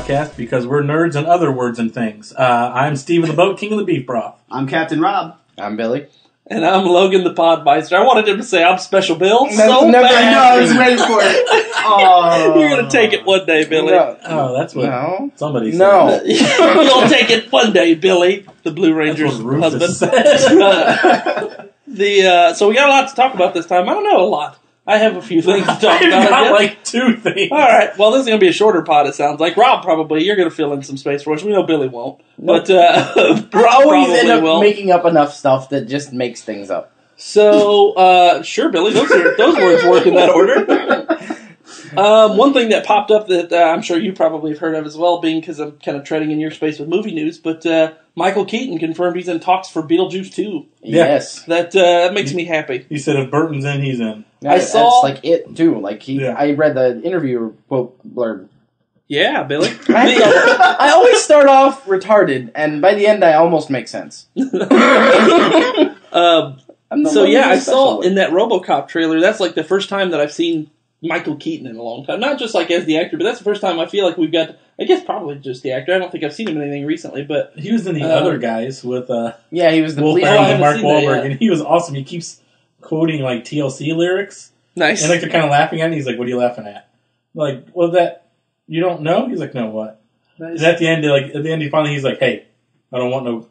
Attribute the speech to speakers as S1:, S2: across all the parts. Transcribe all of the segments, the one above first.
S1: podcast because we're nerds and other words and things. I'm Steve of the Boat, King of the Beef Broth.
S2: I'm Captain Rob.
S3: I'm Billy.
S4: And I'm Logan the Podmeister. I wanted him to say I'm Special Bill
S3: That's
S4: so
S3: never
S4: bad.
S2: No, I was waiting for it. Oh.
S4: You're going to take it one day, Billy.
S3: No.
S1: Oh, that's what somebody said.
S3: No.
S4: You'll take it one day, Billy, the Blue Ranger's
S1: That's what Rufus
S4: husband.
S1: said.
S4: So we got a lot to talk about this time. I don't know a lot. I have a few things to talk
S1: I've
S4: about.
S1: got like two things.
S4: All right. Well, this is going to be a shorter pod, it sounds like. Rob probably. You're going to fill in some space for us. We know Billy won't. But
S3: I
S4: Rob
S3: always
S4: probably
S3: end up
S4: will.
S3: making up enough stuff that just makes things up.
S4: So, sure, Billy, those words work in that order. One thing that popped up that I'm sure you probably have heard of as well, being because I'm kind of treading in your space with movie news, but Michael Keaton confirmed he's in talks for Beetlejuice 2.
S1: Yeah.
S3: Yes.
S4: That makes me happy.
S1: He said if Burton's in, he's in.
S3: That's like it, too. Like I read the interview quote blurb.
S4: Yeah, Billy.
S3: I always start off retarded, and by the end I almost make sense.
S4: So yeah, I saw in that RoboCop trailer, that's like the first time that I've seen Michael Keaton in a long time. Not just like as the actor, but that's the first time I feel like we've got, I guess probably just the actor. I don't think I've seen him in anything recently, but...
S1: He was in the other guys with
S3: yeah, he was the
S1: Will
S3: police.
S1: Ferrell and Mark
S4: seen
S1: Wahlberg,
S4: that, yeah.
S1: and he was awesome. He keeps quoting like TLC lyrics,
S4: nice.
S1: and like they're kind of laughing at him. He's like, "What are you laughing at?" Like, well, that you don't know. He's like, "No, what?"
S4: Nice.
S1: And at the end, he finally he's like, "Hey, I don't want no,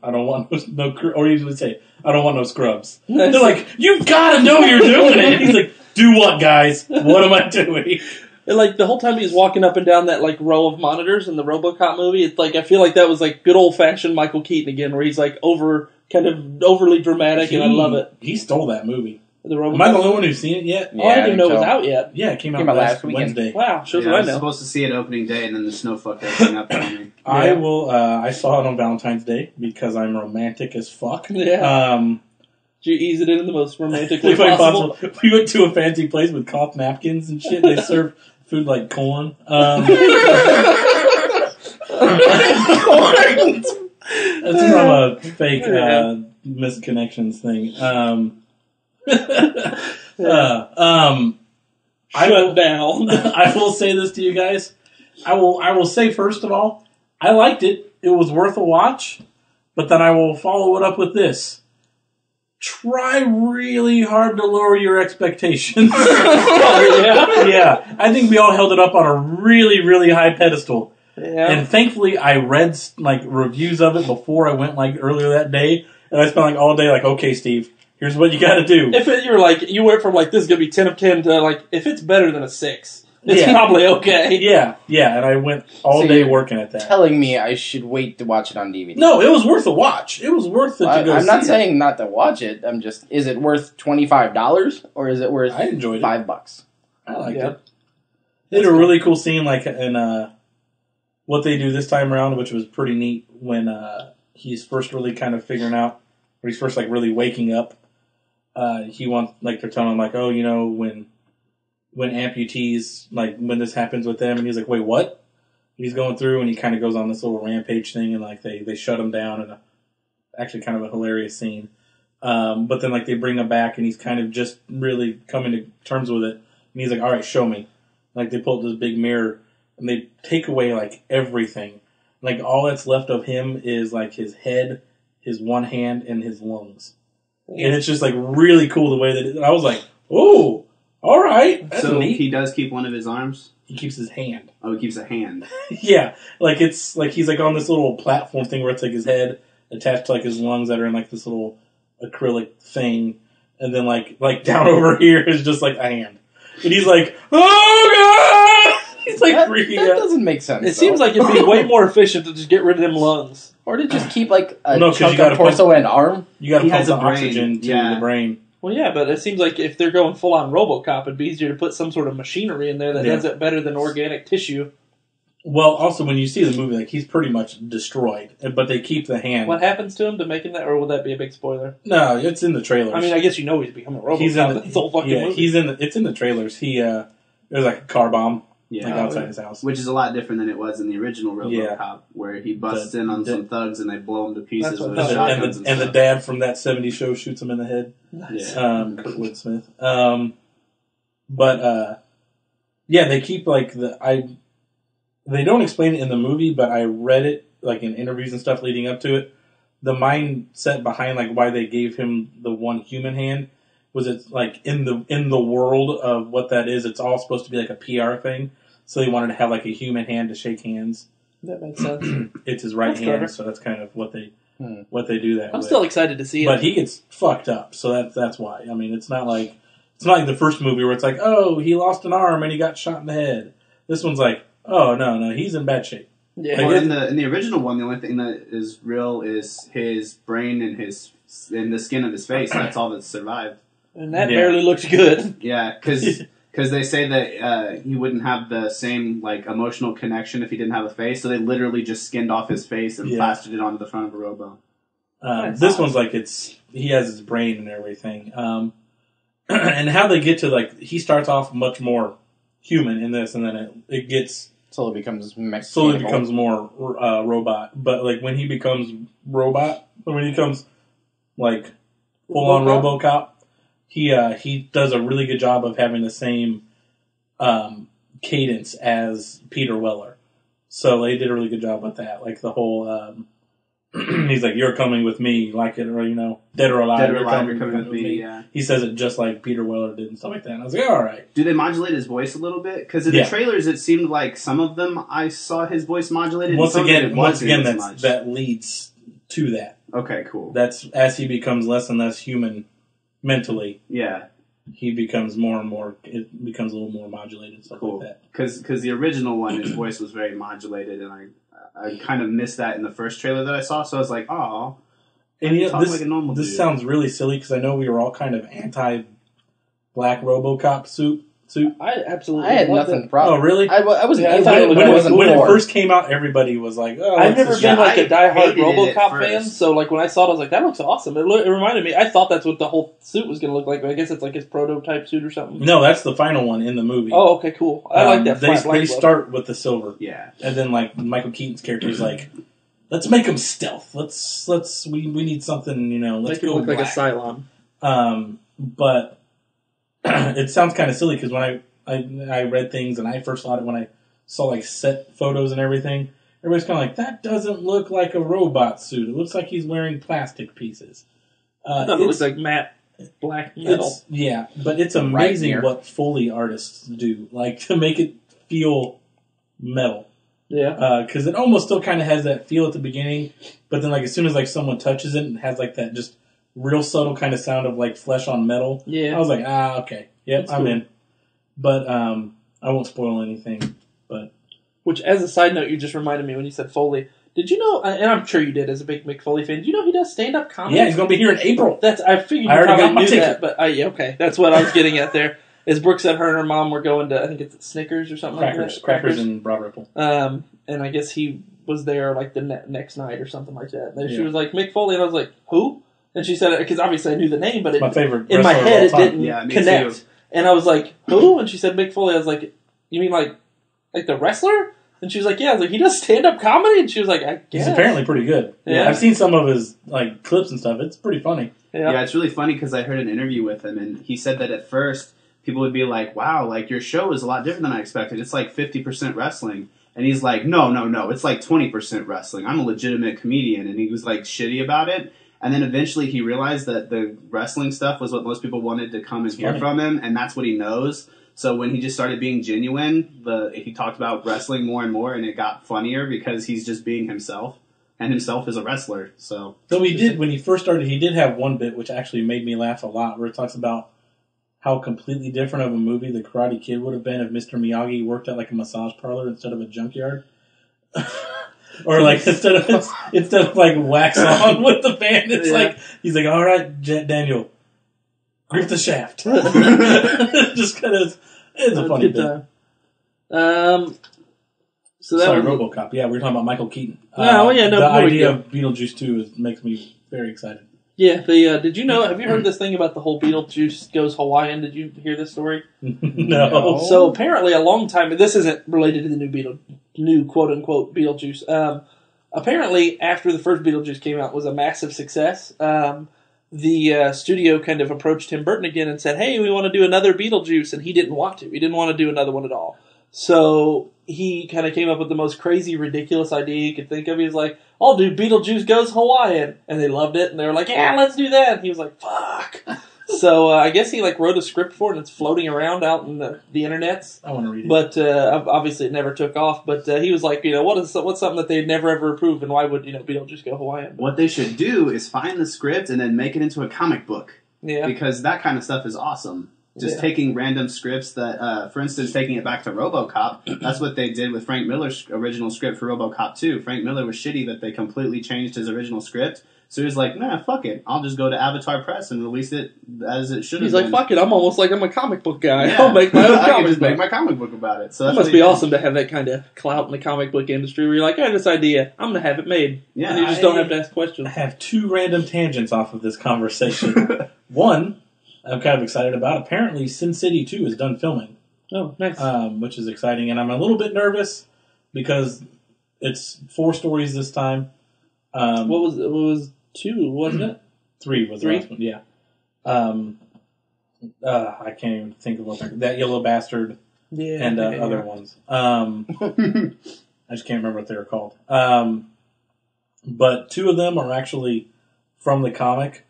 S1: or he usually say, I don't want no scrubs."
S4: Nice.
S1: They're like, "You gotta know you're doing it." He's like, "Do what, guys? What am I doing?"
S4: And like the whole time he was walking up and down that like row of monitors in the RoboCop movie, it's like I feel like that was like good old fashioned Michael Keaton again, where he's like kind of overly dramatic, and I love it.
S1: He stole that movie.
S4: The RoboCop.
S1: Am I the only one who's seen it yet?
S4: Oh, I didn't know it was out yet.
S1: Yeah, it came out
S3: Came out
S1: last
S3: last weekend.
S1: Wednesday.
S4: Wow, shows
S2: I
S4: what I
S2: was
S4: know.
S2: supposed to see it opening day, and then the snow fucked everything up on me.
S1: I will. I saw it on Valentine's Day because I'm romantic as fuck.
S4: Yeah. Did you ease it in the most romantic way
S1: If I
S4: possible?
S1: possible. We went to a fancy place with cloth napkins and shit. They serve food like corn. That's from a fake misconnections thing.
S4: Shut down.
S1: I will say this to you guys. I will say first of all, I liked it. It was worth a watch. But then I will follow it up with this. Try really hard to lower your expectations. Yeah. I think we all held it up on a really, really high pedestal.
S4: Yeah.
S1: And thankfully, I read like reviews of it before I went like earlier that day, and I spent like all day like, okay, Steve, here's what you got to do.
S4: If you went from like this is gonna be 10 of 10 to like if it's better than a 6, it's probably okay.
S1: Yeah, and I went all day working at that.
S3: Telling me I should wait to watch it on DVD.
S1: No, it was worth a watch. It was worth it to go.
S3: I'm not
S1: see
S3: saying not to watch it. I'm just, is it worth $25 or is it worth
S1: I enjoyed it.
S3: $5?
S1: I liked it. They did a really cool scene like in what they do this time around, which was pretty neat when he's first really kind of figuring out, or he's first like really waking up. He wants like they're telling him like, oh, you know, when amputees, like when this happens with them, and he's like, wait, what? He's going through and he kind of goes on this little rampage thing, and like they shut him down, and actually kind of a hilarious scene. But then like they bring him back, and he's kind of just really coming to terms with it, and he's like, all right, show me. Like they pull up this big mirror, and they take away like everything. Like all that's left of him is like his head, his one hand, and his lungs. And it's just like really cool the way that I was like, oh. All right, that's
S2: So
S1: neat.
S2: he does keep one of his arms?
S1: He keeps his hand.
S2: Oh, he keeps a hand.
S1: Yeah, like it's like he's like on this little platform thing where it's like his head attached to like his lungs that are in like this little acrylic thing, and then like down over here is just like a hand, and he's like, oh god, he's like freaking
S3: That
S1: out.
S3: doesn't make sense.
S4: It seems like it'd be way more efficient to just get rid of them lungs.
S3: Or to just keep like a
S1: No, 'cause
S3: chunk
S1: you gotta
S3: of torso and arm.
S1: You got to
S2: He
S1: pump
S2: has
S1: the
S2: a brain.
S1: oxygen to
S2: Yeah.
S1: the brain.
S4: Well, yeah, but it seems like if they're going full on RoboCop, it'd be easier to put some sort of machinery in there that does it better than organic tissue.
S1: Well, also when you see the movie, like he's pretty much destroyed, but they keep the hand.
S4: What happens to him to make him that, or would that be a big spoiler?
S1: No, it's in the trailers.
S4: I mean, I guess you know he's becoming a RoboCop.
S1: He's in
S4: That's the whole fucking movie.
S1: He's in. It's in the trailers. There's like a car bomb like outside his house.
S2: Which is a lot different than it was in the original RoboCop, where he busts in on some thugs and they blow him to pieces with shotguns
S1: And the dad from that '70s show shoots him in the head.
S4: Nice.
S1: Kurtwood Smith. They keep like they don't explain it in the movie, but I read it like in interviews and stuff leading up to it. The mindset behind like why they gave him the one human hand was it's like in the world of what that is, it's all supposed to be like a PR thing. So they wanted to have like a human hand to shake hands.
S4: That makes sense.
S1: It's his right hand,
S4: clever.
S1: so that's kind of what they do that.
S4: I'm still excited to see it,
S1: but he gets fucked up, so that's why. I mean, it's not like the first movie where it's like, oh, he lost an arm and he got shot in the head. This one's like, oh no, he's in bad shape.
S4: Yeah.
S2: Well, in the original one, the only thing that is real is his brain and the skin of his face. That's all that survived.
S4: And that barely looked good.
S2: Yeah, because they say that he wouldn't have the same like emotional connection if he didn't have a face. So they literally just skinned off his face and plastered it onto the front of a robo.
S1: This one's like he has his brain and everything. And how they get to like he starts off much more human in this, and then it gets.
S3: Slowly becomes
S1: more robot. But like when he becomes robot, when he becomes like full on RoboCop, he does a really good job of having the same cadence as Peter Weller. So they did a really good job with that. Like the whole he's like, "You're coming with me," like it, or dead or alive,
S2: you're coming with me. Yeah.
S1: He says it just like Peter Weller did and stuff like that. And I was like, all right.
S2: Do they modulate his voice a little bit? Because in the trailers, it seemed like some of them I saw his voice modulated.
S1: Once again, that leads to that.
S2: Okay, cool.
S1: That's as he becomes less and less human mentally.
S2: Yeah.
S1: He becomes more and more. It becomes a little more modulated, stuff like that.
S2: Because the original one, his voice was very modulated, and I kind of missed that in the first trailer that I saw. So I was like, oh.
S1: And this sounds really silly because I know we were all kind of anti-Black RoboCop suit.
S4: I absolutely.
S3: I had nothing problem.
S1: Oh, really?
S3: I wasn't.
S4: Yeah,
S1: when it first came out, everybody was like, "Oh."
S4: I've never been like a diehard RoboCop fan,
S2: first.
S4: so like when I saw it, I was like, "That looks awesome." It reminded me. I thought that's what the whole suit was going to look like. But I guess it's like his prototype suit or something.
S1: No, that's the final one in the movie.
S4: Oh, okay, cool. I like that.
S1: They start with the silver,
S2: and
S1: then like Michael Keaton's character is like, "Let's make him stealth. We need something, Let's
S4: make
S1: go
S4: it look
S1: black."
S4: like a Cylon.
S1: But it sounds kind of silly because when I read things and I first thought it when I saw like set photos and everything. Everybody's kind of like, that doesn't look like a robot suit. It looks like he's wearing plastic pieces.
S4: It looks like matte black metal.
S1: But it's amazing what Foley artists do, like to make it feel metal.
S4: Yeah.
S1: Because it almost still kind of has that feel at the beginning, but then like as soon as like someone touches it, it has like that just real subtle kind of sound of like flesh on metal.
S4: Yeah.
S1: I was like, okay, yep, I'm in. But I won't spoil anything. But
S4: which, as a side note, you just reminded me when you said Foley. Did you know? And I'm sure you did, as a big Mick Foley fan. Did you know he does stand-up comedy?
S1: Yeah, he's going to be here in April.
S4: I figured you probably knew that, but okay, that's what I was getting at there. As Brooke said, her and her mom were going to, I think it's Snickers or something like that.
S1: Crackers and Broad Ripple.
S4: And I guess he was there like the next night or something like that. And she was like, Mick Foley, and I was like, who? And she said it because obviously I knew the name, but
S1: my favorite
S4: in my head it didn't connect.
S2: Too.
S4: And I was like, who? And she said Mick Foley. I was like, you mean like the wrestler? And she was like, yeah. I was like, he does stand-up comedy? And she was like, I guess.
S1: He's apparently pretty good.
S4: Yeah.
S1: I've seen some of his like clips and stuff. It's pretty funny.
S2: Yeah, it's really funny because I heard an interview with him, and he said that at first people would be like, wow, like your show is a lot different than I expected. It's like 50% wrestling. And he's like, no, it's like 20% wrestling. I'm a legitimate comedian. And he was like shitty about it. And then eventually he realized that the wrestling stuff was what most people wanted to come and hear from him, and that's what he knows. So when he just started being genuine, he talked about wrestling more and more, and it got funnier because he's just being himself, and himself is a wrestler. So
S1: when he first started, he did have one bit which actually made me laugh a lot, where it talks about how completely different of a movie The Karate Kid would have been if Mr. Miyagi worked at like a massage parlor instead of a junkyard. Or like instead of like wax on with the band, it's like he's like, all right, Daniel, grip the shaft. Just kind of, it's a funny bit.
S4: So that
S1: Sorry, RoboCop. Yeah, we were talking about Michael Keaton.
S4: The
S1: idea of Beetlejuice 2 makes me very excited.
S4: Yeah, did you know? Have you heard this thing about the whole Beetlejuice goes Hawaiian? Did you hear this story?
S1: No.
S4: So apparently, a long time. This isn't related to the new quote unquote Beetlejuice. Apparently, after the first Beetlejuice came out, was a massive success. The studio kind of approached Tim Burton again and said, "Hey, we want to do another Beetlejuice," and he didn't want to. He didn't want to do another one at all. So he kind of came up with the most crazy, ridiculous idea he could think of. He was like, I'll do Beetlejuice Goes Hawaiian. And they loved it, and they were like, yeah, let's do that. And he was like, fuck. So I guess he wrote a script for it, and it's floating around out in the internets.
S1: I want to read it.
S4: But obviously it never took off. But he was like, what's something that they'd never ever approved, and why would Beetlejuice Go Hawaiian?
S2: What they should do is find the script and then make it into a comic book.
S4: Yeah.
S2: Because that kind of stuff is awesome. Just taking random scripts that, for instance, taking it back to RoboCop, that's what they did with Frank Miller's original script for RoboCop 2. Frank Miller was shitty that they completely changed his original script. So he was like, nah, fuck it. I'll just go to Avatar Press and release it as it should have
S4: He's
S2: been.
S4: like, fuck it. I'm almost like I'm a comic book guy.
S2: Yeah.
S4: I'll make my own
S2: I can
S4: comic
S2: just
S4: book.
S2: make my comic book about it. So
S4: That
S2: that's
S4: must
S2: what
S4: be
S2: he did.
S4: awesome to have that kind of clout in the comic book industry where you're like, I had this idea. I'm going to have it made.
S2: Yeah,
S4: and you just don't have to ask questions.
S1: I have two random tangents off of this conversation. One, I'm kind of excited about. Apparently, Sin City 2 is done filming.
S4: Oh, nice.
S1: Which is exciting. And I'm a little bit nervous because it's 4 stories this time.
S4: What was 2, wasn't it?
S1: 3 was the
S4: 3?
S1: last one, yeah. I can't even think of what that Yellow Bastard
S4: Yeah.
S1: and other ones. I just can't remember what they were called. But 2 of them are actually from the comic,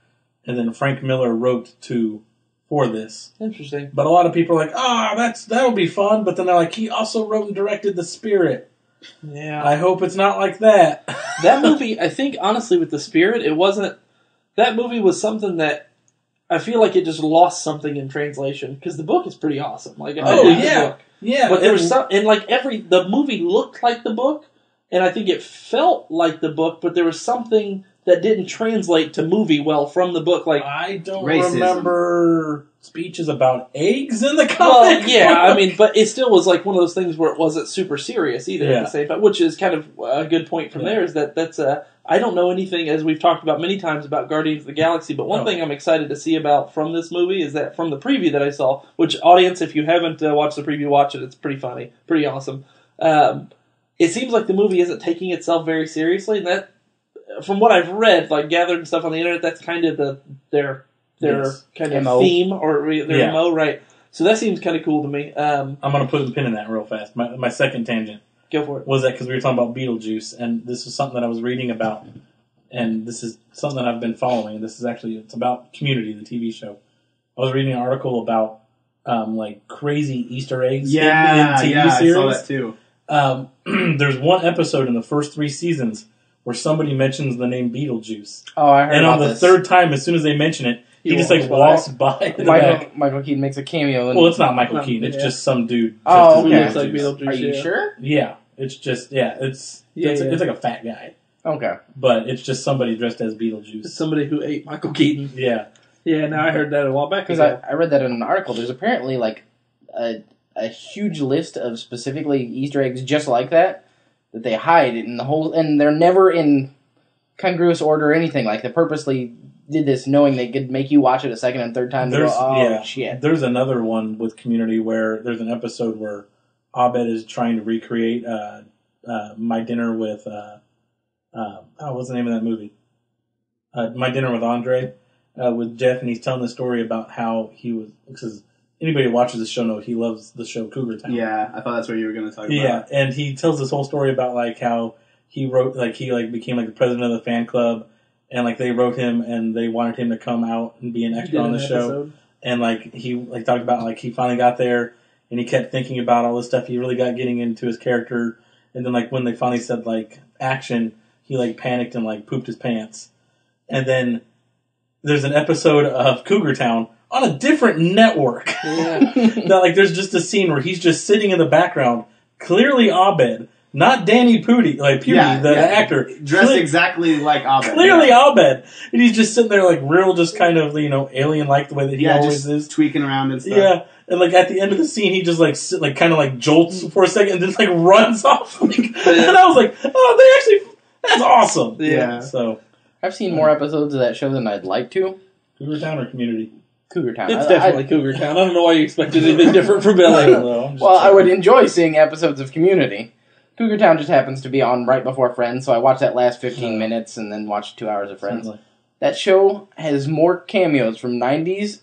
S1: and then Frank Miller wrote 2 for this.
S4: Interesting.
S1: But a lot of people are like, that'll be fun, but then they're like, he also wrote and directed The Spirit.
S4: Yeah.
S1: I hope it's not like that.
S4: That movie, I think, honestly, with The Spirit, it wasn't... That movie was something that I feel like it just lost something in translation, because the book is pretty awesome. Like, I
S1: Oh,
S4: love the
S1: yeah.
S4: book.
S1: Yeah.
S4: But there was some... And, the movie looked like the book, and I think it felt like the book, but there was something that didn't translate to movie well from the book. Like,
S1: I don't
S2: Racism.
S1: remember speeches about eggs in the comic.
S4: well, yeah, I mean, but it still was like one of those things where it wasn't super serious either at
S1: Yeah.
S4: the same time, which is kind of a good point from there, is that's I don't know anything, as we've talked about many times, about Guardians of the Galaxy, but one thing I'm excited to see about from this movie is that from the preview that I saw, which, audience, if you haven't watched the preview, watch it. It's pretty funny, pretty awesome. It seems like the movie isn't taking itself very seriously, and that, from what I've read, gathered and stuff on the internet, that's kind of their kind of
S3: MO.
S4: theme, or their
S1: Yeah.
S4: MO, right? So that seems kind of cool to me.
S1: I'm going to put a pin in that real fast. My second tangent
S4: Go for it.
S1: was that because we were talking about Beetlejuice, and this is something that I was reading about, and this is something that I've been following. This is actually, it's about Community, the TV show. I was reading an article about crazy Easter eggs in TV series.
S2: I saw that too.
S1: There's one episode in the first 3 seasons where somebody mentions the name Beetlejuice.
S3: Oh, I heard
S1: And
S3: about
S1: on the
S3: this.
S1: 3rd time, as soon as they mention it, he just walks by in the back.
S3: Michael Keaton makes a cameo.
S1: Well, it's not Michael Keaton. It's
S4: yeah.
S1: just some dude.
S3: Oh,
S1: dressed
S3: okay.
S1: as
S4: Looks like
S1: Beetlejuice.
S4: Beetlejuice.
S3: Are you
S4: Yeah.
S3: sure?
S1: Yeah, it's just it's like a fat guy,
S3: Okay.
S1: but it's just somebody dressed as Beetlejuice.
S4: It's somebody who ate Michael Keaton.
S1: Yeah,
S4: Yeah, no, I heard that a while back.
S3: Because I read that in an article. There's apparently a huge list of specifically Easter eggs just like that they hide in the whole, and they're never in congruous order or anything. Like, they purposely did this knowing they could make you watch it a second and third time. Shit.
S1: There's another one with Community where there's an episode where Abed is trying to recreate My Dinner with what's the name of that movie? My Dinner with Andre with Jeff, and he's telling the story about how he was, because anybody who watches the show knows he loves the show Cougar Town.
S2: Yeah, I thought that's what you were going to talk about.
S1: Yeah, and he tells this whole story about how he wrote, he became the president of the fan club, and they wrote him and they wanted him to come out and be an extra on the show, and he talked about he finally got there and he kept thinking about all this stuff. He really got getting into his character, and then when they finally said action, he panicked and pooped his pants. And then there's an episode of Cougar Town on a different network.
S4: Yeah.
S1: That there's just a scene where he's just sitting in the background, clearly Abed, not Danny Pudi, the actor,
S2: dressed exactly like Abed.
S1: clearly Abed, and he's just sitting there real, just kind of alien-like the way that he always
S2: just
S1: is,
S2: tweaking around and stuff.
S1: Yeah, and at the end of the scene, he just kind of jolts for a second, and then runs off. And I was like, oh, that's awesome.
S2: Yeah.
S1: So
S3: I've seen more episodes of that show than I'd like to.
S1: Cougar Town or Community?
S3: Cougar Town.
S4: It's definitely Cougar Town. I don't know why you expected anything different from Billy.
S3: Well, I would enjoy seeing episodes of Community. Cougar Town just happens to be on right before Friends, so I watch that last 15 minutes and then watch 2 hours of Friends. That show has more cameos from 90s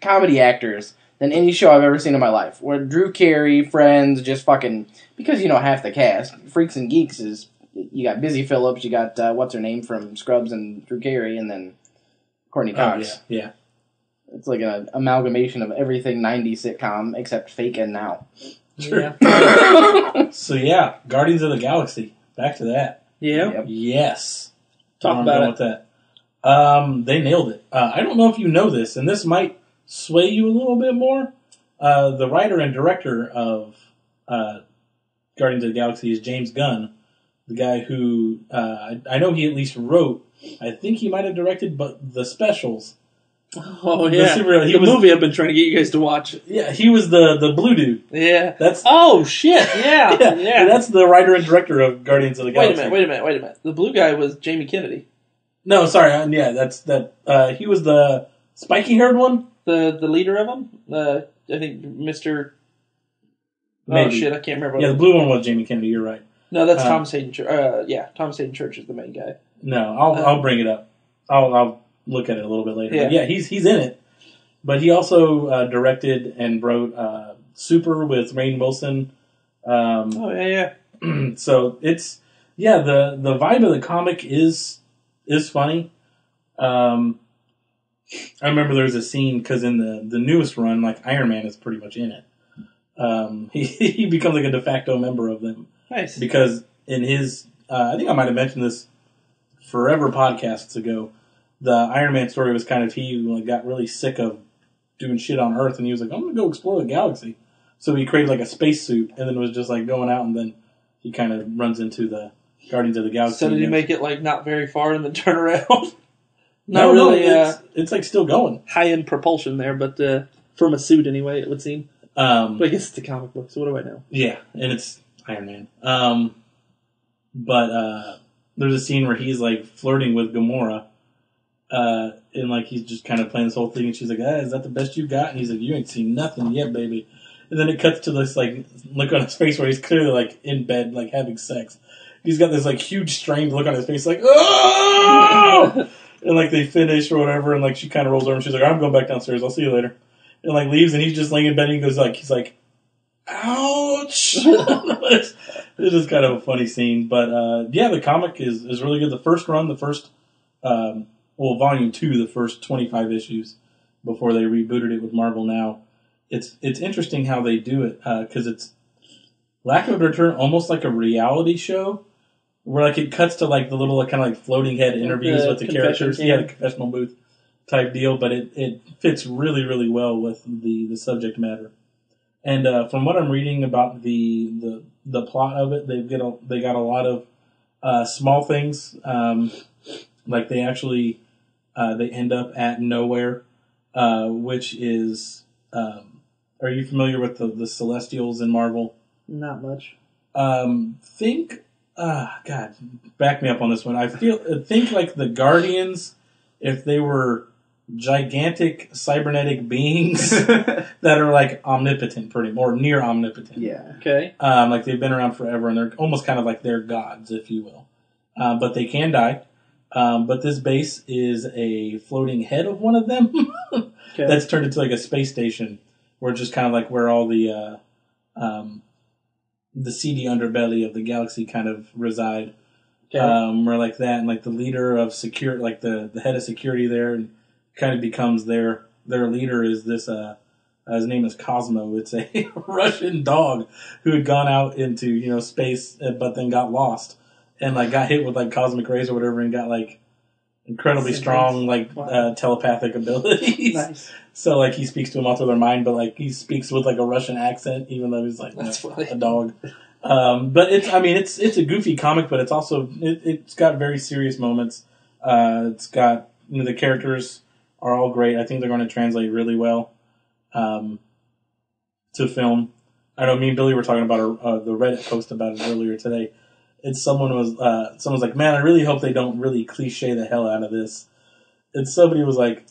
S3: comedy actors than any show I've ever seen in my life. Where Drew Carey, Friends, just fucking... Because, half the cast. Freaks and Geeks is... You got Busy Phillips, you got, what's her name from Scrubs and Drew Carey, and then Courtney Cox.
S1: Yeah.
S3: It's like an amalgamation of everything 90s sitcom, except fake and now.
S4: Sure.
S1: Yeah. So, yeah, Guardians of the Galaxy. Back to that.
S4: Yeah.
S3: Yep.
S1: Yes.
S4: Talk about it.
S1: With that. They nailed it. I don't know if you know this, and this might sway you a little bit more. The writer and director of Guardians of the Galaxy is James Gunn, the guy who I know he at least wrote. I think he might have directed, but the specials.
S4: Oh yeah, the movie I've been trying to get you guys to watch.
S1: Yeah, he was the blue dude.
S4: Yeah,
S1: that's
S4: shit. Yeah.
S1: That's the writer and director of Guardians of the Galaxy.
S4: Wait a minute. The blue guy was Jamie Kennedy.
S1: No, sorry. That's that. He was the spiky-haired one.
S4: The leader of them. I think Mr.
S1: Maybe.
S4: Oh shit, I can't remember.
S1: Yeah, the blue one was Jamie Kennedy. You're right.
S4: No, that's Thomas Hayden Church. Thomas Hayden Church is the main guy.
S1: No, I'll bring it up. I'll look at it a little bit later.
S4: Yeah,
S1: but yeah, he's in it. But he also directed and wrote Super with Rainn Wilson. So it's the vibe of the comic is funny. I remember there was a scene because in the newest run, like Iron Man is pretty much in it. He becomes like a de facto member of them.
S4: Nice.
S1: Because in his, I think I might have mentioned this forever podcasts ago. The Iron Man story was kind of he got really sick of doing shit on Earth, and he was like, I'm going to go explore the galaxy. So he created like a spacesuit, and then was just like going out, and then he kind of runs into the Guardians of the Galaxy.
S4: So did he make it like not very far and then turn around?
S1: No, it's like still going.
S4: High-end propulsion there, but from a suit anyway, it would seem. But I guess it's a comic book, so what do I know? Yeah,
S1: and it's Iron Man. But there's a scene where he's like flirting with Gamora, and like he's just kind of playing this whole thing, and she's like, is that the best you got? And he's like, you ain't seen nothing yet, baby. And then it cuts to this like look on his face where he's clearly like in bed, like having sex. He's got this like huge strained look on his face, like, oh! And like they finish or whatever, and like she kind of rolls over and she's like, I'm going back downstairs, I'll see you later. And like leaves, and he's just laying in bed, and he goes like, he's like, ouch! It's just kind of a funny scene, but the comic is really good. The first run, volume 2, the first 25 issues before they rebooted it with Marvel now. It's interesting how they do it because it's, lack of a better term, almost like a reality show where like it cuts to like the little kind of like floating head interviews with the characters. Yeah, the confessional booth type deal, but it fits really, really well with the subject matter. And from what I'm reading about the plot of it, they got a lot of small things. Like they actually they end up at Nowhere, which is. Are you familiar with the Celestials in Marvel?
S4: Not much.
S1: God, back me up on this one. Think like the Guardians if they were gigantic cybernetic beings that are like omnipotent, or near omnipotent.
S2: Yeah.
S4: Okay.
S1: Like they've been around forever, and they're almost kind of like they're gods, if you will. But they can die. But this base is a floating head of one of them that's turned into like a space station, where it's just kind of like where all the seedy underbelly of the galaxy kind of reside. Okay. Where like that, and like the leader of security, like the head of security there, and kind of becomes their leader is this. His name is Cosmo. It's a Russian dog who had gone out into space, but then got lost and like got hit with like cosmic rays or whatever, and got like incredibly strong like telepathic abilities. Nice. So like he speaks to them all through their mind, but like he speaks with like a Russian accent, even though he's like a dog. But it's a goofy comic, but it's also it's got very serious moments. It's got the characters are all great. I think they're going to translate really well to film. I know me and Billy were talking about the Reddit post about it earlier today. Someone's like, man, I really hope they don't really cliche the hell out of this. And somebody was like,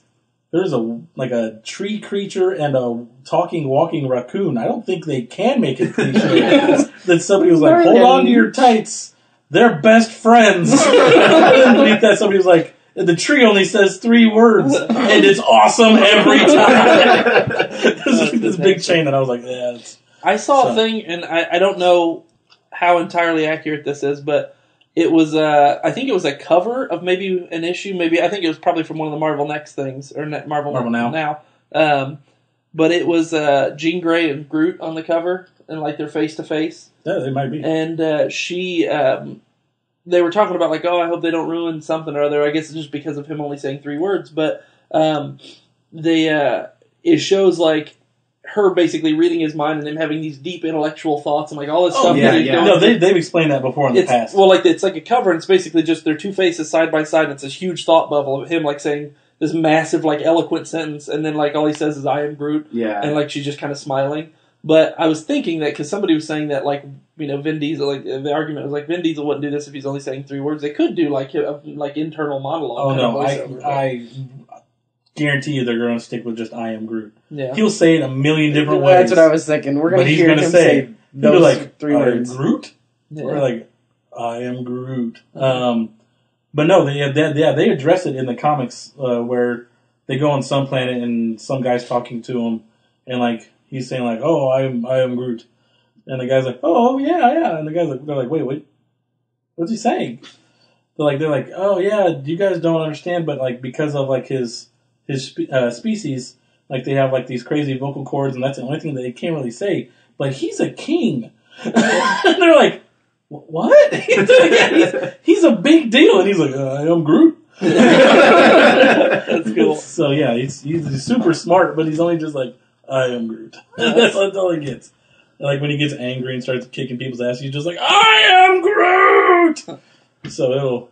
S1: there's a tree creature and a talking, walking raccoon. I don't think they can make it cliche. Then somebody was like, hold on to your tights. They're best friends. And underneath that, somebody was like, and the tree only says 3 words, and it's awesome every time. this big chain that I was like, yeah.
S4: I saw a thing, and I don't know how entirely accurate this is, but it was I think it was a cover of maybe an issue. Maybe I think it was probably from one of the Marvel Next things or Marvel Now. But it was Jean Grey and Groot on the cover, and like they're face to face.
S1: Yeah, they might be.
S4: And she. They were talking about, like, oh, I hope they don't ruin something or other. I guess it's just because of him only saying 3 words. But it shows, like, her basically reading his mind and him having these deep intellectual thoughts and, like, all this stuff.
S2: Yeah,
S4: that he's going
S1: No, they've explained that before in the past.
S4: Well, like, it's like a cover, and it's basically just their 2 faces side by side, and it's this huge thought bubble of him, like, saying this massive, like, eloquent sentence, and then, like, all he says is, I am Groot.
S2: Yeah.
S4: And, like, she's just kind of smiling. But I was thinking that because somebody was saying that, like, you know, Vin Diesel, like, the argument was like, Vin Diesel wouldn't do this if he's only saying 3 words. They could do, like, a internal monologue.
S1: Oh, no, I guarantee you they're going to stick with just I am Groot.
S4: Yeah.
S1: He'll say it a million different ways.
S3: That's what I was thinking. We're going to hear him say those
S1: like,
S3: 3 words.
S1: I am Groot?
S4: Yeah.
S1: Or like, I am Groot. But no, they address it in the comics where they go on some planet and some guy's talking to him and, like, he's saying, like, oh, I am Groot. And the guy's like, oh, yeah. And the guy's like, they're like, wait, what's he saying? They're like, oh, yeah, you guys don't understand, but, like, because of, like, his species, like, they have, like, these crazy vocal cords, and that's the only thing that they can't really say. But he's a king. And they're like, what? he's a big deal. And he's like, I am Groot.
S4: That's cool.
S1: So, yeah, he's super smart, but he's only just like, I am Groot. That's all he gets. Like, when he gets angry and starts kicking people's ass, he's just like, I am Groot! So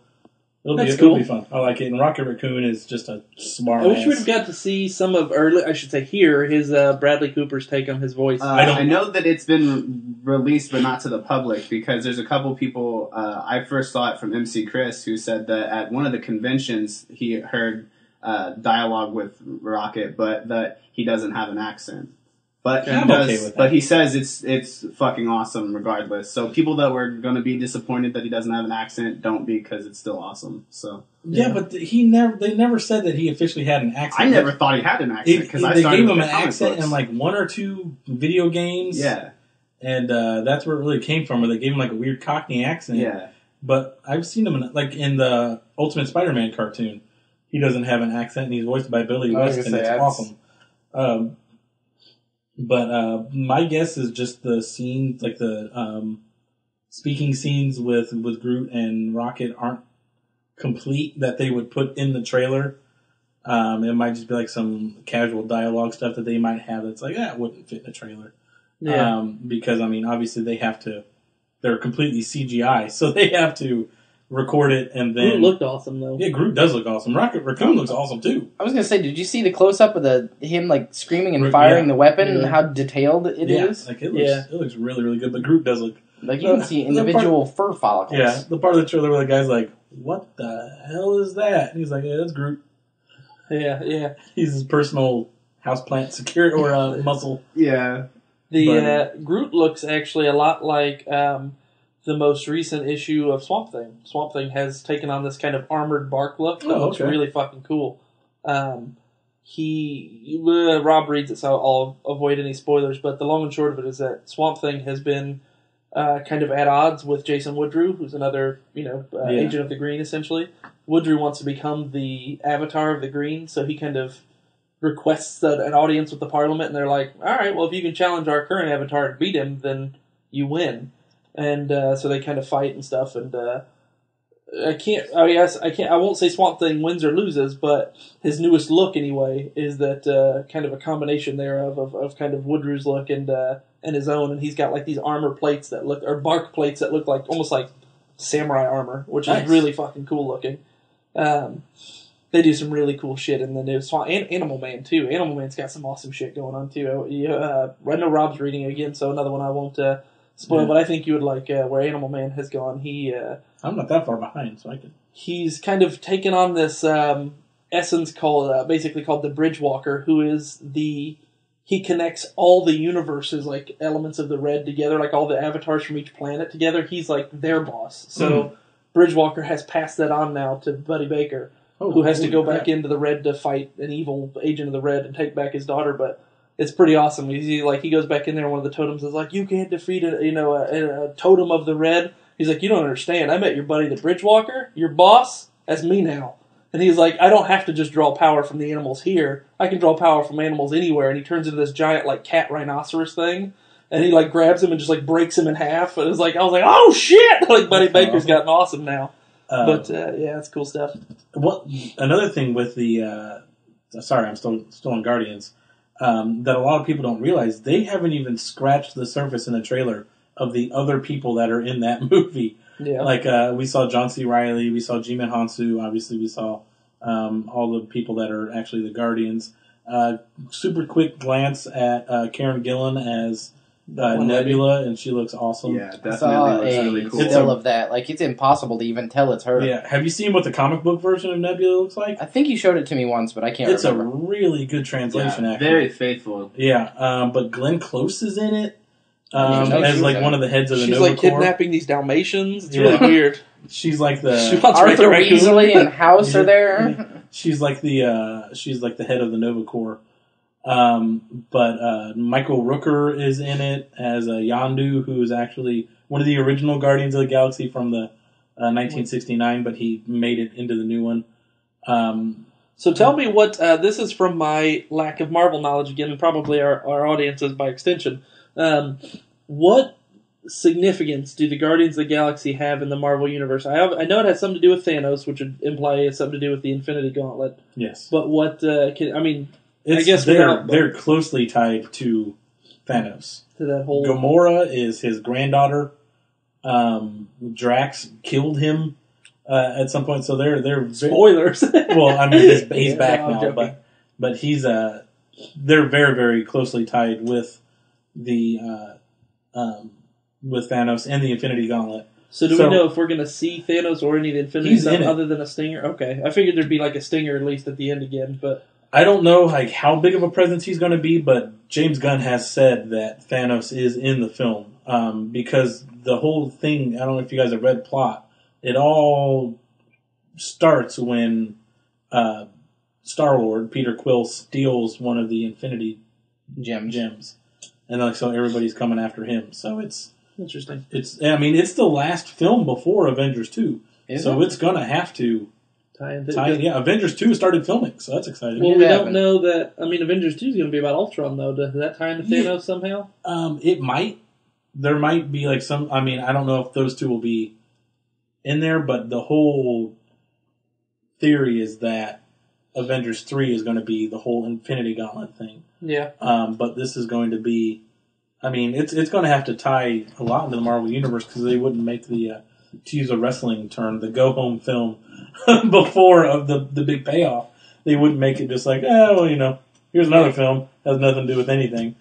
S1: it'll be fun. I like it. And Rocket Raccoon is just a smart
S4: I wish we'd have got to see some of, or I should say hear, his Bradley Cooper's take on his voice.
S2: I know that it's been released, but not to the public, because there's a couple people, I first saw it from MC Chris, who said that at one of the conventions he heard dialogue with Rocket, but that he doesn't have an accent. But
S1: I'm okay with that.
S2: But he says it's fucking awesome regardless. So people that were going to be disappointed that he doesn't have an accent don't be, because it's still awesome. So
S1: yeah, but they never said that he officially had an accent.
S2: I never thought he had an accent, because
S1: they gave him an accent in like 1 or 2 video games.
S2: Yeah,
S1: and that's where it really came from. Where they gave him like a weird Cockney accent.
S2: Yeah, but
S1: I've seen him in the Ultimate Spider-Man cartoon. He doesn't have an accent, and he's voiced by Billy West, and it's awesome. But my guess is just the scenes, like the speaking scenes with Groot and Rocket aren't complete, that they would put in the trailer. It might just be like some casual dialogue stuff that they might have that's like, it wouldn't fit in a trailer.
S4: Yeah.
S1: Because, I mean, obviously they're completely CGI, so they have to record it and then...
S4: Groot looked awesome, though.
S1: Yeah, Groot does look awesome. Rocket Raccoon looks awesome, too.
S3: I was going to say, did you see the close-up of him, like, screaming and firing the weapon and how detailed it is?
S1: Like, it looks really, really good, but Groot does look...
S3: Like, you can see individual fur follicles.
S1: Yeah, the part of the trailer where the guy's like, what the hell is that? And he's like, yeah, that's Groot.
S4: Yeah.
S1: He's his personal houseplant security or muscle.
S2: Yeah.
S4: Groot looks actually a lot like... the most recent issue of Swamp Thing. Swamp Thing has taken on this kind of armored bark look that looks really fucking cool. Rob reads it, so I'll avoid any spoilers, but the long and short of it is that Swamp Thing has been kind of at odds with Jason Woodrue, who's another, agent of the Green, essentially. Woodrue wants to become the avatar of the Green, so he kind of requests an audience with the Parliament, and they're like, alright, well, if you can challenge our current avatar and beat him, then you win. And so they kind of fight and stuff, and I won't say Swamp Thing wins or loses, but his newest look anyway is that kind of a combination thereof of kind of Woodrue's look and his own, and he's got like these armor plates that look, or bark plates that look like almost like samurai armor, which is really fucking cool looking. They do some really cool shit in the new Swamp, and Animal Man too. Animal Man's got some awesome shit going on too. I know Rob's reading it again, so another one I won't spoil, but I think you would like where Animal Man has gone.
S1: I'm not that far behind, so I can...
S4: He's kind of taken on this essence basically called the Bridgewalker, who is he connects all the universes, like elements of the Red together, like all the avatars from each planet together. He's like their boss. So Bridgewalker has passed that on now to Buddy Baker. who has to go back into the Red to fight an evil agent of the Red and take back his daughter. But it's pretty awesome. He goes back in there, and one of the totems is like, "You can't defeat a totem of the Red." He's like, "You don't understand. I met your buddy, the Bridgewalker, your boss. That's me now." And he's like, "I don't have to just draw power from the animals here. I can draw power from animals anywhere." And he turns into this giant like cat rhinoceros thing. And he like grabs him and just like breaks him in half. And I was like, "Oh shit!" Like Buddy Baker's gotten awesome now. But yeah, it's cool stuff.
S1: Well, another thing with the sorry, I'm still on Guardians. That a lot of people don't realize, they haven't even scratched the surface in the trailer of the other people that are in that movie.
S4: Yeah,
S1: like we saw John C. Reilly, we saw Jimin Hansu, obviously we saw all the people that are actually the Guardians. Super quick glance at Karen Gillan as Nebula, and she looks awesome.
S2: Yeah,
S3: I saw
S2: definitely looks
S3: a
S2: really cool.
S3: still of that. Like, it's impossible to even tell it's her.
S1: Yeah, have you seen what the comic book version of Nebula looks like?
S3: I think you showed it to me once, but I can't remember.
S1: It's a really good translation, actually.
S2: Very faithful.
S1: Yeah, but Glenn Close is in it
S3: know
S1: as
S3: she
S1: like
S3: was
S1: one of the heads of the
S4: she's
S1: Nova
S4: like
S1: Corps.
S4: kidnapping these Dalmatians. It's
S1: Yeah.
S4: really weird.
S1: She's like
S4: She
S1: the
S4: wants
S3: Arthur
S4: Red Raccoon.
S3: Weasley and House are there.
S1: she's like the head of the Nova Corps. But Michael Rooker is in it as Yondu, who is actually one of the original Guardians of the Galaxy from the 1969, but he made it into the new one.
S4: So tell me what, this is from my lack of Marvel knowledge again, and probably our audiences by extension. What significance do the Guardians of the Galaxy have in the Marvel Universe? I know it has something to do with Thanos, which would imply it's something to do with the Infinity Gauntlet.
S1: Yes.
S4: But what, I guess
S1: they're closely tied to Thanos.
S4: to that whole...
S1: Gamora is his granddaughter. Drax killed him at some point, so they're
S4: Spoilers!
S1: well, I mean, he's back
S4: I'm
S1: now,
S4: joking.
S1: but he's they're very, very closely tied with the with Thanos and the Infinity Gauntlet.
S4: So do we know if we're going to see Thanos or any of the Infinity
S1: He's
S4: stuff
S1: in it.
S4: other than a stinger? Okay, I figured there'd be like a stinger at least at the end again, but...
S1: I don't know like how big of a presence he's going to be, but James Gunn has said that Thanos is in the film because the whole thing, I don't know if you guys have read plot, it all starts when Star-Lord, Peter Quill, steals one of the Infinity gems. And like so everybody's coming after him. So it's
S4: Interesting.
S1: it's the last film before Avengers 2. So it's going to have to
S4: Tie in.
S1: yeah, Avengers 2 started filming, so that's exciting.
S4: Well, we don't know that. I mean, Avengers 2 is going to be about Ultron, though. Does that tie into Thanos somehow?
S1: It might. There might be like some. I mean, I don't know if those two will be in there, but the whole theory is that Avengers 3 is going to be the whole Infinity Gauntlet thing.
S4: Yeah.
S1: But this is going to be. I mean, it's going to have to tie a lot into the Marvel Universe because they wouldn't make the, to use a wrestling term, the go home film before of the big payoff. They wouldn't make it just like, here's another film, has nothing to do with anything.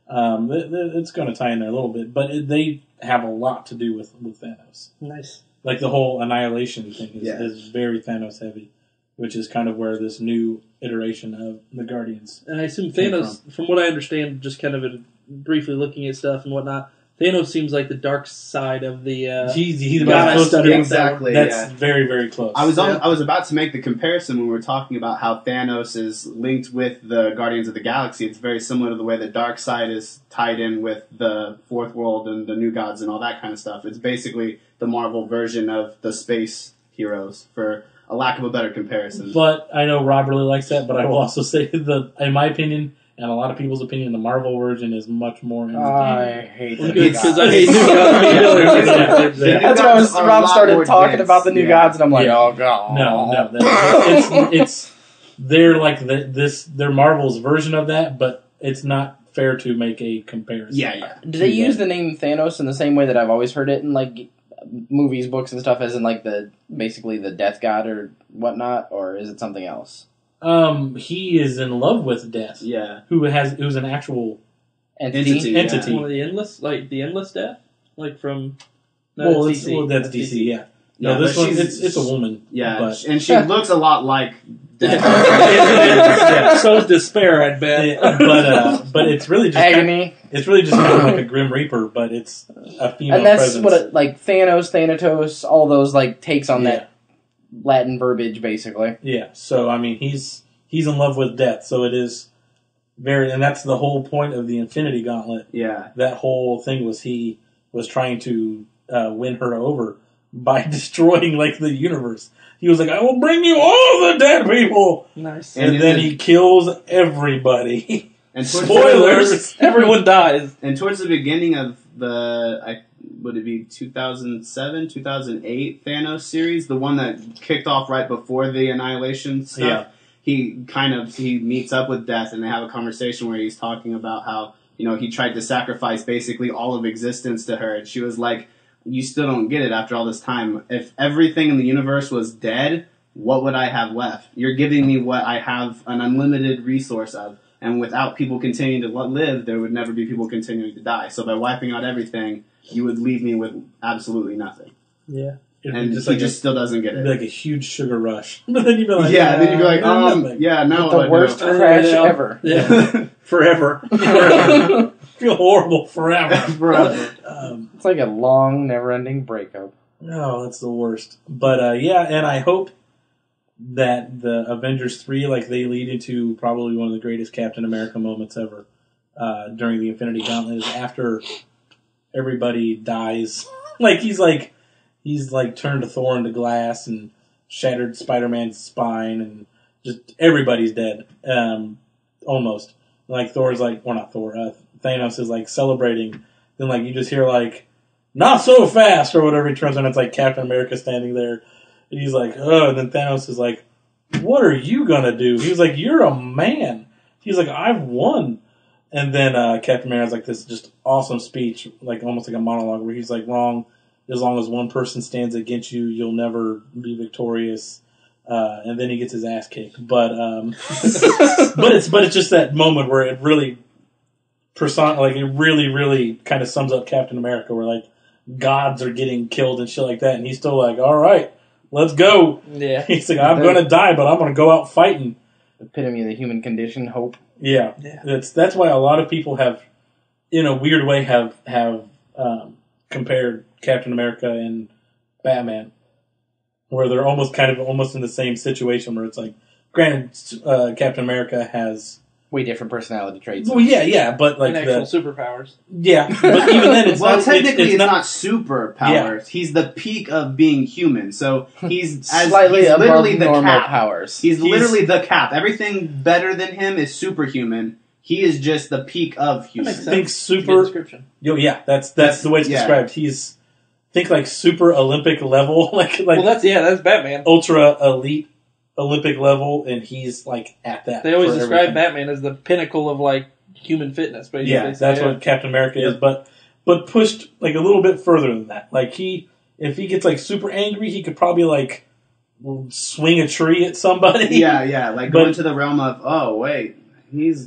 S1: It's going to tie in there a little bit, but they have a lot to do with Thanos.
S4: Nice.
S1: Like the whole Annihilation thing is very Thanos heavy, which is kind of where this new iteration of the Guardians.
S4: And I assume Thanos, from what I understand, just kind of briefly looking at stuff and whatnot, Thanos seems like the dark side of the.
S1: He's about close to
S2: exactly.
S1: That's very, very close.
S2: I was about to make the comparison when we were talking about how Thanos is linked with the Guardians of the Galaxy. It's very similar to the way the dark side is tied in with the Fourth World and the New Gods and all that kind of stuff. It's basically the Marvel version of the space heroes, for a lack of a better comparison.
S1: But I know Rob really likes that. But I will also say in my opinion. And a lot of people's opinion, the Marvel version is much more entertaining.
S3: I hate
S4: Good,
S3: the
S4: because
S3: New
S4: I hate New Gods.
S3: That's why Rob started talking about the New Gods, and I'm like, oh god.
S1: No, it's they're like they're Marvel's version of that, but it's not fair to make a comparison.
S2: Yeah.
S3: Do they use the name Thanos in the same way that I've always heard it in like movies, books, and stuff, as in like basically the death god or whatnot, or is it something else?
S1: He is in love with Death.
S2: Yeah.
S1: Who's an actual
S3: entity.
S1: Yeah.
S4: One of the endless death, like from.
S1: Well,
S4: that's DC.
S1: that's DC. Yeah.
S2: Yeah,
S1: No, this
S2: but
S1: one it's a woman.
S2: Yeah,
S1: but,
S2: and she looks a lot like Death.
S1: yeah.
S4: So is Despair, I bet.
S1: But it's really just
S3: Agony.
S1: It's really just kind of like a Grim Reaper, but it's a female
S3: And that's
S1: presence.
S3: what Thanos, Thanatos, all those like takes on that Latin verbiage, basically.
S1: Yeah, so I mean, he's in love with death, so it is very, and that's the whole point of the Infinity Gauntlet.
S2: Yeah.
S1: That whole thing was he was trying to win her over by destroying like the universe. He was like, "I will bring you all the dead people."
S4: Nice.
S1: And then he kills everybody.
S2: And
S1: Spoilers!
S4: Everyone dies.
S2: And towards the beginning of would it be 2007, 2008 Thanos series, the one that kicked off right before the Annihilation stuff,
S1: Yeah.
S2: he meets up with Death and they have a conversation where he's talking about how, he tried to sacrifice basically all of existence to her. And she was like, "You still don't get it after all this time. If everything in the universe was dead, what would I have left? You're giving me what I have an unlimited resource of. And without people continuing to live, there would never be people continuing to die. So by wiping out everything, you would leave me with absolutely nothing."
S1: Yeah.
S2: And he just still doesn't get
S1: It'd be
S2: it.
S1: like a huge sugar rush. But then you'd be like,
S2: Yeah, then you'd be like,
S1: nothing.
S2: now
S3: The
S2: what
S3: worst
S2: do I do?
S3: crash
S4: Yeah.
S3: ever.
S4: Yeah.
S1: Forever. Feel horrible forever.
S2: Forever.
S3: It's like a long, never-ending breakup.
S1: No, that's the worst. But yeah, and I hope that the Avengers 3, like, they lead into probably one of the greatest Captain America moments ever during the Infinity Gauntlet, is after everybody dies. he's turned a Thor into glass and shattered Spider-Man's spine, and just everybody's dead. Almost. Like, Thor's like, or not Thor, Thanos is like celebrating. Then like you just hear like, "Not so fast," or whatever. He turns around, it's like Captain America standing there. And he's like, "Oh," and then Thanos is like, "What are you gonna do?" He was like, "You're a man." He's like, "I've won." And then Captain America's like this just awesome speech, like almost like a monologue, where he's like, "Wrong. As long as one person stands against you, you'll never be victorious." And then he gets his ass kicked. But it's just that moment where it really it really, really kind of sums up Captain America, where like gods are getting killed and shit like that, and he's still like, "All right, let's go."
S4: Yeah.
S1: He's like, "I'm gonna die, but I'm gonna go out fighting."
S3: Epitome of the human condition, hope.
S1: Yeah.
S4: Yeah.
S1: That's why a lot of people have, in a weird way, have compared Captain America and Batman, where they're almost in the same situation, where it's like, granted, Captain America has
S3: Way different personality traits.
S1: well, yeah, but like
S4: And actual superpowers.
S1: yeah, but even then, it's
S2: Well,
S1: not,
S2: technically,
S1: it's
S2: not superpowers.
S1: Yeah.
S2: He's the peak of being human. So he's
S3: Slightly
S2: he's
S3: above
S2: literally the
S3: normal
S2: cap.
S3: powers.
S2: He's literally the cap. Everything better than him is superhuman. He is just the peak of human.
S4: Makes sense.
S1: think
S4: Good
S1: super.
S4: description.
S1: Yeah, that's the way it's
S2: Yeah.
S1: described. He's think like super Olympic level, like
S4: Well, that's Batman.
S1: ultra elite Olympic level, and he's like at that.
S4: They always
S1: for
S4: describe
S1: everything.
S4: Batman as the pinnacle of like human fitness. Basically,
S1: Yeah, that's what Captain America is, but pushed like a little bit further than that. Like if he gets like super angry, he could probably like swing a tree at somebody.
S2: Yeah, like
S1: But-
S2: go into the realm of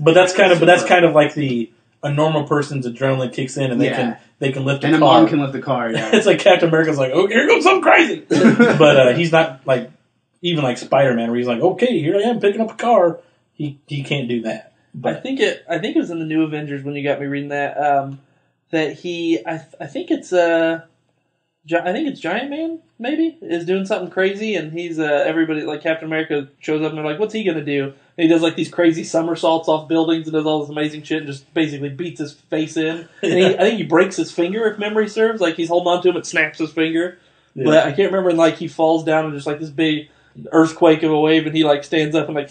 S2: but
S1: that's kind of like a normal person's adrenaline kicks in, and they can lift a
S2: and a
S1: car.
S2: mom can lift the car. Yeah,
S1: It's like Captain America's like, "Oh, here goes something crazy," but he's not like even like Spider-Man, where he's like, "Okay, here I am picking up a car." He can't do that.
S4: I
S1: But
S4: think it was in the New Avengers when you got me reading that. That he, I think it's Giant Man maybe is doing something crazy, and he's everybody like Captain America shows up and they're like, "What's he gonna do?" And he does like these crazy somersaults off buildings and does all this amazing shit and just basically beats his face in. And I think he breaks his finger if memory serves. Like he's holding on to him, it snaps his finger.
S1: Yeah.
S4: But I can't remember. And like he falls down and just like this big earthquake of a wave, and he like stands up and like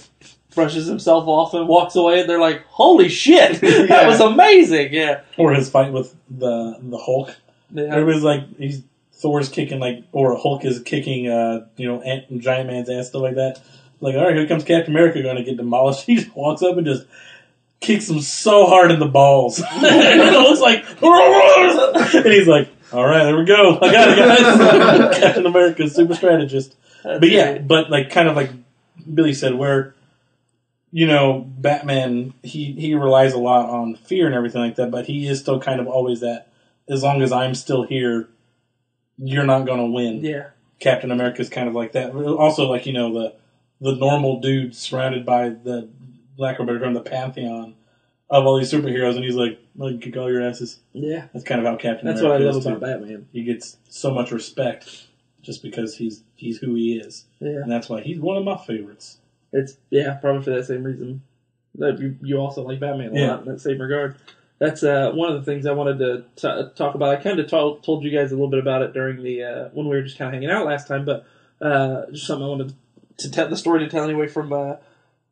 S4: brushes himself off and walks away. And they're like, "Holy shit, that was amazing!" Yeah.
S1: or his fight with the Hulk.
S4: Yeah.
S1: Everybody's like, Thor's kicking or Hulk is kicking Giant Man's ass, stuff like that. Like, all right, here comes Captain America going to get demolished. He just walks up and just kicks him so hard in the balls. And it looks like, and he's like, "All right, there we go. I got it, guys." Captain America's super strategist. But yeah, but like kind of like Billy said, where Batman he relies a lot on fear and everything like that, but he is still kind of always that. As long as I'm still here, you're not going to win.
S4: Yeah.
S1: Captain America's kind of like that. Also, like the normal dude surrounded by the lack of a better term, the pantheon of all these superheroes, and he's like, "Well, you kick all your asses."
S4: Yeah.
S1: That's kind of how Captain
S4: That's
S1: America
S4: what I love
S1: is,
S4: about
S1: too.
S4: Batman.
S1: He gets so much respect. just because he's who he is, and that's why he's one of my favorites.
S4: It's probably for that same reason that you also like Batman a lot in that same regard. That's one of the things I wanted to talk about. I kind of told you guys a little bit about it during the when we were just kind of hanging out last time, but just something I wanted to tell the story to tell anyway from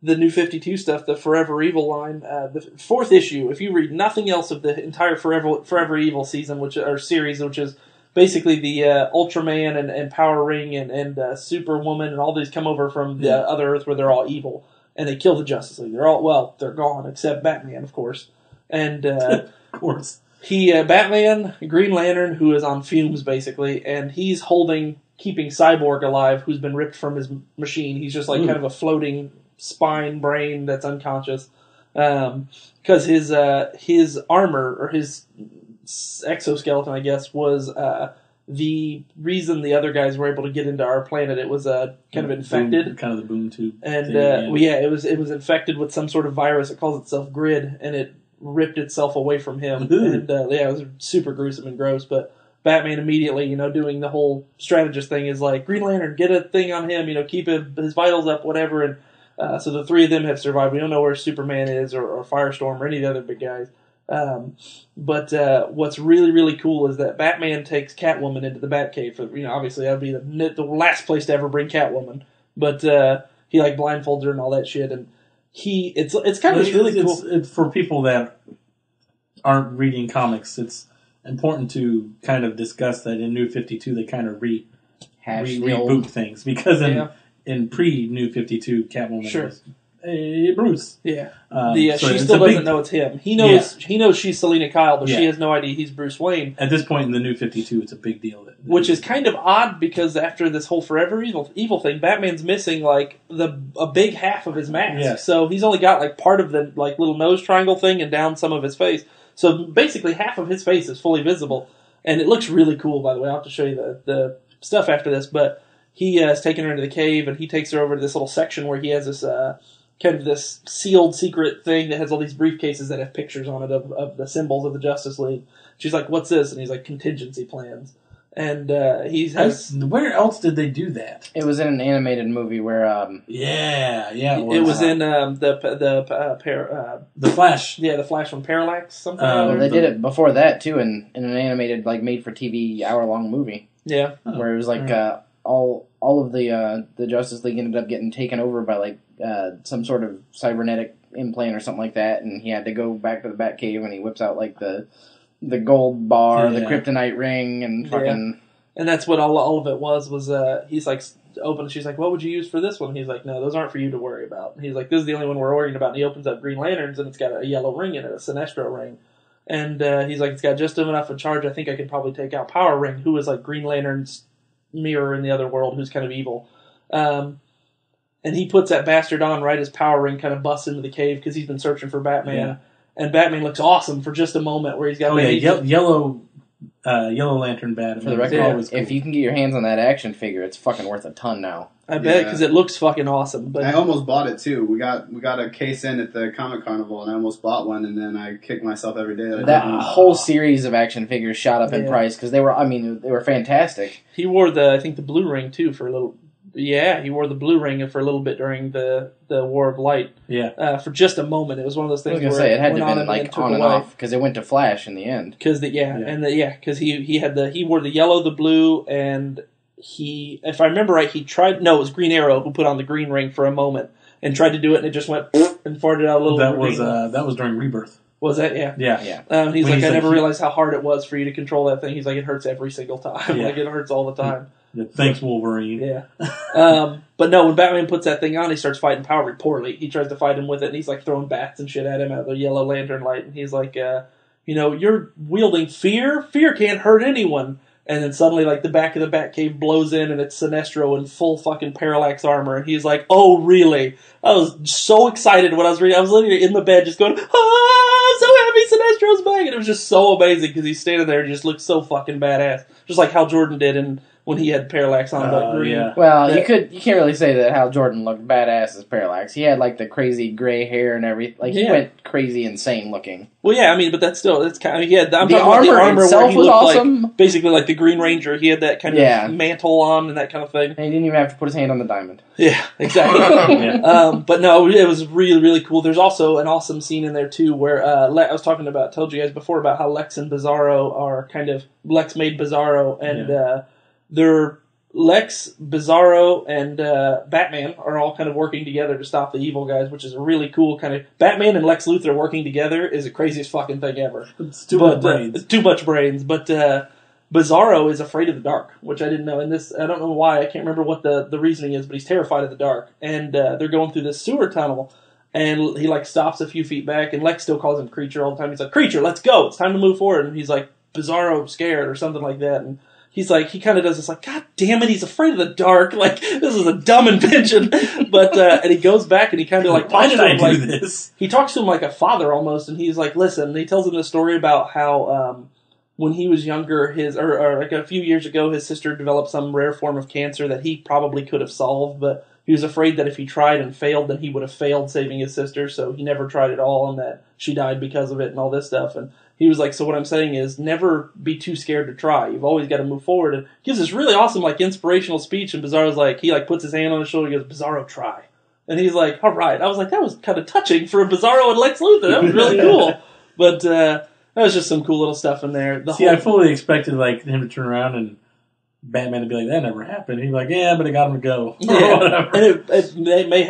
S4: the New 52 stuff, the Forever Evil line, the 4th issue. If you read nothing else of the entire Forever Evil season, series, which is basically the Ultraman and Power Ring and Superwoman and all these come over from the other Earth where they're all evil and they kill the Justice League. They're gone except Batman, of course. And
S1: of course,
S4: Batman, Green Lantern, who is on fumes basically, and he's keeping Cyborg alive, who's been ripped from his machine. He's just like kind of a floating spine brain that's unconscious, because his armor or his exoskeleton, I guess, was the reason the other guys were able to get into our planet. It was kind of infected,
S1: kind of the boom tube,
S4: and it was infected with some sort of virus. It calls itself Grid, and it ripped itself away from him. And it was super gruesome and gross. But Batman immediately, doing the whole strategist thing, is like, Green Lantern, get a thing on him, keep his vitals up, whatever. And so the 3 of them have survived. We don't know where Superman is or Firestorm or any of the other big guys. But what's really, really cool is that Batman takes Catwoman into the Batcave. Obviously that would be the last place to ever bring Catwoman. But he blindfolds her and all that shit. And it's kind of really cool.
S1: It's for people that aren't reading comics. It's important to kind of discuss that in New 52 they kind of reboot things, because in pre-New 52 Catwoman was Bruce.
S4: Yeah. She still doesn't know it's him. He knows she's Selena Kyle, but she has no idea he's Bruce Wayne.
S1: At this point in the New 52, it's a big deal.
S4: Which is kind of odd, because after this whole Forever Evil thing, Batman's missing a big half of his mask.
S1: Yeah.
S4: So he's only got part of the little nose triangle thing and down some of his face. So basically half of his face is fully visible. And it looks really cool, by the way. I'll have to show you the stuff after this. But he has taken her into the cave, and he takes her over to this little section where he has this kind of this sealed secret thing that has all these briefcases that have pictures on it of the symbols of the Justice League. She's like, "What's this?" And he's like, "Contingency plans." And
S1: where else did they do that?
S3: It was in an animated movie where
S1: it
S4: was in the
S1: Flash.
S4: Yeah, the Flash from Parallax. Something.
S3: They did it before that too in an animated made for TV hour-long movie.
S4: Yeah,
S3: where it was all of the Justice League ended up getting taken over by some sort of cybernetic implant or something like that, and he had to go back to the Batcave, and he whips out the gold bar, the kryptonite ring, and fucking...
S4: Yeah. And that's what all of it was he's open. She's like, "What would you use for this one?" He's like, "No, those aren't for you to worry about." And he's like, "This is the only one we're worrying about." And he opens up Green Lanterns, and it's got a yellow ring in it, a Sinestro ring. And he's like, "It's got just enough of charge. I think I could probably take out Power Ring, who is Green Lantern's mirror in the other world, who's kind of evil." And he puts that bastard on right as Power Ring kind of busts into the cave because he's been searching for Batman. Yeah. And Batman looks awesome for just a moment where he's got...
S1: Yellow Lantern Batman.
S3: For the record, if you can get your hands on that action figure, it's fucking worth a ton now.
S4: I bet, because it looks fucking awesome. But
S2: I almost bought it too. We got a case in at the Comic Carnival, and I almost bought one, and then I kick myself every day.
S3: That whole series of action figures shot up in price because they were fantastic.
S4: He wore the blue ring too for a little... Yeah, he wore the blue ring for a little bit during the War of Light.
S1: Yeah.
S4: For just a moment. It was one of those things
S3: where it had to have been on and off, because it went to Flash in the end.
S4: Because he wore the yellow, the blue, and if I remember right, it was Green Arrow who put on the green ring for a moment and tried to do it, and it just went and farted out a little bit.
S1: That was during Rebirth.
S4: Was that? Yeah.
S1: Yeah.
S4: He's like, I never realized how hard it was for you to control that thing. He's like, it hurts every single time.
S1: Yeah.
S4: It hurts all the time.
S1: Thanks, Wolverine.
S4: Yeah. But no, when Batman puts that thing on, he starts fighting Power Ring poorly. He tries to fight him with it, and he's throwing bats and shit at him out of the yellow lantern light. And he's like, you're wielding fear? Fear can't hurt anyone. And then suddenly, the back of the Batcave blows in, and it's Sinestro in full fucking Parallax armor. And he's like, "Oh, really?" I was so excited when I was reading. I was literally in the bed just going, "Ah, so happy Sinestro's back!" And it was just so amazing because he's standing there and just looks so fucking badass. Just like Hal Jordan did in when he had Parallax on but green.
S1: Yeah.
S3: Well, you can't really say that Hal Jordan looked badass as Parallax. He had like the crazy gray hair and everything. Like he went crazy insane looking.
S4: Well, yeah, I mean, but that's still I'm talking
S3: the
S4: about the armor
S3: itself
S4: where he
S3: was
S4: looked
S3: awesome.
S4: like basically like the Green Ranger. He had that kind of mantle on and that kind of thing.
S3: And he didn't even have to put his hand on the diamond.
S4: Yeah, exactly. But no, it was really, really cool. There's also an awesome scene in there too where I was told you guys before about how Lex and Bizarro are kind of Lex made Bizarro and they're Lex, Bizarro, and Batman are all kind of working together to stop the evil guys, which is a really cool kind of... Batman and Lex Luthor working together is the craziest fucking thing ever.
S1: It's too much brains.
S4: Too much brains. But Bizarro is afraid of the dark, which I didn't know. And this, I don't know why, I can't remember what the reasoning is, but he's terrified of the dark. And they're going through this sewer tunnel, and he like stops a few feet back, and Lex still calls him Creature all the time. He's like, Creature, let's go! It's time to move forward. And he's like, Bizarro scared, or something like that. And he's like, he kind of does this like, God damn it, he's afraid of the dark. Like, this is a dumb invention. But, and he goes back and he kind of like,
S1: why did I do
S4: like,
S1: this? He
S4: talks to him like a father almost, and he's like, listen, and he tells him the story about how, when he was younger, or like a few years ago, his sister developed some rare form of cancer that he probably could have solved, but he was afraid that if he tried and failed, then he would have failed saving his sister, so he never tried at all, and that she died because of it and all this stuff. And he was like, so what I'm saying is never be too scared to try. You've always got to move forward. And he gives this really awesome, like, inspirational speech, and Bizarro's like, he, like, puts his hand on his shoulder and goes, Bizarro, try. And he's like, all right. I was like, that was kind of touching for Bizarro and Lex Luthor. That was really cool. But that was just some cool little stuff in there.
S1: I fully expected, like, him to turn around and Batman to be like, that never happened. He'd be like, yeah, but I got him to go.
S4: Yeah. And it may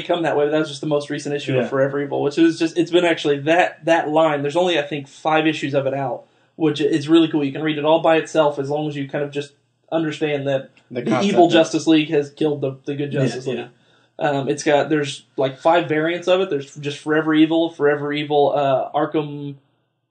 S4: come that way, but that was just the most recent issue of Forever Evil, which is just, it's been actually that line. There's only, I think, 5 issues of it out, which is really cool. You can read it all by itself as long as you kind of just understand that the evil Justice League has killed the good Justice League. There's like 5 variants of it. There's just Forever Evil,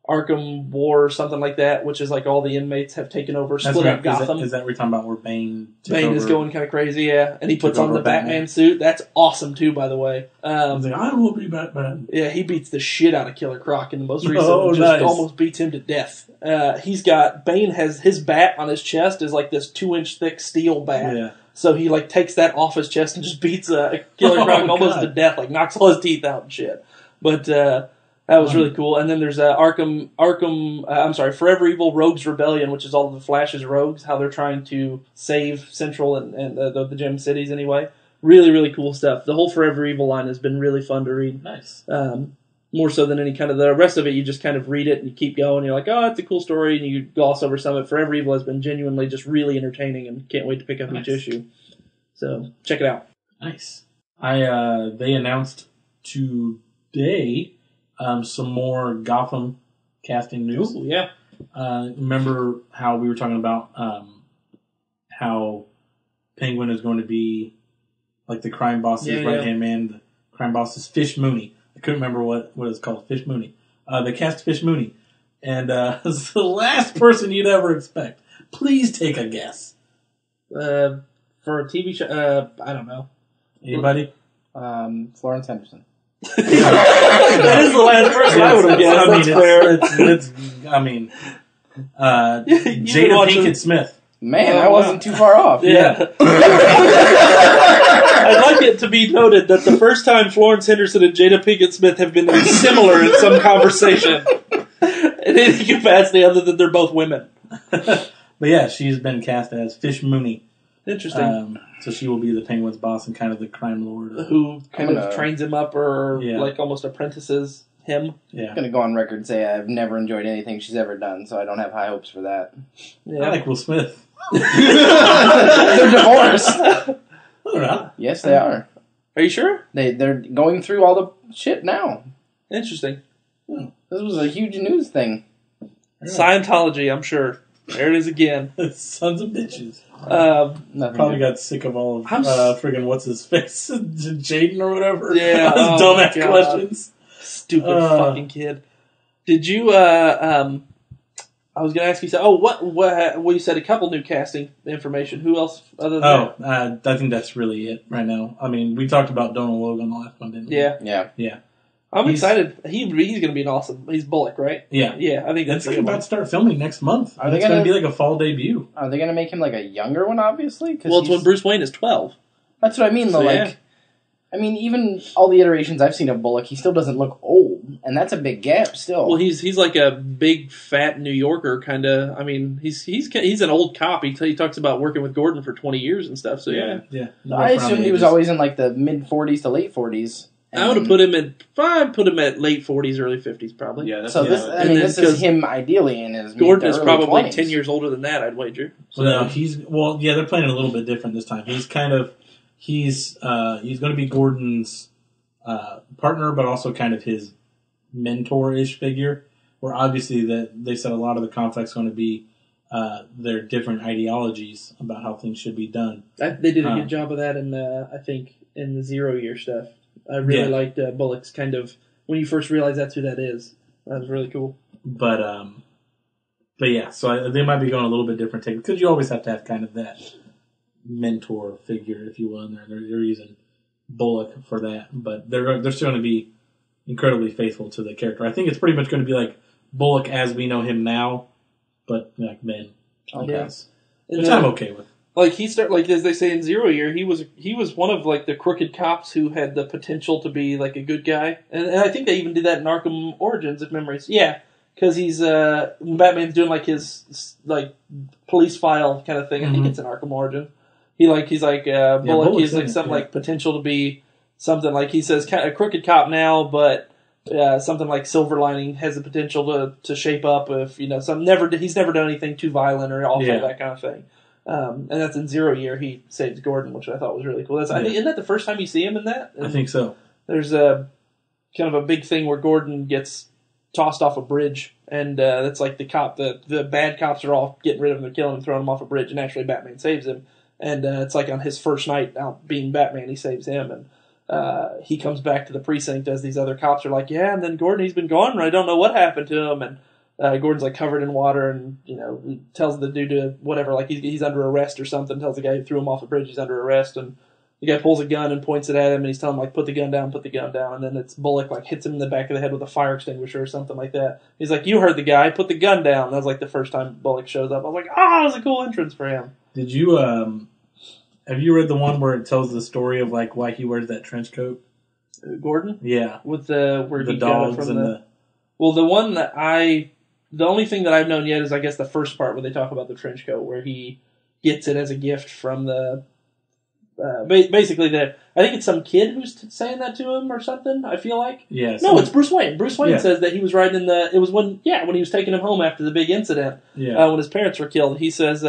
S4: Arkham War or something like that, which is like all the inmates have taken over, split up Gotham.
S1: Is that what we're talking about where Bane
S4: is going kind of crazy, yeah. And he puts on the Batman suit. That's awesome too, by the way.
S1: He's like, I will be Batman.
S4: Yeah, he beats the shit out of Killer Croc in the most recent one. Almost beats him to death. Bane has his bat on his chest is like this 2-inch thick steel bat. Yeah. So he like takes that off his chest and just beats Killer Croc almost to death, like knocks all his teeth out and shit. But that was really cool. And then there's Forever Evil Rogues Rebellion, which is all of the Flash's rogues, how they're trying to save Central and the Gem Cities anyway. Really, really cool stuff. The whole Forever Evil line has been really fun to read.
S1: Nice.
S4: More so than any kind of the rest of it, you just kind of read it and you keep going. You're like, oh, it's a cool story, and you gloss over some of it. Forever Evil has been genuinely just really entertaining, and can't wait to pick up each issue. So check it out.
S1: Nice. They announced today some more Gotham casting news.
S4: Ooh, yeah.
S1: Remember how we were talking about how Penguin is going to be like the crime boss's right-hand man. The crime boss is Fish Mooney. I couldn't remember what it's called. Fish Mooney. They cast Fish Mooney. And it's the last person you'd ever expect. Please take a guess.
S4: For a TV show, I don't know.
S1: Anybody?
S3: Florence Henderson.
S4: That is the last person I would have guessed.
S1: Jada Pinkett Smith.
S3: Man, I wasn't too far off.
S4: Yeah. I'd like it to be noted that the first time Florence Henderson and Jada Pinkett Smith have been similar in some conversation, in any capacity other than they're both women.
S1: But yeah, she's been cast as Fish Mooney.
S4: Interesting.
S1: So she will be the Penguin's boss and kind of the crime lord.
S4: Who kind of trains him up or like almost apprentices him.
S3: Yeah. I'm going to go on record and say I've never enjoyed anything she's ever done, so I don't have high hopes for that.
S1: Yeah. I like Will Smith.
S3: They're divorced.
S1: They're not.
S3: Yes, they are.
S4: Are you sure?
S3: They're going through all the shit now.
S4: Interesting.
S3: This was a huge news thing.
S4: Scientology, I'm sure. There it is again.
S1: Sons of bitches.
S3: Probably
S1: got sick of all of friggin' what's his face, Jaden or whatever.
S4: Yeah,
S1: dumbass questions.
S4: Stupid fucking kid. Did you? I was going to ask you. What you said? A couple new casting information. Who else other than that?
S1: I think that's really it right now. I mean, we talked about Donald Logan the last one, didn't we?
S4: Yeah.
S1: Yeah.
S4: I'm excited. He's going to be an awesome. He's Bullock, right?
S1: Yeah.
S4: Yeah, I think
S1: That's
S4: that's
S1: about to start filming next month.
S3: Are they
S1: it's going to be like a fall debut.
S3: Are they going to make him like a younger one, obviously?
S4: Well, it's when Bruce Wayne is 12.
S3: That's what I mean, though.
S4: So,
S3: like,
S4: yeah.
S3: I mean, even all the iterations I've seen of Bullock, he still doesn't look old, and that's a big gap still.
S4: Well, he's like a big, fat New Yorker, kind of. I mean, he's an old cop. He talks about working with Gordon for 20 years and stuff, so yeah.
S3: I assumed he was always in like the mid-40s to late 40s.
S4: I would have put him at late 40s, early 50s, probably.
S2: Yeah.
S3: So this is him ideally in his
S4: Gordon is probably
S3: 20s.
S4: 10 years older than that, I'd wager.
S1: So no, they're playing a little bit different this time. He's kind of he's going to be Gordon's partner, but also kind of his mentor-ish figure. Where obviously that they said a lot of the conflict's going to be their different ideologies about how things should be done.
S4: They did a good job of that in I think in the 0 year stuff. I really liked Bullock's kind of when you first realize that's who that is. That was really cool.
S1: But yeah, so they might be going a little bit different take because you always have to have kind of that mentor figure, if you will. And they're using Bullock for that, but they're still going to be incredibly faithful to the character. I think it's pretty much going to be like Bullock as we know him now, but like then,
S3: Okay.
S1: Which I'm okay with.
S4: Like as they say in 0 year, he was one of like the crooked cops who had the potential to be like a good guy, and I think they even did that in Arkham Origins, if memories. Yeah, because he's Batman's doing like his like police file kind of thing. I think it's in Arkham Origin. Bullock. He's like something like potential to be something like he says a crooked cop now, but something like Silver Lining has the potential to shape up if he's never done anything too violent or awful, that kind of thing. And that's in 0 year. He saves Gordon, which I thought was really cool. I think isn't that the first time you see him in that?
S1: I think so.
S4: There's a kind of a big thing where Gordon gets tossed off a bridge, and that's like the bad cops are all getting rid of him, they're killing him, throwing him off a bridge, and actually Batman saves him. And it's like on his first night out being Batman, he saves him, and he comes back to the precinct as these other cops are like, yeah, and then Gordon, he's been gone, and I don't know what happened to him, and Gordon's like covered in water, and he tells the dude to whatever, like he's under arrest or something. Tells the guy who threw him off a bridge he's under arrest, and the guy pulls a gun and points it at him, and he's telling him like put the gun down, and then it's Bullock like hits him in the back of the head with a fire extinguisher or something like that. He's like, you heard the guy, put the gun down. That was like the first time Bullock shows up. I was like, that was a cool entrance for him.
S1: Did you have you read the one where it tells the story of like why he wears that trench coat?
S4: Gordon,
S1: yeah,
S4: with where
S1: the
S4: he
S1: dogs
S4: got it from
S1: and
S4: the one that the only thing that I've known yet is, I guess, the first part where they talk about the trench coat, where he gets it as a gift from the... basically, I think it's some kid who's saying that to him or something, I feel like.
S1: Yeah,
S4: no, it's Bruce Wayne. Bruce Wayne says that he was riding in the... It was when he was taking him home after the big incident, when his parents were killed. He says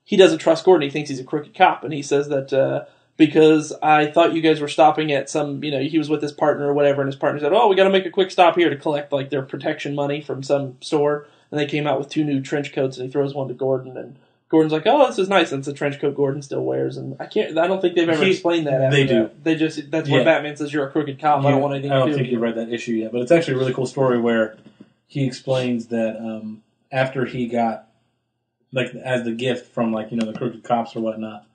S4: he doesn't trust Gordon. He thinks he's a crooked cop, and he says that... because I thought you guys were stopping at some, he was with his partner or whatever, and his partner said, we got to make a quick stop here to collect, like, their protection money from some store, and they came out with 2 new trench coats, and he throws one to Gordon, and Gordon's like, this is nice, and it's a trench coat Gordon still wears, and I don't think they've ever explained that after
S1: They do.
S4: That. That's where Batman says you're a crooked cop, I don't want anything to do with you.
S1: I don't think you read that issue yet, but it's actually a really cool story where he explains that after he got, like, as the gift from, like, the crooked cops or whatnot,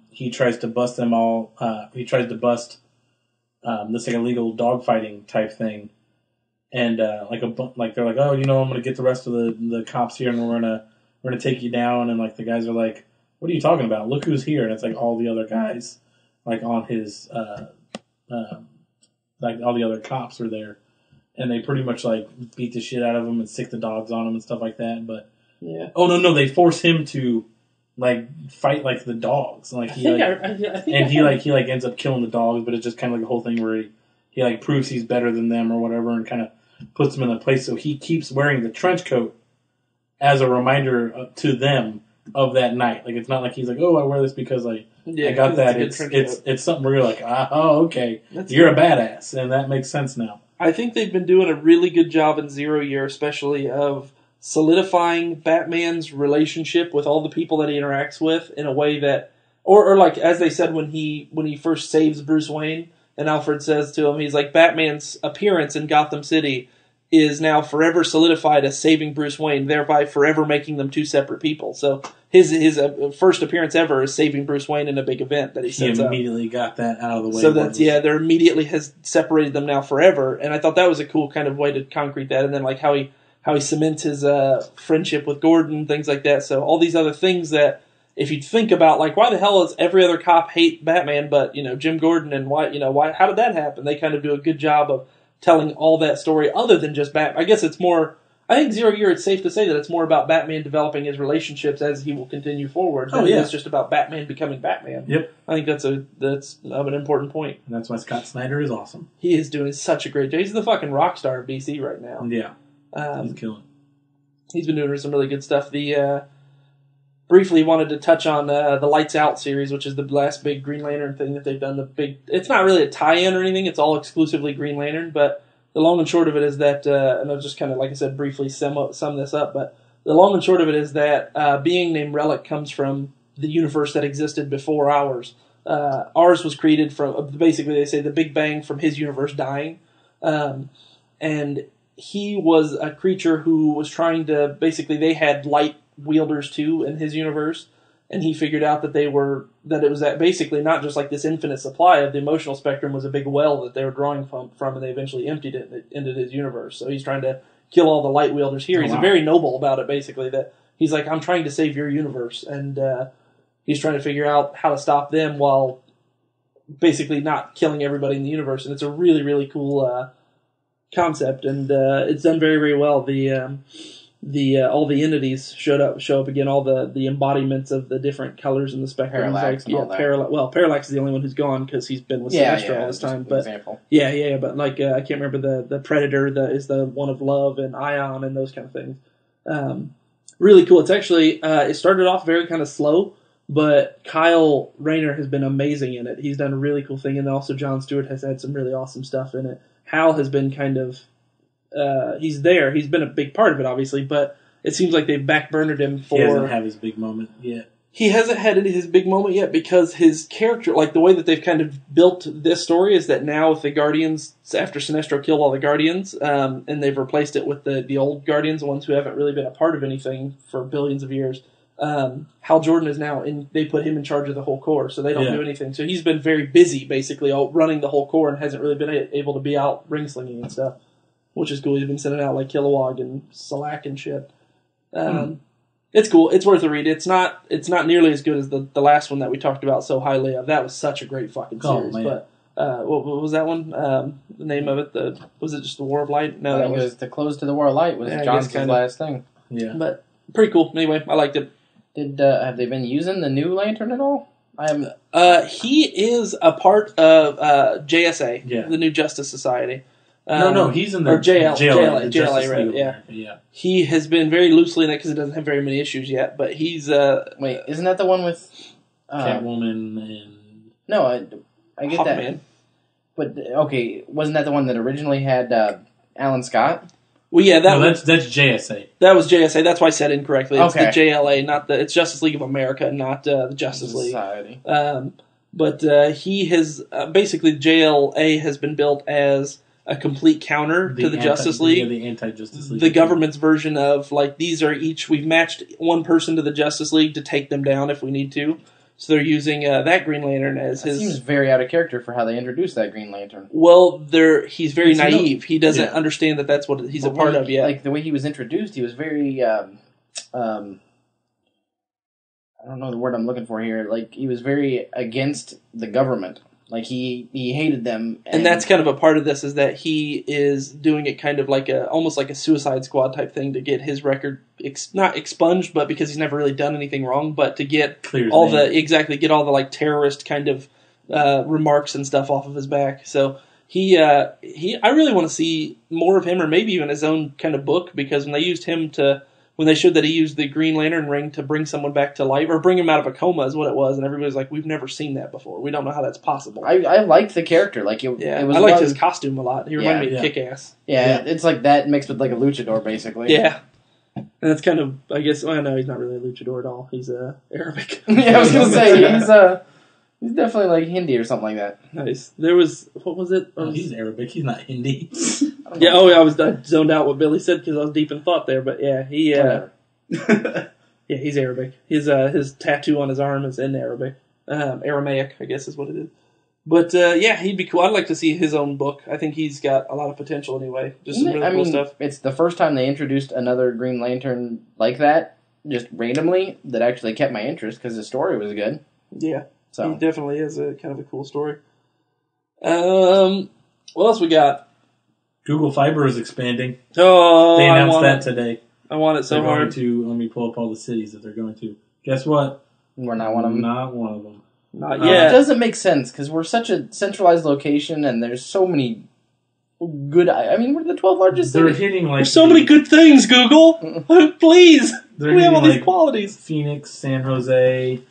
S1: he tries to bust them all. He tries to bust this like illegal dogfighting type thing, and they're like, I'm gonna get the rest of the cops here, and we're gonna take you down. And like the guys are like, what are you talking about? Look who's here! And it's like all the other guys, like on his, like all the other cops are there, and they pretty much like beat the shit out of him and sick the dogs on him and stuff like that. But they force him to. Like fight like the dogs, like he ends up killing the dogs, but it's just kind of like a whole thing where he like proves he's better than them or whatever, and kind of puts them in a place. So he keeps wearing the trench coat as a reminder to them of that night. Like it's not like he's like, I wear this because like I got that. It's something where you're like, okay, you're a badass, and that makes sense now.
S4: I think they've been doing a really good job in 0 year, especially of solidifying Batman's relationship with all the people that he interacts with in a way that, or like as they said when he first saves Bruce Wayne, and Alfred says to him, he's like, Batman's appearance in Gotham City is now forever solidified as saving Bruce Wayne, thereby forever making them two separate people. So his first appearance ever is saving Bruce Wayne in a big event that he sets up.
S1: He immediately got that out of the way.
S4: So that's they're immediately has separated them now forever, and I thought that was a cool kind of way to concrete that, and then like how he cements his friendship with Gordon, things like that. So all these other things that if you think about, like why the hell does every other cop hate Batman, but Jim Gordon, and why how did that happen? They kind of do a good job of telling all that story other than just Batman. I guess it's more. I think Zero Year, it's safe to say that it's more about Batman developing his relationships as he will continue forward than it is just about Batman becoming Batman.
S1: Yep.
S4: I think that's an important point.
S1: And that's why Scott Snyder is awesome.
S4: He is doing such a great job. He's the fucking rock star of DC right now.
S1: Yeah. He's killing. He's
S4: been doing some really good stuff. Briefly wanted to touch on the Lights Out series, which is the last big Green Lantern thing that they've done. It's not really a tie-in or anything. It's all exclusively Green Lantern, but the long and short of it is that, and I'll just kind of, like I said, briefly sum this up, but the long and short of it is that being named Relic comes from the universe that existed before ours. Ours was created from, basically they say, the Big Bang from his universe dying. And he was a creature who was trying to, basically they had light wielders too in his universe, and he figured out that it was basically not just like this infinite supply of the emotional spectrum was a big well that they were drawing from, and they eventually emptied it into his universe. So he's trying to kill all the light wielders here. He's very noble about it, basically, that he's like, I'm trying to save your universe, and he's trying to figure out how to stop them while basically not killing everybody in the universe. And it's a really, really cool concept, and it's done very, very well. All the entities show up again, all the embodiments of the different colors in the spectrum.
S3: Parallax,
S4: Parallax is the only one who's gone because he's been with Sinestro all this time. But
S3: example.
S4: But like I can't remember the Predator is the one of love, and Ion and those kind of things. Really cool. It's actually it started off very kind of slow, but Kyle Rayner has been amazing in it. He's done a really cool thing, and also Jon Stewart has had some really awesome stuff in it. Hal has been kind of he's there. He's been a big part of it, obviously, but it seems like they've backburnered him for...
S1: He hasn't had his big moment yet.
S4: He hasn't had his big moment yet because his character, like the way that they've kind of built this story is that now with the Guardians, after Sinestro killed all the Guardians, and they've replaced it with the old Guardians, the ones who haven't really been a part of anything for billions of years, Hal Jordan is now they put him in charge of the whole Corps, so they don't do anything. So he's been very busy, basically, running the whole Corps and hasn't really been able to be out ring-slinging and stuff. Which is cool. He's been sending out like Kilowog and Salak and shit. It's cool. It's worth a read. It's not nearly as good as the last one that we talked about so highly of. That was such a great fucking series. But what was that one? The name of it? Was it just the War of Light? No, that was
S3: the Close to the War of Light was Johnson's last thing.
S4: Yeah, but pretty cool. Anyway, I liked it.
S3: Have they been using the new Lantern at all? I haven't.
S4: He is a part of JSA, the New Justice Society.
S1: No, he's in the
S4: JLA, right? Yeah. He has been very loosely in it because it doesn't have very many issues yet. But he's
S3: wait, isn't that the one with
S1: Catwoman and
S3: no? I get
S4: Hawkman.
S3: that. But okay, wasn't that the one that originally had Alan Scott?
S4: Well, yeah,
S1: that's JSA.
S4: That was JSA. That's why I said incorrectly. It's
S3: okay.
S4: The JLA, not it's Justice League of America, not the Justice League.
S3: Society.
S4: But he has basically JLA has been built as a complete counter to the Justice League.
S1: The anti-Justice League.
S4: The government's version of, like, these are we've matched one person to the Justice League to take them down if we need to. So they're using that Green Lantern as his...
S3: seems very out of character for how they introduced that Green Lantern.
S4: Well, he's very naive. He doesn't understand that that's what he's a part of yet.
S3: Like, the way he was introduced, he was very... I don't know the word I'm looking for here. Like, he was very against the government. Like, he hated them.
S4: And that's kind of a part of this, is that he is doing it kind of like almost like a Suicide Squad type thing to get his record, not expunged, but because he's never really done anything wrong, but to get get all the like terrorist kind of remarks and stuff off of his back. So I really want to see more of him, or maybe even his own kind of book, because when they showed that he used the Green Lantern ring to bring someone back to life, or bring him out of a coma is what it was, and everybody's like, we've never seen that before. We don't know how that's possible.
S3: I liked the character. Like it was
S4: I liked his costume a lot. He reminded me of Kick-Ass.
S3: Yeah, it's like that mixed with like a luchador, basically.
S4: Yeah. And that's kind of, I guess, well, no, he's not really a luchador at all. He's Arabic.
S3: Yeah, I was going to say, he's definitely like Hindi or something like that.
S4: Nice. There was, what was it?
S1: He's Arabic. He's not Hindi.
S4: Yeah, I was zoned out what Billy said because I was deep in thought there. But yeah, yeah, he's Arabic. His tattoo on his arm is in Arabic, Aramaic, I guess is what it is. But yeah, he'd be cool. I'd like to see his own book. I think he's got a lot of potential anyway. Just some really cool stuff.
S3: It's the first time they introduced another Green Lantern like that, just randomly, that actually kept my interest because the story was good.
S4: Yeah,
S3: so
S4: he definitely is a kind of a cool story. What else we got?
S1: Google Fiber is expanding.
S4: Oh,
S1: they announced that today.
S4: I want it so hard.
S1: Let me pull up all the cities that they're going to. Guess what?
S3: We're not one of them.
S1: Not one of them.
S4: Not yet.
S3: It doesn't make sense because we're such a centralized location, and there's so many good. I mean, we're the 12th largest city.
S1: They're hitting like
S4: there's so many good things. Google, please. We have all these qualities.
S1: Phoenix, San Jose,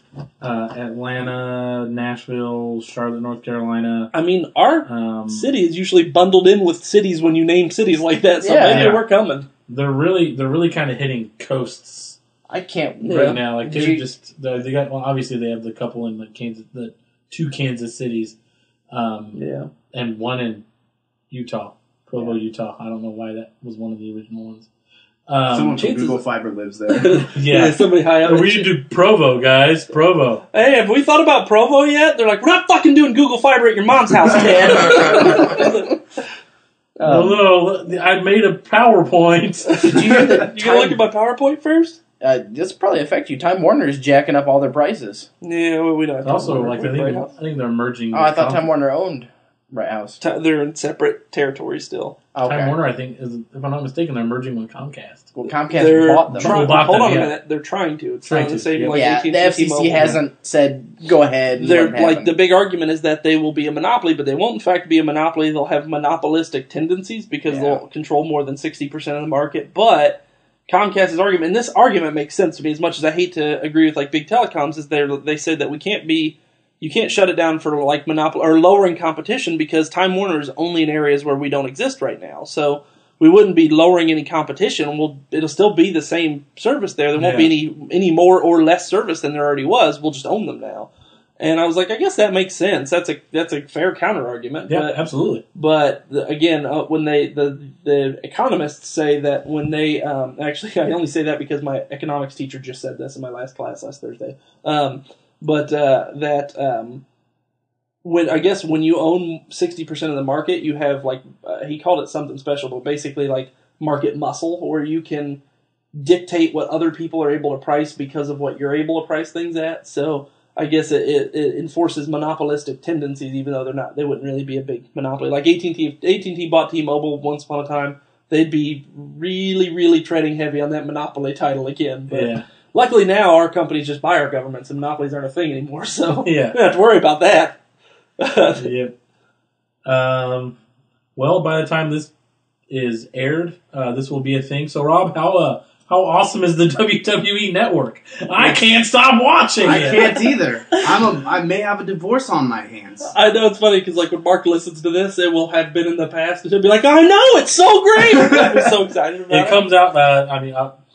S1: Atlanta, Nashville, Charlotte, North Carolina.
S4: I mean, our city is usually bundled in with cities when you name cities like that. So maybe we're coming.
S1: They're really kind of hitting coasts.
S3: I can't
S1: right now. Like they got. Well, obviously they have the couple in the two Kansas cities, and one in Utah, Provo, Utah. I don't know why that was one of the original ones.
S2: Someone from Google Fiber lives there.
S1: Yeah,
S4: somebody high up.
S1: We should do Provo, guys. Provo.
S4: Hey, have we thought about Provo yet? They're like, we're not fucking doing Google Fiber at your mom's house, man.
S1: No, I made a PowerPoint.
S3: Did you hear that?
S4: You gonna look at my PowerPoint first?
S3: This probably affect you. Time Warner is jacking up all their prices.
S4: Yeah, well, we don't have
S1: also, like I think they're merging.
S3: Oh, I thought Time Warner owned Right House.
S4: They're in separate territories still.
S3: Okay.
S1: Time Warner, I think, if I'm not mistaken, they're merging with Comcast.
S3: Well, Comcast bought them.
S4: Hold on a minute. They're trying to. It's not the same like AT&T,
S3: the FCC
S4: T-Mobile.
S3: hasn't said go ahead.
S4: They're like the big argument is that they will be a monopoly, but they won't in fact be a monopoly. They'll have monopolistic tendencies because they'll control more than 60% of the market. But Comcast's argument, and this argument makes sense to me as much as I hate to agree with like big telecoms, is they said that you can't shut it down for like monopoly or lowering competition because Time Warner is only in areas where we don't exist right now. So we wouldn't be lowering any competition. It'll still be the same service there. There won't be any more or less service than there already was. We'll just own them now. And I was like, I guess that makes sense. That's a fair counter argument.
S1: Yeah, absolutely.
S4: But again, when the economists say that when they actually, I only say that because my economics teacher just said this in my last class last Thursday. When you own 60% of the market, you have like he called it something special, but basically like market muscle, where you can dictate what other people are able to price because of what you're able to price things at. So I guess it enforces monopolistic tendencies, even though they wouldn't really be a big monopoly. Like AT&T bought T-Mobile once upon a time, they'd be really, really treading heavy on that monopoly title again. But luckily now our companies just buy our governments and monopolies aren't a thing anymore, so we don't have to worry about that.
S1: Yep. Well, by the time this is aired, this will be a thing. So Rob, how awesome is the WWE Network? I can't stop watching it.
S2: I can't either. I may have a divorce on my hands.
S4: I know it's funny because like when Mark listens to this, it will have been in the past, and he'll be like, "I know, it's so great!" I'm so excited about it.
S1: It comes out. I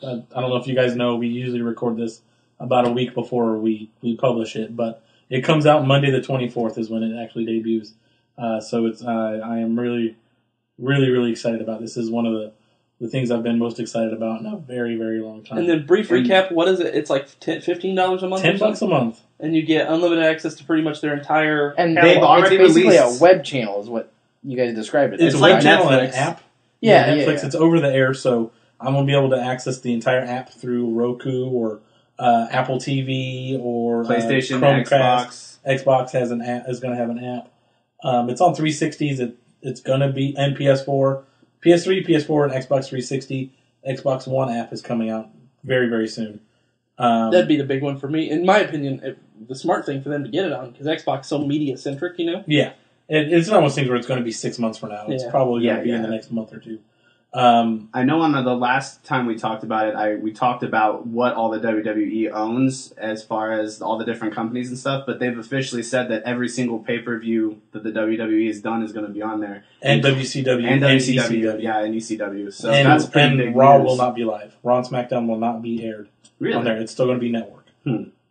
S1: don't know if you guys know. We usually record this about a week before we publish it, but it comes out Monday the 24th is when it actually debuts. So it's I am really, really, really excited about this. This is one of the things I've been most excited about in a very, very long time.
S4: And then brief recap, what is it? It's like $15 a month?
S1: $10 a month.
S4: And you get unlimited access to pretty much their entire
S3: and
S2: they've already
S3: it's basically
S2: released
S3: a web channel is what you guys described it.
S1: It's
S2: It's
S1: a web
S2: like
S1: channel
S2: Netflix.
S1: and an app.
S3: Yeah,
S1: Netflix. It's over the air, so I'm going to be able to access the entire app through Roku or Apple TV or
S2: PlayStation,
S1: Chromecast. Xbox has an app, is going to have an app. It's on 360s. It's going to be and PS4, PS3, PS4, and Xbox 360. Xbox One app is coming out very, very soon.
S4: That'd be the big one for me. In my opinion, the smart thing for them to get it on, because Xbox is so media-centric, you know?
S1: Yeah. It's not one of those things where it's going to be 6 months from now. It's probably going to be in the next month or two.
S2: I know on the last time we talked about it, we talked about what all the WWE owns as far as all the different companies and stuff, but they've officially said that every single pay-per-view that the WWE has done is going to be on there.
S1: And WCW.
S2: And WCW.
S1: ECW.
S2: Yeah, and ECW. So
S1: and,
S2: that's pretty big
S1: and Raw
S2: news.
S1: will not be live. Raw and SmackDown will not be aired
S2: Really?
S1: on there. It's still going to be network.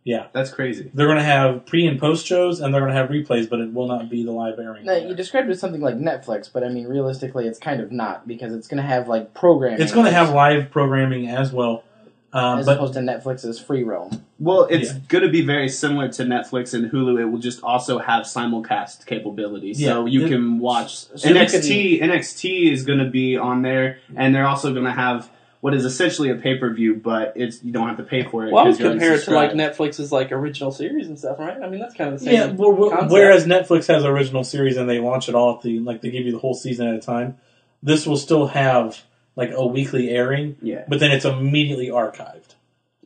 S1: Yeah.
S2: That's crazy.
S1: They're going to have pre and post shows, and they're going to have replays, but it will not be the live airing.
S3: Now, you described it as something like Netflix, but I mean, realistically, it's kind of not, because it's going to have, like, programming.
S1: It's going to have live programming as well.
S3: As opposed to Netflix's free roam.
S2: Well, it's going to be very similar to Netflix and Hulu. It will just also have simulcast capability, so you can watch NXT. NXT is going to be on there, and they're also going to have what is essentially a pay-per-view, but you don't have to pay for it.
S4: Well, I would compare it to like Netflix's like original series and stuff, right? I mean, that's kind of the same.
S1: Yeah, whereas Netflix has original series and they launch it all at they give you the whole season at a time. This will still have like a weekly airing, but then it's immediately archived.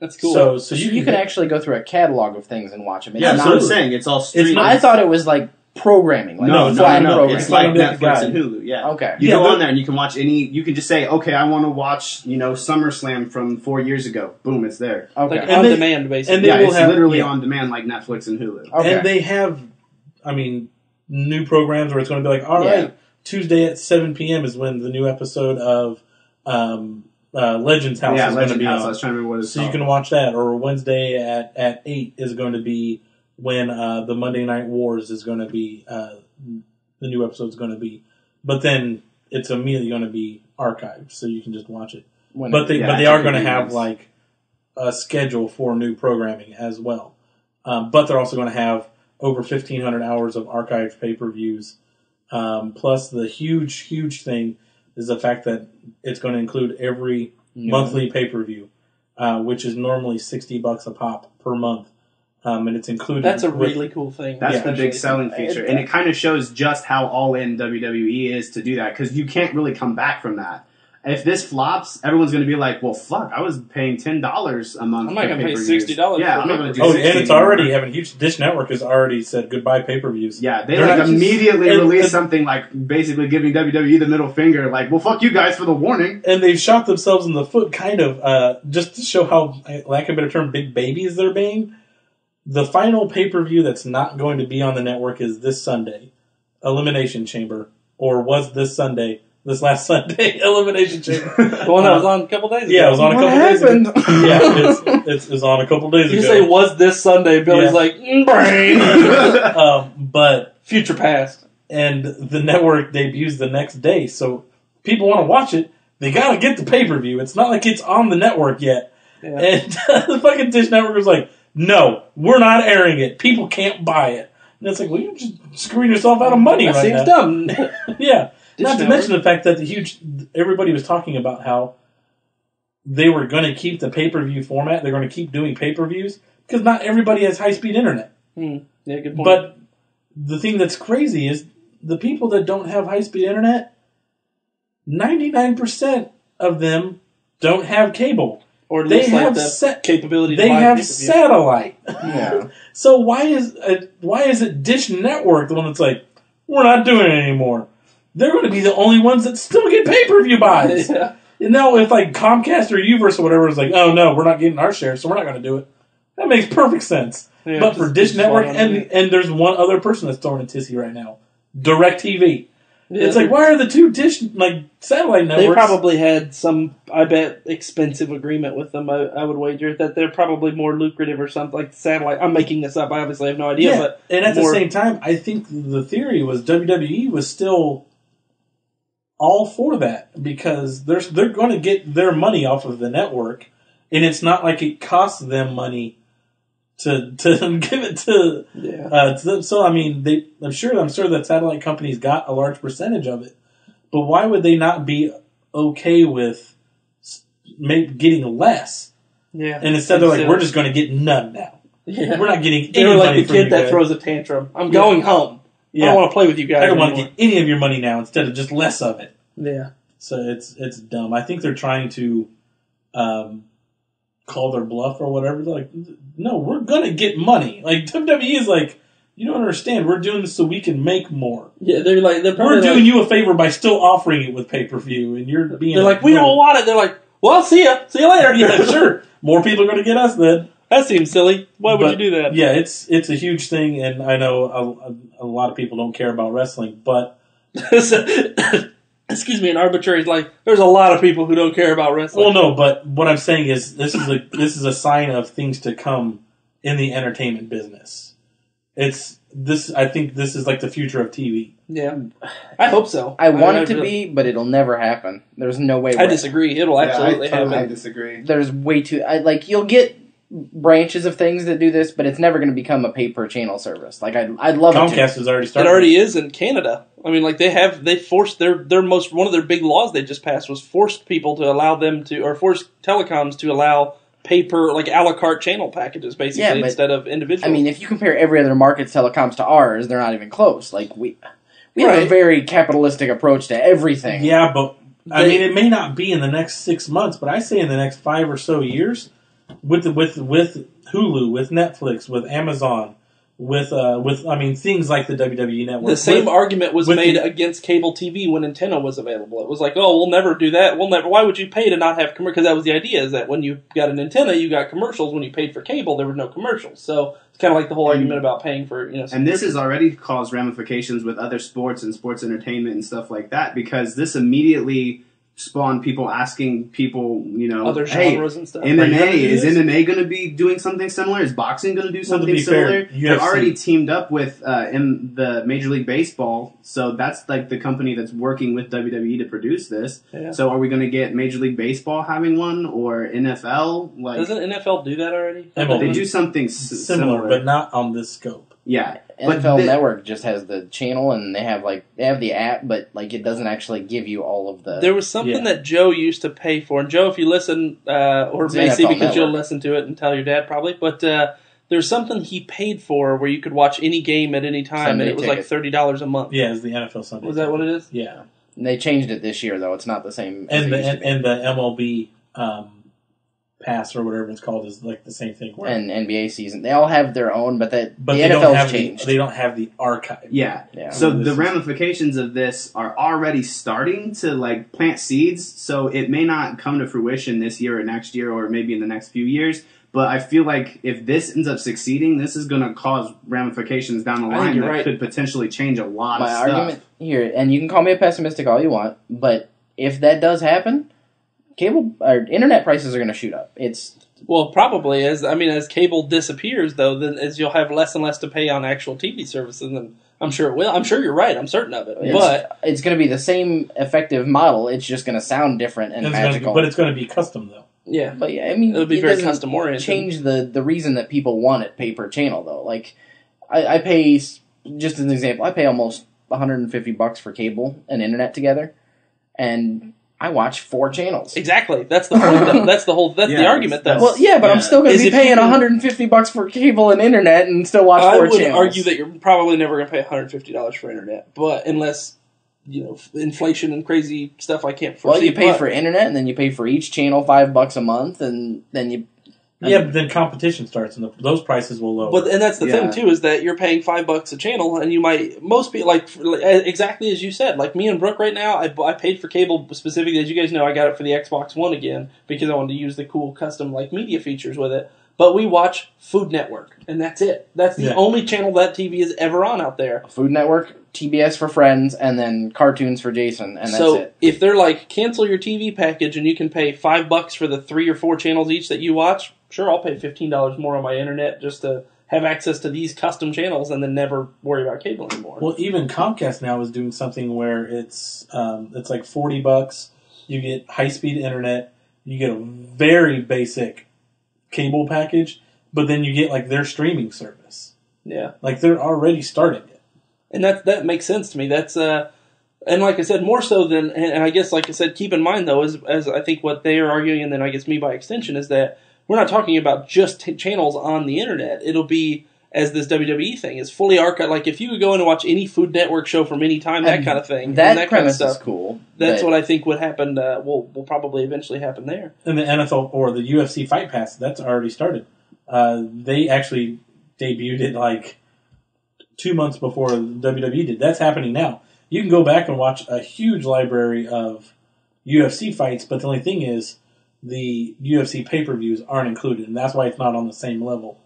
S4: That's cool.
S3: So you can actually go through a catalog of things and watch them.
S2: That's what I'm saying. It's all streaming.
S3: I thought it was like programming. Like
S2: no.
S3: programming.
S2: It's like Netflix and Hulu. Yeah.
S3: Okay.
S2: You go on there and you can watch any. You can just say, okay, I want to watch SummerSlam from 4 years ago. Boom, it's there.
S3: Okay.
S4: Like on demand, basically.
S2: And it's literally on demand, like Netflix and Hulu.
S1: Okay. And they have, new programs where it's going to be like, all right, Tuesday at 7 p.m. is when the new episode of Legends House is going to be on.
S2: I was trying to remember what it's called.
S1: You can watch that. Or Wednesday at 8 is going to be when the Monday Night Wars is going to be, the new episode is going to be. But then it's immediately going to be archived, so you can just watch it. But they are going to have like a schedule for new programming as well. But they're also going to have over 1,500 hours of archived pay-per-views. Plus the huge thing is the fact that it's going to include every monthly pay-per-view, which is normally $60 a pop per month. And it's included.
S4: That's a really cool thing.
S2: That's the big selling feature. And it kind of shows just how all-in WWE is to do that, because you can't really come back from that. If this flops, everyone's going to be like, well, fuck, I was paying $10 a month.
S4: I'm not going to pay $60.
S2: Yeah, I'm not going to do
S1: $60. And it's already having huge. Dish Network has already said goodbye pay-per-views.
S2: Yeah, they immediately released something like basically giving WWE the middle finger, like, well, fuck you guys for the warning.
S1: And they've shot themselves in the foot, kind of, just to show how, lack of a better term, big babies they're being. The final pay-per-view that's not going to be on the network is this Sunday, Elimination Chamber, or was this last Sunday, Elimination Chamber.
S4: The one that was on a couple days ago.
S1: Yeah, it was on a couple days ago. Yeah, it's on a couple days ago.
S4: You say was this Sunday, Billy's like, brain.
S1: But
S4: future past.
S1: And the network debuts the next day, so people want to watch it. They got to get the pay-per-view. It's not like it's on the network yet. Yeah. And the fucking Dish Network was like, no, we're not airing it. People can't buy it. And it's like, well, you're just screwing yourself out of money right now.
S4: That seems dumb.
S1: Yeah. Not to mention the fact that everybody was talking about how they were going to keep the pay-per-view format. They're going to keep doing pay-per-views because not everybody has high-speed internet.
S4: Yeah, good point.
S1: But the thing that's crazy is the people that don't have high-speed internet, 99% of them don't have cable.
S4: Or they have capability to
S1: they
S4: buy
S1: have satellite.
S3: Yeah.
S1: So why is it Dish Network the one that's like, we're not doing it anymore? They're going to be the only ones that still get pay-per-view buys.
S4: Yeah.
S1: And now if like Comcast or Uverse or whatever is like, oh no, we're not getting our share, so we're not going to do it. That makes perfect sense. Yeah, but for Dish Network, and there's one other person that's throwing a tissy right now, DirecTV. Yeah, it's like, why are the two Dish satellite networks?
S4: They probably had some, I bet, expensive agreement with them. I would wager that they're probably more lucrative or something like satellite. I'm making this up. I obviously have no idea.
S1: Yeah,
S4: but
S1: and at the same time, I think the theory was WWE was still all for that because they're going to get their money off of the network, and it's not like it costs them money to give it to. Yeah. So I mean, I'm sure that satellite companies got a large percentage of it, but why would they not be okay with getting less?
S4: Yeah.
S1: And instead they're like, we're just going to get none now. Yeah. We're not getting
S4: any
S1: money
S4: like the
S1: from
S4: kid
S1: you
S4: that
S1: guys.
S4: throws a tantrum. I'm going home.
S1: Yeah.
S4: I don't want to play with you guys.
S1: I don't
S4: anymore.
S1: want to get any of your money now instead of just less of it.
S4: Yeah.
S1: So it's dumb. I think they're trying to call their bluff or whatever. They're like, no, we're gonna get money. Like WWE is like, you don't understand. We're doing this so we can make more.
S4: Yeah,
S1: we're doing you a favor by still offering it with pay-per-view, and you're being.
S4: They're like, we don't want it. They're like, well, see you later.
S1: Yeah, sure. More people are gonna get us then.
S4: That seems silly. Why would you do that?
S1: Yeah, it's a huge thing, and I know a lot of people don't care about wrestling, but.
S4: Excuse me, an arbitrary there's a lot of people who don't care about wrestling.
S1: Well, no, but what I'm saying is this is a sign of things to come in the entertainment business. It's this. I think this is like the future of TV.
S4: Yeah, I hope so.
S3: I want it to be, but it'll never happen. There's no way.
S4: I disagree. It'll absolutely happen.
S2: I disagree.
S3: There's way too. You'll get branches of things that do this, but it's never going to become a pay-per-channel service. Like I'd love
S1: Comcast
S3: it to.
S1: has already started.
S4: It already is in Canada. I mean, like they forced one of their big laws they just passed was forced people to allow them to, or forced telecoms to allow pay-per, like a la carte channel packages, basically, instead of individual.
S3: I mean, if you compare every other market's telecoms to ours, they're not even close. Like we have a very capitalistic approach to everything.
S1: Yeah, but I mean, it may not be in the next 6 months, but I say in the next 5 or so years, with Hulu, with Netflix, with Amazon, with things like the WWE Network.
S4: The same argument was made against cable TV when antenna was available. It was like, oh, we'll never do that. Why would you pay to not have commercials? Because that was the idea, is that when you got an antenna, you got commercials. When you paid for cable, there were no commercials. So it's kind of like the whole argument about paying for,
S2: And this has already caused ramifications with other sports and sports entertainment and stuff like that, because this immediately spawned people asking people,
S4: other genres and stuff.
S2: MMA, is MMA going to be doing something similar? Is boxing going to do something similar? They're already teamed up with in the Major League Baseball, so that's like the company that's working with WWE to produce this. Yeah. So are we going to get Major League Baseball having one, or NFL?
S4: Doesn't NFL do that already?
S2: They do something similar,
S1: but not on this scope.
S2: Yeah.
S3: NFL Network just has the channel, and they have the app, but it doesn't actually give you all of the.
S4: There was something that Joe used to pay for, and Joe, if you listen, or Macy, because Network. You'll listen to it and tell your dad probably, but there's something he paid for where you could watch any game at any time, Sunday and it was
S3: ticket.
S4: like $30 a month.
S1: Yeah, it's the NFL Sunday.
S4: Was that what it is?
S1: Yeah.
S3: And they changed it this year, though. It's not the same.
S1: And the MLB. Pass or whatever it's called is like the same thing.
S3: And NBA season, they all have their own, but the
S1: they
S3: NFL's changed.
S1: They don't have the archive.
S2: Yeah. So the ramifications of this are already starting to plant seeds. So it may not come to fruition this year or next year or maybe in the next few years. But I feel like if this ends up succeeding, this is going to cause ramifications down the line that could potentially change a lot of stuff. My argument
S3: here, and you can call me a pessimistic all you want, but if that does happen, cable or internet prices are going to shoot up.
S4: Probably as cable disappears, though, then as you'll have less and less to pay on actual TV services, then I'm sure it will. I'm sure you're right. I'm certain of it. But
S3: it's going to be the same effective model. It's just going to sound different and magical.
S1: But it's going to be custom, though.
S4: Yeah,
S3: but it'll
S4: be very custom oriented.
S3: Change the reason that people want it pay per channel, though. I pay, just as an example, I pay almost $150 for cable and internet together, and I watch 4 channels.
S4: Exactly. That's the point. That's the argument, though.
S3: Well, yeah, but I'm still going to be paying $150 for cable and internet and still watch 4 channels.
S4: I would argue that you're probably never going to pay $150 for internet, but unless inflation and crazy stuff I can't foresee.
S3: Well, you pay for internet, and then you pay for each channel $5 a month, and then you.
S1: But then competition starts, and those prices will lower.
S4: And that's the thing too, is that you're paying $5 a channel, and you might exactly as you said, like me and Brooke right now. I paid for cable specifically, as you guys know. I got it for the Xbox One again because I wanted to use the cool custom media features with it. But we watch Food Network, and that's it. That's the only channel that TV is ever on out there.
S3: Food Network, TBS for Friends, and then cartoons for Jason, and that's it.
S4: So if they're cancel your TV package and you can pay $5 for the 3 or 4 channels each that you watch, sure, I'll pay $15 more on my internet just to have access to these custom channels and then never worry about cable anymore.
S1: Well, even Comcast now is doing something where it's like $40. You get high-speed internet. You get a very basic cable package, but then you get their streaming service.
S4: Yeah,
S1: they're already starting it,
S4: and that makes sense to me. That's and like I said, more so than, and I guess like I said, keep in mind though, as I think what they are arguing, and then I guess me by extension, is that we're not talking about just channels on the internet. It'll be, as this WWE thing is fully archived. If you could go in and watch any Food Network show from any time, that kind of thing.
S3: That premise kind of stuff, is cool.
S4: That's what I think would happen. Will probably eventually happen there.
S1: And the NFL or the UFC Fight Pass, that's already started. They actually debuted it 2 months before WWE did. That's happening now. You can go back and watch a huge library of UFC fights, but the only thing is the UFC pay-per-views aren't included, and that's why it's not on the same level.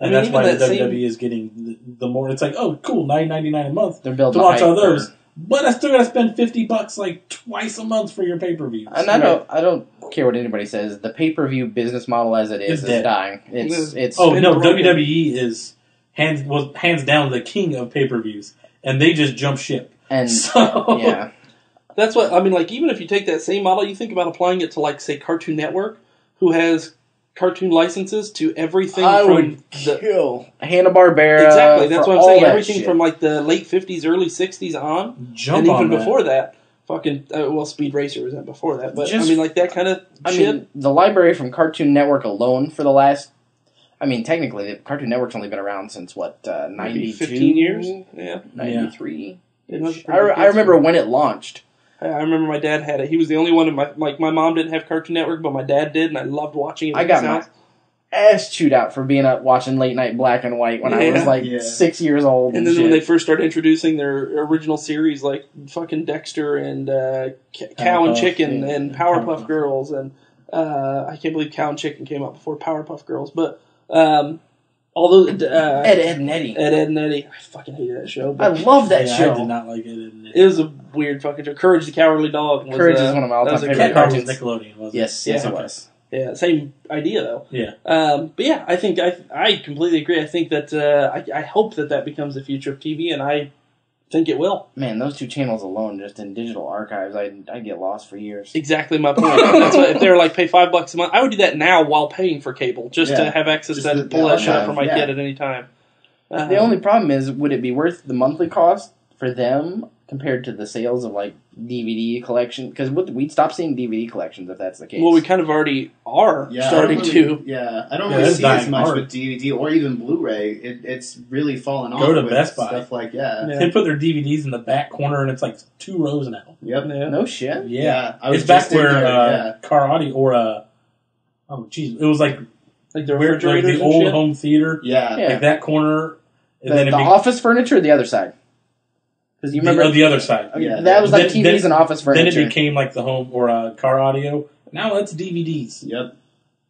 S1: And that's why the WWE is getting the more. It's oh, cool, $9.99 a month to watch all those. but I still got to spend $50 like twice a month for your pay-per-views.
S3: And I don't care what anybody says. The pay-per-view business model as it is dying. It's
S1: no, WWE is hands down the king of pay-per-views, and they just jump ship.
S3: And
S1: so
S3: yeah,
S4: that's what I mean. Like, even if you take that same model, you think about applying it to, like, say, Cartoon Network, who has cartoon licenses to everything
S3: kill Hanna-Barbera.
S4: Exactly, that's what I'm saying. Everything
S3: shit.
S4: from, like, the late 50s, early 60s on,
S1: Jump
S4: and
S1: on
S4: even
S1: that.
S4: before that, fucking Speed Racer was that before that, but
S3: Just-
S4: I mean, like, that kind of
S3: I
S4: shit.
S3: mean, the library from Cartoon Network alone for the last. I mean, technically, the Cartoon Network's only been around since what, 92?
S4: 15 years? Yeah.
S3: 93.
S4: It was pretty
S3: I
S4: good.
S3: remember when it launched.
S4: I remember my dad had it. He was the only one in my mom didn't have Cartoon Network, but my dad did, and I loved watching it.
S3: I got my ass chewed out for being up watching late night black and white when I was like 6 years old.
S4: And then when they first started introducing their original series, like fucking Dexter and Cow and Chicken and Powerpuff Girls, and I can't believe Cow and Chicken came out before Powerpuff Girls, but all those
S3: Ed and Eddie.
S4: Ed and Eddie, I fucking hated that show.
S3: I
S4: But
S3: love that show.
S1: I did not like it.
S4: it was a weird fucking show. Courage the Cowardly Dog. Was,
S3: Courage is one of my all-time
S4: that was a
S3: favorite
S4: great
S1: Cat was
S3: cartoons.
S1: Nickelodeon, wasn't
S3: Yes,
S4: Yeah.
S3: yes, it was.
S4: Yeah, same idea though.
S1: Yeah.
S4: But yeah, I think I completely agree. I think that I hope that becomes the future of TV, and I think it will.
S3: Man, those two channels alone, just in digital archives, I'd get lost for years.
S4: Exactly my point. That's why, if they're like pay $5 a month, I would do that now while paying for cable, just to have access to that, pull that shit up for my kid at any time.
S3: The only problem is, would it be worth the monthly cost for them compared to the sales of like DVD collection? Because we'd stop seeing DVD collections if that's the case.
S4: Well, we kind of already are starting to.
S2: Yeah, I don't
S1: Yeah,
S2: really
S1: it's
S2: see as
S1: dying
S2: much
S1: hard.
S2: with DVD or even Blu-ray. it's really fallen off.
S1: Go to
S2: with
S1: Best Buy.
S2: stuff like
S1: They put their DVDs in the back corner, and it's like 2 rows now.
S2: Yep.
S4: Yeah.
S3: No shit.
S2: Yeah, I was
S1: It's back
S2: just in
S1: where
S2: there,
S1: Car Audio or oh jeez, it was like
S4: Like the
S1: where
S4: refrigerators
S1: the
S4: and
S1: old
S4: shit.
S1: home theater,
S2: yeah.
S1: like that corner, and
S3: The,
S1: then
S3: the office furniture or the other side? Because you remember
S1: the other side.
S2: Yeah,
S3: that was like
S1: then-
S3: TVs and office furniture.
S1: Then it became like the home or Car Audio. Now it's DVDs,
S2: Yep.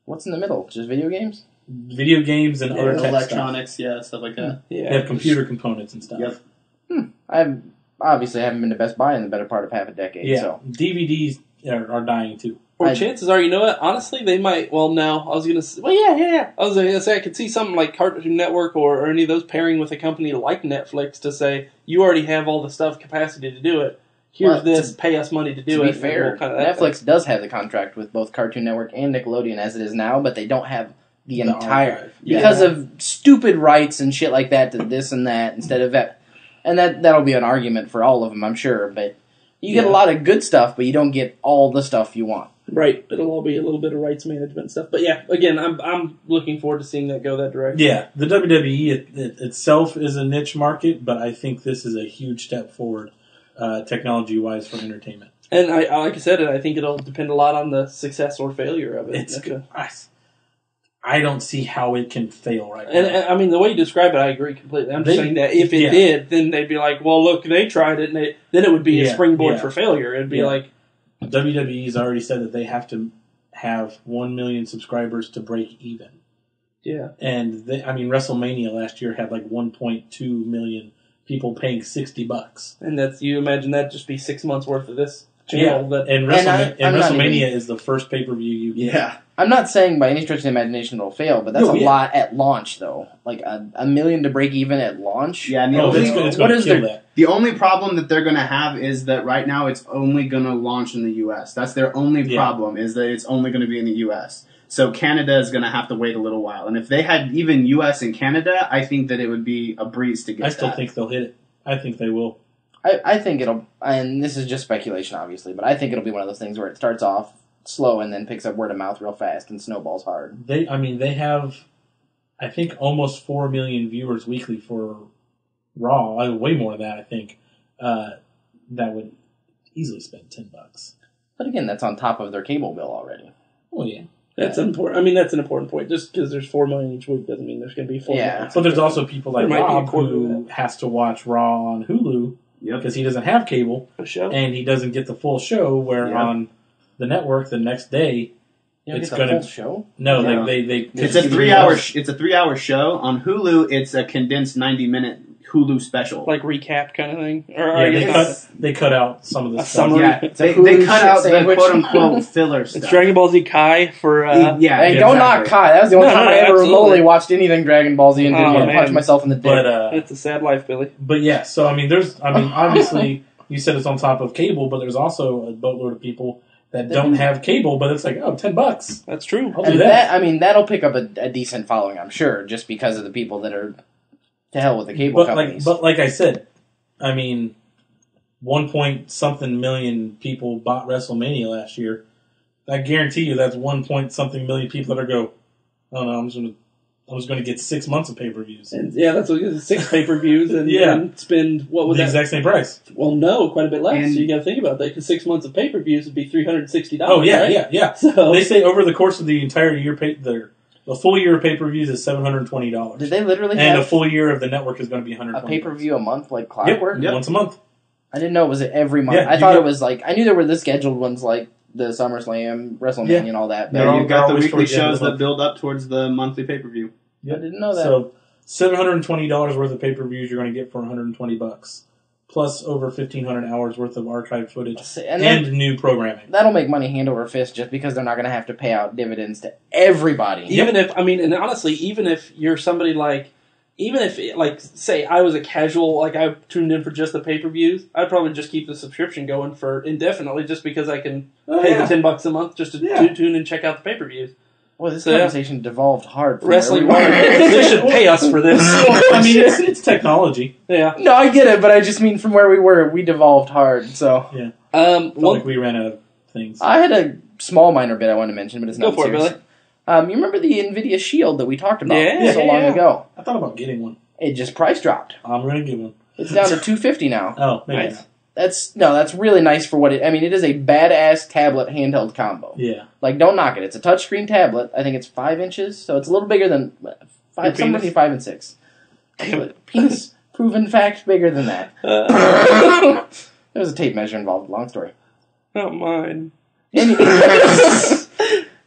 S3: What's in the middle? Just video games?
S1: video games, and other tech
S2: Electronics,
S1: stuff.
S2: stuff like that.
S1: They have computer components and stuff.
S2: Yep.
S3: I obviously haven't been to Best Buy in the better part of half a decade.
S1: Yeah,
S3: So
S1: DVDs are dying too.
S4: Or chances are, you know what? Honestly, they might. Well, no, I was gonna. Well, yeah. I was gonna say I could see something like Cartoon Network or any of those pairing with a company like Netflix to say you already have all the stuff capacity to do it. Here's
S3: Well,
S4: this. Pay us money to do
S3: to
S4: it.
S3: be fair,
S4: and we'll kinda-
S3: Netflix does have the contract with both Cartoon Network and Nickelodeon as it is now, but they don't have the entire
S1: archive.
S3: because of stupid rights and shit like that to this and that instead of that, and that'll be an argument for all of them, I'm sure. But you get a lot of good stuff, but you don't get all the stuff you want.
S4: Right. It'll all be a little bit of rights management stuff. But yeah, again, I'm looking forward to seeing that go that direction.
S1: Yeah, the WWE itself is a niche market, but I think this is a huge step forward, technology-wise, for entertainment.
S4: And I like I said, I think it'll depend a lot on the success or failure of it.
S1: It's good. I don't see how it can fail right now.
S4: And I mean, the way you describe it, I agree completely. I'm just saying that if it did, then they'd be like, well, look, they tried it, and then it would be a springboard for failure. It'd be like...
S1: WWE's already said that they have to have 1 million subscribers to break even.
S4: Yeah.
S1: And, WrestleMania last year had like 1.2 million people paying $60.
S4: And that's, you imagine that'd just be 6 months worth of this channel.
S1: Yeah, and WrestleMania is the first pay-per-view you get.
S2: Yeah.
S3: I'm not saying by any stretch of the imagination it'll fail, but that's a lot at launch, though. Like a million to break even at launch.
S2: Yeah, and
S1: it's going to kill that.
S2: The only problem that they're going to have is that right now it's only going to launch in the U.S. That's their only problem, is that it's only going to be in the U.S. So Canada is going to have to wait a little while. And if they had even U.S. and Canada, I think that it would be a breeze to get
S1: I still think they'll hit it. I think they will.
S3: I think it'll, and this is just speculation, obviously, but I think it'll be one of those things where it starts off slow and then picks up word of mouth real fast and snowballs hard.
S1: They have, I think, almost 4 million viewers weekly for Raw. Way more than that, I think. That would easily spend $10.
S3: But again, that's on top of their cable bill already.
S1: Oh yeah,
S4: that's important. I mean, that's an important point. Just because there's 4 million each week doesn't mean there's going to be 4 million.
S1: But there's also people like
S4: There might be a
S1: Rob
S4: quarter
S1: who has to watch Raw on Hulu because he doesn't have cable, and he doesn't get the full show. Where on the network, the next day, it's going to
S3: show.
S1: No,
S2: Yeah.
S1: they
S2: It's a 3 hour. It's a 3 hour show on Hulu. It's a condensed 90-minute Hulu special.
S4: Like recap kind of thing? Or
S1: Yeah,
S4: I guess
S1: they cut out some of the
S4: A
S1: stuff.
S4: summary.
S2: Yeah,
S3: It's a
S2: they
S3: Hulu
S2: cut
S3: shit
S2: out the
S3: sandwich.
S2: quote-unquote filler
S4: it's
S2: stuff.
S4: Dragon Ball Z Kai for...
S2: yeah,
S3: Hey, don't knock
S2: exactly.
S3: Kai. That was the only
S4: No,
S3: time
S4: no,
S3: I ever
S4: absolutely.
S3: remotely watched anything Dragon Ball Z and didn't
S4: Oh,
S3: want to
S4: man.
S3: punch myself in the dick.
S1: But
S4: It's a sad life, Billy.
S1: But yeah, so I mean, obviously, you said it's on top of cable, but there's also a boatload of people that don't have cable, but it's like, oh, $10.
S4: That's true.
S1: I'll do
S3: and
S1: that.
S3: I mean, that'll pick up a decent following, I'm sure, just because of the people that are to hell with the cable companies.
S1: But like I said, I mean, 1 point something million people bought WrestleMania last year. I guarantee you that's 1 point something million people that are go, oh no, I'm just going to get 6 months of pay-per-views.
S4: And yeah, that's what it is. 6 pay-per-views and,
S1: Yeah.
S4: and spend, what was
S1: The
S4: that?
S1: exact same price.
S4: Well, no, quite a bit less.
S2: And-
S4: So you got to think about that, because 6 months of pay-per-views would be $360.
S1: Oh yeah,
S4: right?
S1: yeah.
S4: So
S1: They say over the course of the entire year, the full year of pay-per-views is $720.
S3: Did they literally
S1: And a
S3: have
S1: full year of the network is going to be
S3: a
S1: $120.
S3: pay-per-view a month like
S1: Yep,
S3: clockwork?
S1: once a month.
S3: I didn't know it was every month.
S1: Yeah,
S3: I
S1: you
S3: thought
S1: get-
S3: it was like, I knew there were the scheduled ones like the SummerSlam, WrestleMania,
S1: Yeah.
S3: and all that.
S1: They're
S3: But
S1: all-
S2: Yeah, you've got the
S1: always
S2: weekly
S1: towards the end of
S2: shows
S1: the
S2: that
S1: month.
S2: build up towards the monthly pay-per-view.
S3: I didn't know that.
S1: So $720 worth of pay-per-views you're going to get for $120, plus over 1,500 hours worth of archive footage
S3: and
S1: and new programming.
S3: that'll make money hand over fist just because they're not going to have to pay out dividends to everybody.
S4: even if, I mean, and honestly, even if you're somebody like, even if, like, say I was a casual, like I tuned in for just the pay-per-views, I'd probably just keep the subscription going for indefinitely just because I can pay the $10 a month just to tune and check out the pay-per-views.
S3: Well, this
S4: So, yeah.
S3: conversation devolved hard. From
S4: Wrestling
S3: where we were.
S4: Wire, they should pay us for this.
S1: I mean, it's technology.
S4: Yeah.
S3: No, I get it, but I just mean from where we were, we devolved hard. So
S1: I felt
S4: One,
S1: like we ran out of things.
S3: I had a small minor bit I wanted to mention, but it's
S4: Go
S3: not
S4: for it,
S3: serious.
S4: Billy.
S3: You remember the NVIDIA Shield that we talked about
S4: Yeah,
S3: so long
S4: yeah.
S3: ago?
S1: I thought about getting one.
S3: It just price dropped.
S1: I'm going to get one.
S3: It's down to $250 now.
S1: Oh, maybe
S4: Nice.
S1: not.
S3: That's really nice for what it. I mean, it is a badass tablet handheld combo.
S1: Yeah.
S3: Like, don't knock it. It's a touchscreen tablet. I think it's 5 inches, so it's a little bigger than
S4: Your
S3: somewhere
S4: penis?
S3: between 5 and 6. Actually, penis proven fact bigger than that. There was a tape measure involved. Long story.
S4: Not mine.
S3: Any-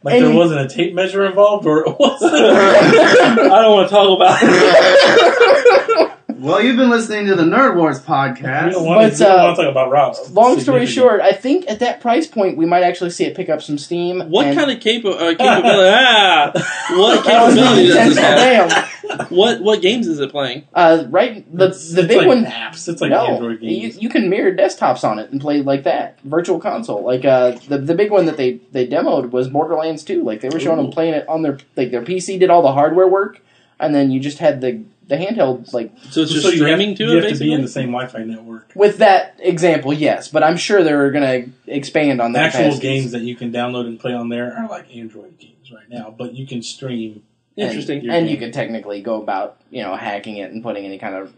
S1: Like there wasn't a tape measure involved, or was it?
S4: I don't want to talk about it.
S2: Well, you've been listening to the Nerd Wars
S1: We
S2: podcast.
S1: don't want to talk about Rob's.
S3: Long story
S1: Significant.
S3: short, I think at that price point we might actually see it pick up some steam.
S4: What kind of capability? What capability does this have? What games is it playing?
S3: Right, the
S1: It's
S3: big
S1: like
S3: one.
S1: apps. It's like
S3: No,
S1: Android games.
S3: you can mirror desktops on it and play like that. Virtual console. Like the big one that they demoed was Borderlands 2. Like they were showing them playing it on their PC did all the hardware work, and then you just had the handheld like
S4: So it's just
S1: So you
S4: streaming
S1: have,
S4: to
S1: you
S4: it,
S1: have to
S4: basically?
S1: be in the same Wi-Fi network.
S3: with that example, yes. But I'm sure they're going to expand on that.
S1: Actual games that you can download and play on there are like Android games right now, but you can stream.
S4: Interesting.
S3: and you could technically go about hacking it and putting any kind of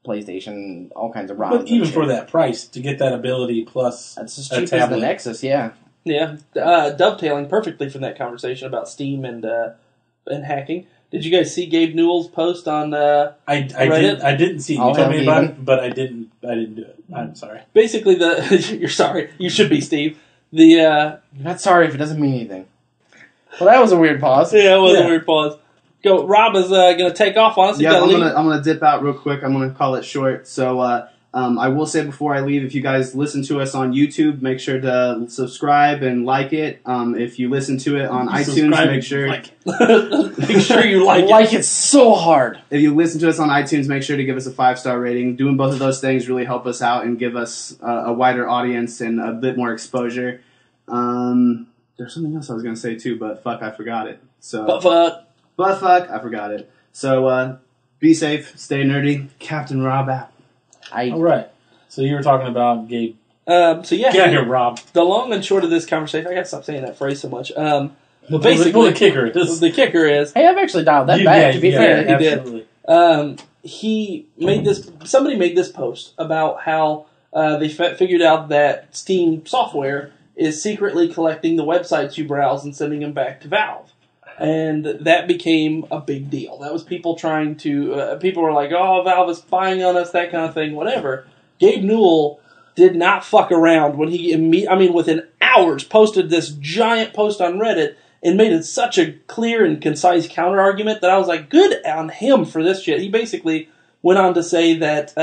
S3: PlayStation, all kinds of ROMs.
S1: But
S3: and
S1: even
S3: shit.
S1: for that price, to get that ability plus
S3: that's as
S1: a
S3: cheap as the
S1: tablet.
S3: Nexus. Yeah.
S4: Yeah, dovetailing perfectly from that conversation about Steam and hacking. Did you guys see Gabe Newell's post on
S1: I
S4: Reddit?
S1: didn't see it.
S3: All
S1: You told
S3: hell
S1: me about
S3: Gaben.
S1: it, but I didn't do it. I'm sorry.
S4: basically you're sorry, you should be, Steve. The
S3: I'm not sorry if it doesn't mean anything. Well, that was a weird pause.
S4: yeah, it was
S1: Yeah.
S4: a weird pause. Go, Rob is going to take off on us.
S2: Yeah, I'm
S4: leave.
S2: gonna dip out real quick. I'm gonna call it short. So I will say before I leave, if you guys listen to us on YouTube, make sure to subscribe and like it. If you listen to it on iTunes,
S1: Subscribe
S2: make sure
S1: and like
S4: Make sure you
S3: I
S4: like
S3: like it so hard.
S2: if you listen to us on iTunes, make sure to give us a 5-star rating. Doing both of those things really help us out and give us a wider audience and a bit more exposure. There's something else I was gonna say too, but fuck, I forgot it. So. But fuck, I forgot it. So, be safe, stay nerdy. Captain Rob out.
S1: All right. So you were talking about Gabe.
S4: So yeah,
S1: Get out here, Rob.
S4: the long and short of this conversation, I gotta stop saying that phrase so much.
S1: Well,
S4: Basically,
S1: the kicker is
S4: the kicker is
S3: Hey, I've actually dialed that back. To be fair,
S4: he did.
S1: absolutely.
S4: he made this. Somebody made this post about how they figured out that Steam software is secretly collecting the websites you browse and sending them back to Valve, and that became a big deal. That was people trying to. People were like, "Oh, Valve is spying on us," that kind of thing. Whatever. Gabe Newell did not fuck around when he within hours posted this giant post on Reddit and made it such a clear and concise counter argument that I was like, good on him for this shit. He basically went on to say that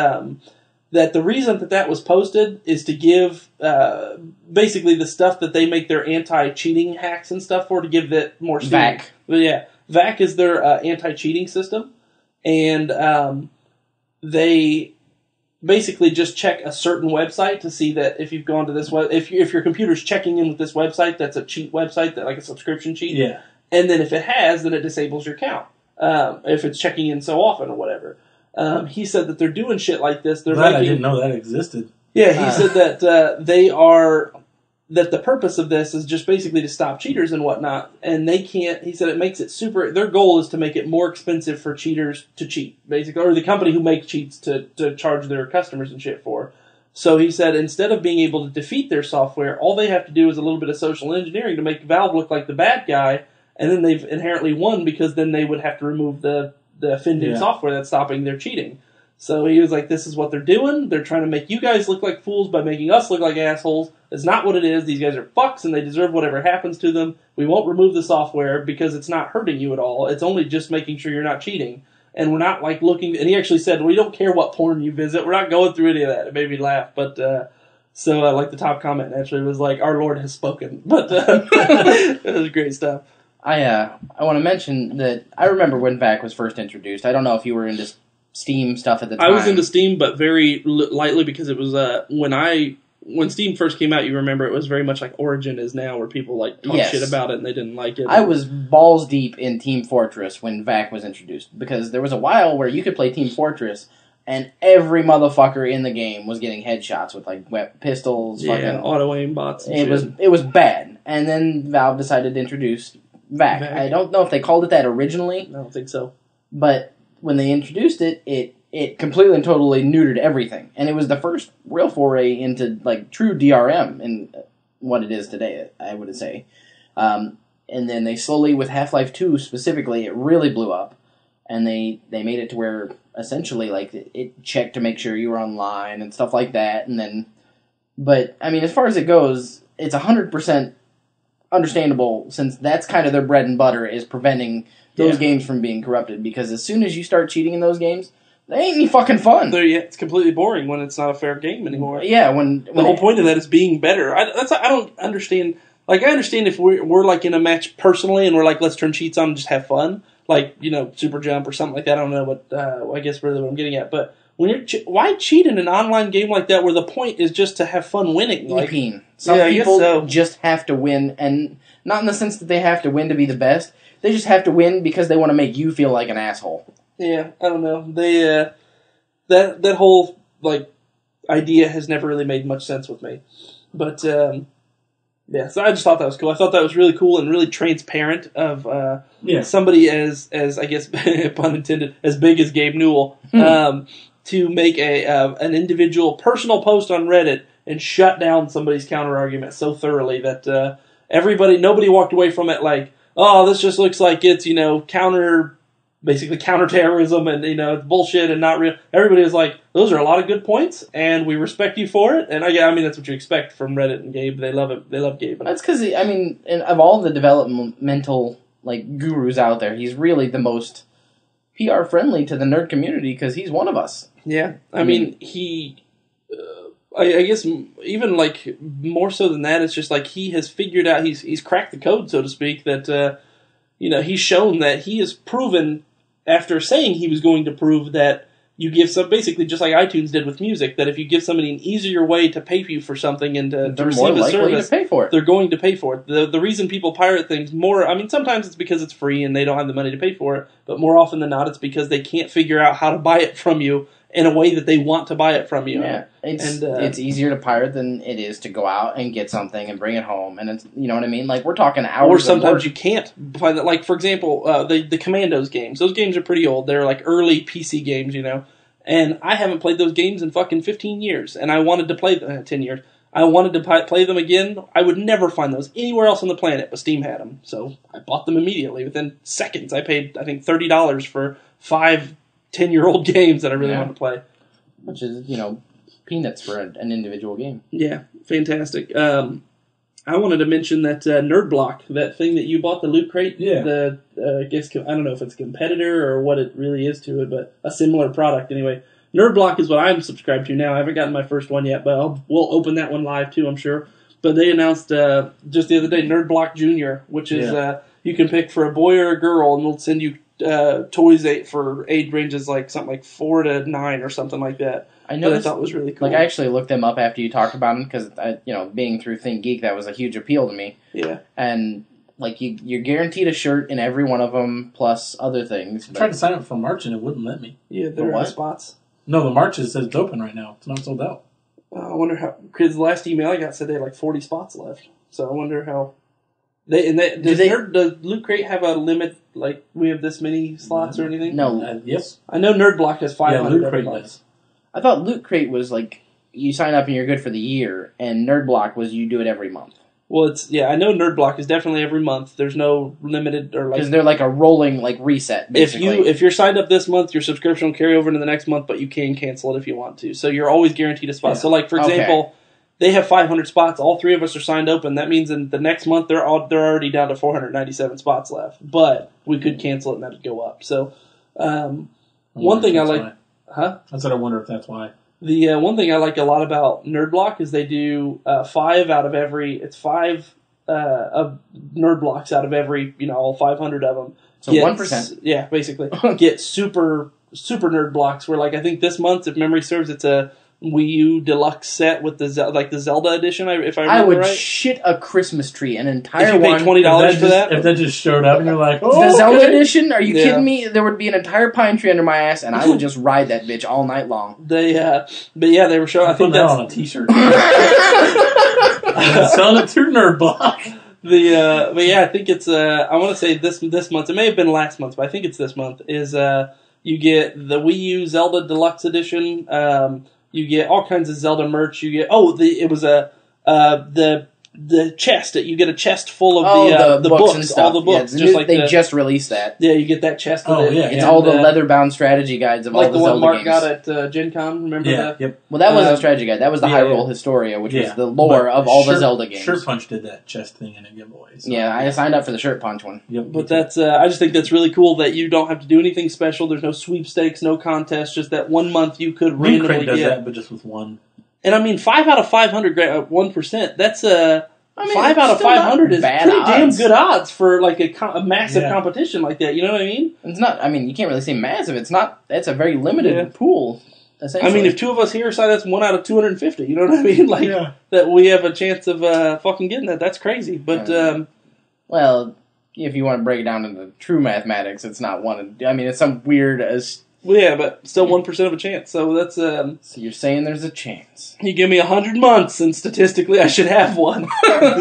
S4: that the reason that was posted is to give basically the stuff that they make their anti-cheating hacks and stuff for, to give that more steam. VAC is their anti-cheating system, and they basically just check a certain website to see that if you've gone to this if your computer's checking in with this website, that's a cheat website, that like a subscription cheat.
S1: Yeah.
S4: And then if it has, then it disables your account. If it's checking in so often or whatever. He said that they're doing shit like this.
S1: I didn't know that existed.
S4: Yeah, he said that that the purpose of this is just basically to stop cheaters and whatnot, and they can't. He said it makes it super. Their goal is to make it more expensive for cheaters to cheat, basically, or the company who makes cheats to charge their customers and shit for. So he said instead of being able to defeat their software, all they have to do is a little bit of social engineering to make Valve look like the bad guy, and then they've inherently won, because then they would have to remove the offending software that's stopping their cheating. So he was like, this is what they're doing. They're trying to make you guys look like fools by making us look like assholes. It's not what it is. These guys are fucks, and they deserve whatever happens to them. We won't remove the software because it's not hurting you at all. It's only just making sure you're not cheating. And we're not like looking... And he actually said, we don't care what porn you visit. We're not going through any of that. It made me laugh. But so like the top comment actually was like, our Lord has spoken. But it was great stuff.
S3: I want to mention that I remember when VAC was first introduced. I don't know if you were into Steam stuff at the time.
S4: I was into Steam, but very lightly, because it was when Steam first came out. You remember it was very much like Origin is now, where people like talk shit about it and they didn't like it.
S3: I was balls deep in Team Fortress when VAC was introduced, because there was a while where you could play Team Fortress and every motherfucker in the game was getting headshots with like pistols, fucking
S4: auto aim bots. And
S3: it was bad, and then Valve decided to introduce VAC. I don't know if they called it that originally.
S4: I don't think so.
S3: But when they introduced it, it completely and totally neutered everything. And it was the first real foray into like true DRM in what it is today, I would say. And then they slowly, with Half-Life 2 specifically, it really blew up. And they made it to where essentially like it checked to make sure you were online and stuff like that. And then, but I mean, as far as it goes, it's 100% understandable, since that's kind of their bread and butter, is preventing those games from being corrupted. Because as soon as you start cheating in those games, they ain't any fucking fun.
S4: It's completely boring when it's not a fair game anymore.
S3: Yeah, when
S4: the whole point of that is being better. I don't understand. Like, I understand if we're like in a match personally and we're like, let's turn cheats on and just have fun, like, you know, Super Jump or something like that. I don't know what I guess really what I'm getting at, but when you're why cheat in an online game like that where the point is just to have fun winning? Like,
S3: some people just have to win, and not in the sense that they have to win to be the best. They just have to win because they want to make you feel like an asshole.
S4: Yeah, I don't know. They that whole like idea has never really made much sense with me. But yeah, so I just thought that was cool. I thought that was really cool and really transparent of somebody as I guess pun intended, as big as Gabe Newell to make an individual personal post on Reddit and shut down somebody's counter argument so thoroughly that nobody walked away from it like, oh, this just looks like it's, you know, basically counterterrorism and, you know, it's bullshit and not real. Everybody was like, those are a lot of good points and we respect you for it. And I mean, that's what you expect from Reddit and Gabe. They love it. They love Gabe.
S3: That's because, I mean, of all the developmental, like, gurus out there, he's really the most PR friendly to the nerd community because he's one of us.
S4: Yeah. I mean, he... I guess even like more so than that, it's just like he has figured out, he's cracked the code, so to speak, that, you know, he's shown that he has proven, after saying he was going to prove that you give some, basically just like iTunes did with music, that if you give somebody an easier way to pay you for something and to receive a service,
S3: to pay for it.
S4: They're going to pay for it. The reason people pirate things more, I mean, sometimes it's because it's free and they don't have the money to pay for it, but more often than not, it's because they can't figure out how to buy it from you in a way that they want to buy it from you.
S3: Yeah, it's easier to pirate than it is to go out and get something and bring it home, and it's, you know what I mean? Like, we're talking hours.
S4: Or sometimes you can't find that. Like, for example, the Commandos games. Those games are pretty old. They're like early PC games, you know. And I haven't played those games in fucking 15 years, and I wanted to play 10 years. I wanted to play them again. I would never find those anywhere else on the planet, but Steam had them, so I bought them immediately. Within seconds, I paid, I think, $30 for 5 10-year-old games that I really wanted to play.
S3: Which is, you know, peanuts for an individual game.
S4: Yeah, fantastic. I wanted to mention that Nerd Block, that thing that you bought, the Loot Crate.
S1: Yeah.
S4: I guess I don't know if it's a competitor or what it really is to it, but a similar product anyway. Nerd Block is what I'm subscribed to now. I haven't gotten my first one yet, but we'll open that one live too, I'm sure. But they announced just the other day Nerd Block Junior, which is you can pick for a boy or a girl, and they'll send you toys for age ranges like something like 4 to 9 or something like that. I thought was really cool.
S3: Like, I actually looked them up after you talked about them because, being through Think Geek, that was a huge appeal to me.
S4: Yeah.
S3: And, like, you're guaranteed a shirt in every one of them, plus other things.
S1: I tried to sign up for March and it wouldn't let me.
S4: Yeah, there are spots.
S1: No, the March says it's open right now. It's not sold out.
S4: I wonder how, because the last email I got said they had like 40 spots left. So I wonder how. Does Loot Crate have a limit, like we have this many slots or anything?
S3: No.
S1: Yes.
S4: I know Nerd Block has 500.
S1: Yeah, Loot Crate does.
S3: I thought Loot Crate was like, you sign up and you're good for the year, and Nerd Block was you do it every month.
S4: Well, I know Nerd Block is definitely every month. There's no limited or like...
S3: Because they're like a rolling reset, basically.
S4: If you're signed up this month, your subscription will carry over into the next month, but you can cancel it if you want to. So you're always guaranteed a spot. Yeah. So like, for example, they have 500 spots. All 3 of us are signed open. That means in the next month, they're already down to 497 spots left. But we could cancel it and that would go up. So one thing I like...
S1: Why.
S4: Huh?
S1: That's what I wonder if that's why.
S4: The one thing I like a lot about Nerd Block is they do 5 out of every... It's 5 of Nerd Blocks out of every, all 500 of them.
S3: So 1%.
S4: Yeah, basically. Get super Nerd Blocks where, like, I think this month, if memory serves, it's a Wii U Deluxe set with the Zelda edition, if I remember right.
S3: I would shit a Christmas tree, an entire
S4: one. If you paid $20 for that?
S1: If that just showed up and you're like,
S3: the Zelda edition? Are you kidding me? There would be an entire pine tree under my ass, and I would just ride that bitch all night long.
S4: They were showing. I think
S1: that's on a T-shirt. Selling it through Nerd Block.
S4: But yeah, I think it's. I want to say this month. It may have been last month, but I think it's this month. Is you get the Wii U Zelda Deluxe edition. You get all kinds of Zelda merch. You get the chest. You get a chest full of the books and stuff. All the books.
S3: Yeah, they just released that.
S4: Yeah, you get that chest.
S3: It's all the leather-bound strategy guides of all the Zelda games.
S4: Like the one Mark got at Gen Con. Remember that?
S1: Yep.
S3: Well, that wasn't a strategy guide. That was the Hyrule Historia, which was the lore of all the Zelda games.
S1: Shirt Punch did that chest thing in a giveaway. So.
S3: Yeah, I signed up for the Shirt Punch one.
S1: Yep.
S4: But that's. I just think that's really cool that you don't have to do anything special. There's no sweepstakes, no contest. Just that 1 month you could randomly
S1: does
S4: get.
S1: That, but just with one.
S4: And I mean, 5 out of 500, 1%. That's 5 out of 500 is pretty damn good odds for like a massive competition like that. You know what I mean?
S3: It's not. I mean, you can't really say massive. It's not. It's a very limited pool.
S4: I mean, if 2 of us here sign, that's 1 out of 250. You know what I mean? Like that we have a chance of fucking getting that. That's crazy. But
S3: well, if you want to break it down into true mathematics, it's not one. I mean, it's some weird as.
S4: Well, yeah, but still 1% of a chance. So that's.
S3: So you're saying there's a chance?
S4: You give me 100 months, and statistically, I should have one. But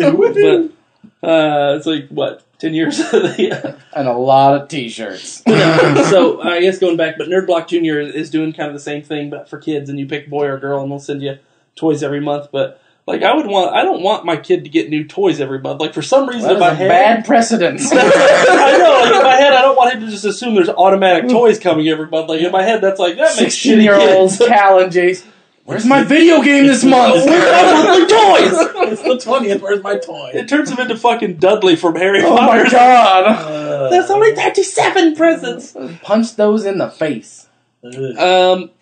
S4: it's like what 10 years,
S3: and a lot of T-shirts.
S4: So I guess going back, but Nerd Block Junior is doing kind of the same thing, but for kids, and you pick boy or girl, and they'll send you toys every month. But like I don't want my kid to get new toys every month. Like for some reason, in my head,
S3: bad precedence.
S4: I know. Like in my head, I don't want him to just assume there's automatic toys coming every month. Like in my head, that's like that makes
S3: 16-year-olds Cal and Jace. Where's my video game this month?
S4: Where's my monthly toys?
S1: It's the 20th. Where's my toy?
S4: It turns him into fucking Dudley from Harry Potter.
S3: Oh my god!
S4: There's only 37 presents.
S3: Punch those in the face.
S4: In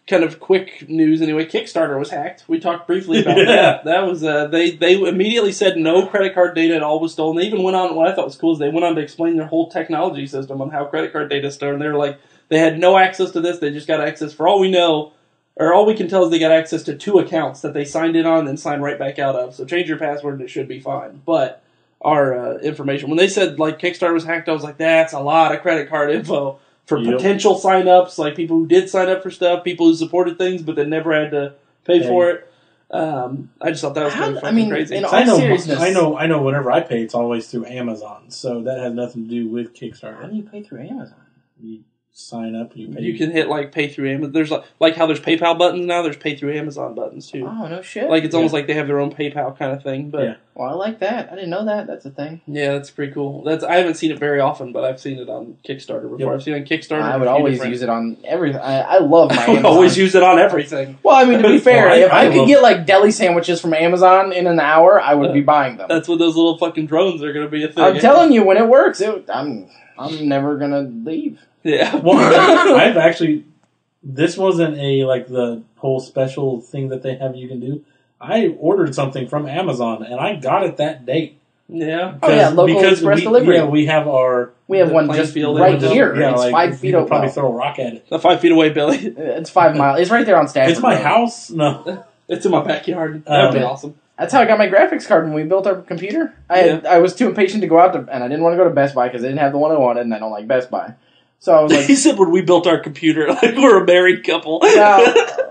S4: kind of quick news, anyway, Kickstarter was hacked. We talked briefly about that. That was they immediately said no credit card data at all was stolen. They even went on. What I thought was cool is they went on to explain their whole technology system on how credit card data is stolen. They were like they had no access to this. They just got access for all we know. Or all we can tell is they got access to 2 accounts that they signed in on and then signed right back out of. So change your password and it should be fine. But our information, when they said like Kickstarter was hacked, I was like, that's a lot of credit card info for potential sign-ups, like people who did sign up for stuff, people who supported things but then never had to pay for it. I just thought that was kind of fucking crazy.
S3: In all seriousness,
S1: I know. Whenever I pay, it's always through Amazon, so that has nothing to do with Kickstarter.
S3: How do you pay through Amazon?
S1: You sign up, and you pay.
S4: You can hit like pay through Amazon. There's like how there's PayPal buttons now. There's pay through Amazon buttons too.
S3: Oh no shit!
S4: Like it's almost like they have their own PayPal kind of thing. But
S3: Well, I like that. I didn't know that. That's a thing.
S4: Yeah, that's pretty cool. I haven't seen it very often, but I've seen it on Kickstarter before.
S1: Yep.
S4: I've seen it on Kickstarter.
S3: I would always use it on everything. I love my
S4: I would
S3: Amazon.
S4: always use it on everything.
S3: Well, I mean, to be fair,
S1: Well,
S3: if I could
S1: love-
S3: get like deli sandwiches from Amazon in an hour, I would be buying them.
S4: That's what those little fucking drones are going to be a thing.
S3: I'm telling you, when it works, I'm never gonna leave.
S4: Yeah.
S1: Well, I've actually. This wasn't the whole special thing that they have you can do. I ordered something from Amazon and I got it that date.
S4: Yeah.
S3: Oh yeah, local express delivery.
S1: Yeah, we have one
S3: just
S4: field
S3: right
S4: in
S3: here.
S1: Yeah,
S3: It's 5 feet
S1: you could
S3: away.
S1: probably throw a rock at it.
S4: 5 feet away, Billy.
S3: It's 5 miles. It's right there on Stafford
S1: It's my
S3: Road.
S1: house. No,
S4: It's in my backyard. That'd be
S1: Okay.
S4: awesome.
S3: That's how I got my graphics card when we built our computer. I was too impatient to go out and I didn't want to go to Best Buy because they didn't have the one I wanted, and I don't like Best Buy. So I was like,
S4: He said when we built our computer, like we're a married couple.
S3: No.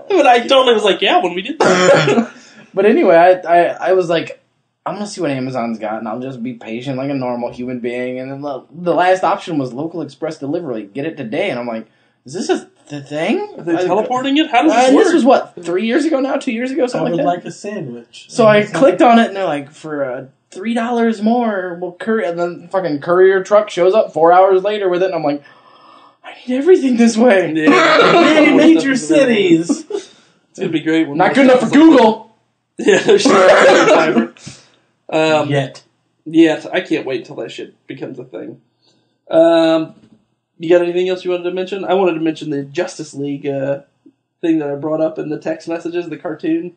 S4: But I totally was like, yeah, when we did that.
S3: but anyway, I was like, I'm gonna see what Amazon's got, and I'll just be patient like a normal human being. And then the last option was local express delivery. Get it today, and I'm like, is this the thing?
S4: Are they teleporting it? How does this work?
S3: This was what 3 years ago now, 2 years ago,
S1: I
S3: something
S1: would
S3: like that.
S1: like a sandwich.
S3: So I clicked on it, and they're like, for $3 more, we'll courier. And then the fucking courier truck shows up 4 hours later with it, and I'm like, I need everything this way.
S4: Yeah.
S1: Yay, major cities.
S4: It's gonna be great. When
S3: Not
S4: more
S3: good enough for
S4: stuff is like
S3: Google.
S4: that. Yeah, there's fiber.
S1: Yet.
S4: Yeah, I can't wait till that shit becomes a thing. You got anything else you wanted to mention? I wanted to mention the Justice League thing that I brought up in the text messages, the cartoon.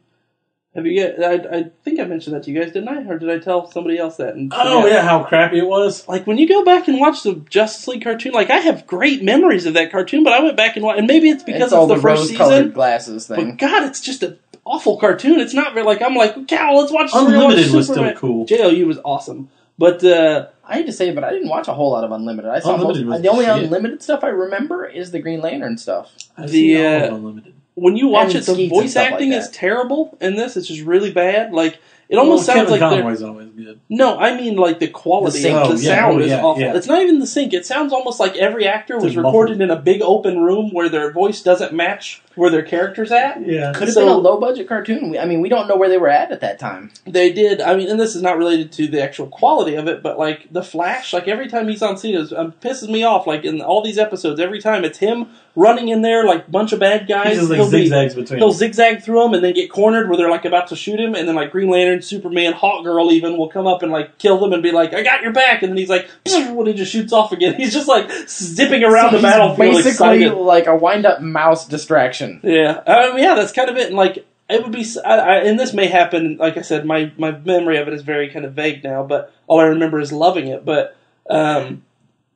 S4: Have you I think I mentioned that to you guys, didn't I? Or did I tell somebody else that?
S1: Oh yeah, how crappy it was.
S4: Like when you go back and watch the Justice League cartoon, like I have great memories of that cartoon, but I went back and watched, and maybe it's because
S3: It's all
S4: it's
S3: the
S4: the first
S3: rose-colored
S4: season.
S3: glasses
S4: But
S3: thing.
S4: God, it's just an awful cartoon. It's not very like I'm like, Cal, let's watch
S1: Unlimited was
S4: Superman.
S1: still cool.
S4: JLU was awesome, but
S3: I hate to say it, but I didn't watch a whole lot of Unlimited. I saw
S1: Unlimited was
S3: the only
S1: shit.
S3: Unlimited stuff I remember is the Green Lantern stuff.
S1: I've
S4: The,
S1: seen all of Unlimited.
S4: when you watch
S3: And
S4: it, the
S3: Skeets and
S4: voice
S3: stuff like
S4: acting
S3: that.
S4: is terrible in this. It's just really bad. Like it almost sounds
S1: Kevin
S4: like they're.
S1: Conroy's always good.
S4: No, I mean like the quality
S3: The sync.
S4: of the
S1: Oh, yeah.
S4: sound
S1: Oh,
S4: is
S1: yeah,
S4: awful.
S1: yeah.
S4: It's not even the sync. It sounds almost like every actor was
S1: It's
S4: recorded
S1: muffled.
S4: in a big open room where their voice doesn't match where their character's at.
S1: Yeah.
S3: Could have
S4: So-
S3: been a low-budget cartoon. We don't know where they were at that time.
S4: They did. I mean, and this is not related to the actual quality of it, but like the Flash, like every time he's on scene, it pisses me off. Like in all these episodes, every time it's him running in there like bunch of bad guys.
S1: He just like
S4: He'll be-
S1: zigzags between.
S4: He'll zigzag through them and then get cornered where they're like about to shoot him, and then like Green Lantern, Superman, Hawkgirl even will come up and like kill them and be like, "I got your back," and then he's like, when he just shoots off again. He's just like zipping around the
S3: He's
S4: battlefield,
S3: basically
S4: excited.
S3: like a wind-up mouse distraction.
S4: Yeah, yeah, that's kind of it. And like, it would be, and this may happen. Like I said, my memory of it is very kind of vague now, but all I remember is loving it. But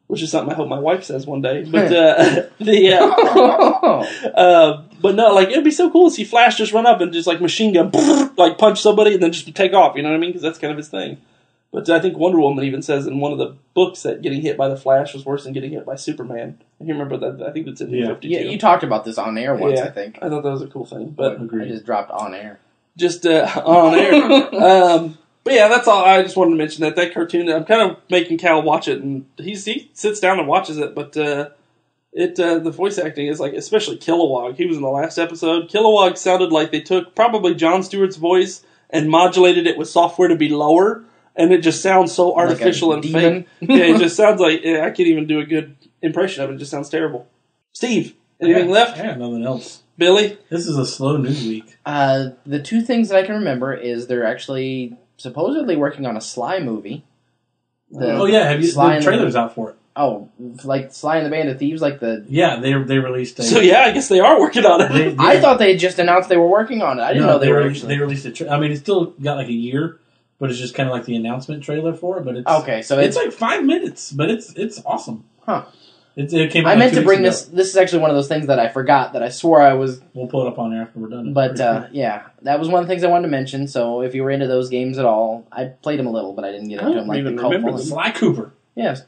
S4: which is something I hope my wife says one day. But but no, like it'd be so cool to see Flash just run up and just like machine gun, like punch somebody and then just take off. You know what I mean? Because that's kind of his thing. But I think Wonder Woman even says in one of the books that getting hit by the Flash was worse than getting hit by Superman. And you remember that? I think that's in New 52.
S3: Yeah, you talked about this on air once,
S4: Yeah.
S3: I think.
S4: I thought that was a cool thing. But
S3: I just dropped on air.
S4: just on air. But yeah, that's all. I just wanted to mention that cartoon. I'm kind of making Cal watch it, and he sits down and watches it. But the voice acting is like, especially Kilowog. He was in the last episode. Kilowog sounded like they took probably Jon Stewart's voice and modulated it with software to be lower, and it just sounds so artificial
S3: Like a
S4: and
S3: demon.
S4: fake. Yeah, it just sounds like I can't even do a good impression of it. It just sounds terrible. Steve, anything left?
S1: Yeah, nothing else.
S4: Billy?
S1: This is a slow news week.
S3: The two things that I can remember is they're actually supposedly working on a Sly movie.
S1: Oh yeah, have you?
S3: Sly
S1: The
S3: and
S1: trailer's out for it.
S3: Oh, like Sly and the Band of Thieves, like the...
S1: Yeah, they released a.
S4: So yeah, I guess they are working on it.
S3: I thought they had just announced they were working on it. I didn't know they were
S1: released.
S3: actually...
S1: They released a. I mean, it's still got like a year, but it's just kind of like the announcement trailer for it. But it's
S3: Okay, so
S1: it's like 5 minutes, but it's awesome.
S3: Huh.
S1: It came. Out
S3: I
S1: like
S3: meant
S1: 2
S3: to
S1: weeks
S3: bring
S1: ago.
S3: this... This is actually one of those things that I forgot, that I swore I was...
S1: We'll pull it up on there after we're done.
S3: But, yeah, that was one of the things I wanted to mention, so if you were into those games at all, I played them a little, but I didn't get
S4: I
S3: into
S4: don't
S3: them like
S4: even
S3: the
S4: remember
S3: Cult
S4: them.
S1: Sly Cooper.
S3: Yes,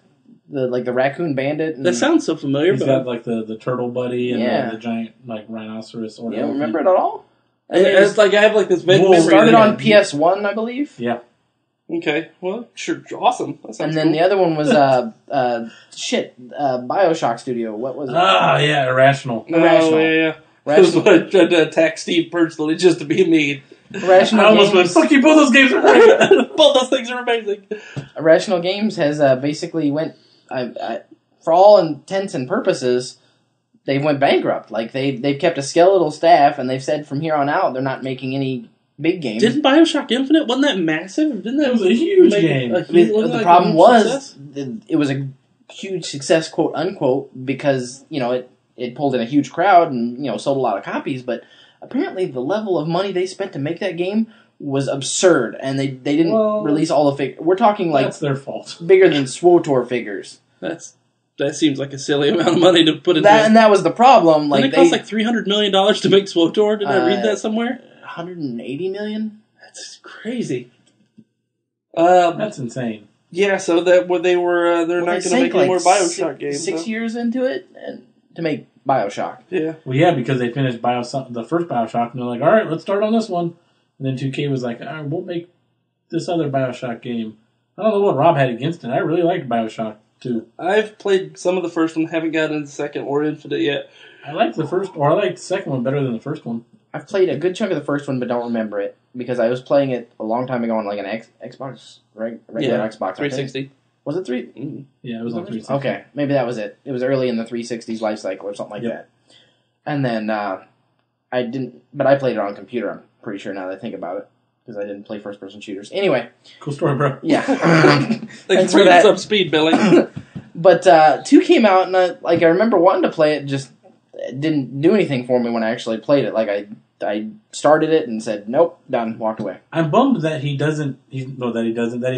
S3: the Raccoon Bandit. And,
S4: That sounds so familiar,
S1: He's
S4: but
S1: got like the turtle buddy and
S3: Yeah.
S1: the giant like rhinoceros. Or
S3: you don't remember it at all?
S4: it's like I have like this vague
S1: Well,
S4: memory.
S3: It started
S1: yeah.
S3: on PS1, I believe.
S1: Yeah.
S4: Okay, well, sure, awesome. That sounds
S3: And then
S4: cool.
S3: the other one was, Bioshock Studio. What was it?
S1: Ah, yeah, irrational.
S4: Oh,
S3: Irrational.
S4: yeah. This is
S3: Rational.
S4: what I tried to attack Steve personally just to be mean.
S3: Irrational
S1: I almost went,
S3: Games.
S1: fuck you, both those games are great.
S4: Both those things are amazing.
S3: Irrational Games has basically went, for all intents and purposes, they went bankrupt. Like they've kept a skeletal staff, and they've said from here on out they're not making any big games.
S4: Didn't Bioshock Infinite, wasn't that massive? Didn't that
S1: It was a huge game.
S3: The problem was it was a huge success, quote unquote, because it pulled in a huge crowd and sold a lot of copies. But apparently, the level of money they spent to make that game was absurd, and they didn't release all the figures. We're talking like
S1: that's their fault.
S3: Bigger than SWTOR figures.
S4: That seems like a silly amount of money to put into
S3: that, and that was the problem.
S4: Like, didn't it cost like $300 million to make SWTOR? Did I read that somewhere?
S3: 180 million.
S4: That's crazy.
S1: That's insane.
S4: Yeah, so that what they were, they're not going to make any more Bioshock games.
S3: 6 years into it, and to make Bioshock.
S4: Yeah.
S1: Well, yeah, because they finished the first Bioshock, and they're like, all right, let's start on this one. And then 2K was like, all right, we'll make this other Bioshock game. I don't know what Rob had against it. I really liked Bioshock 2.
S4: I've played some of the first one, haven't gotten into the second or Infinite yet.
S1: I liked the second one better than the first one.
S3: I've played a good chunk of the first one, but don't remember it because I was playing it a long time ago on like an Xbox, regular Xbox.
S4: 360.
S3: Was it 3?
S1: Mm-hmm. Yeah, it was on 360.
S3: Okay, maybe that was it. It was early in the 360's life cycle or something like that. And then I didn't, but I played it on computer. I'm pretty sure now that I think about it because I didn't play first-person shooters. Anyway,
S1: cool story, bro.
S3: Yeah,
S4: thanks for that. Up speed, Billy.
S3: But 2 came out, and I remember wanting to play it, just it didn't do anything for me when I actually played it. Like I started it and said, nope, done, walked away.
S1: I'm bummed that he's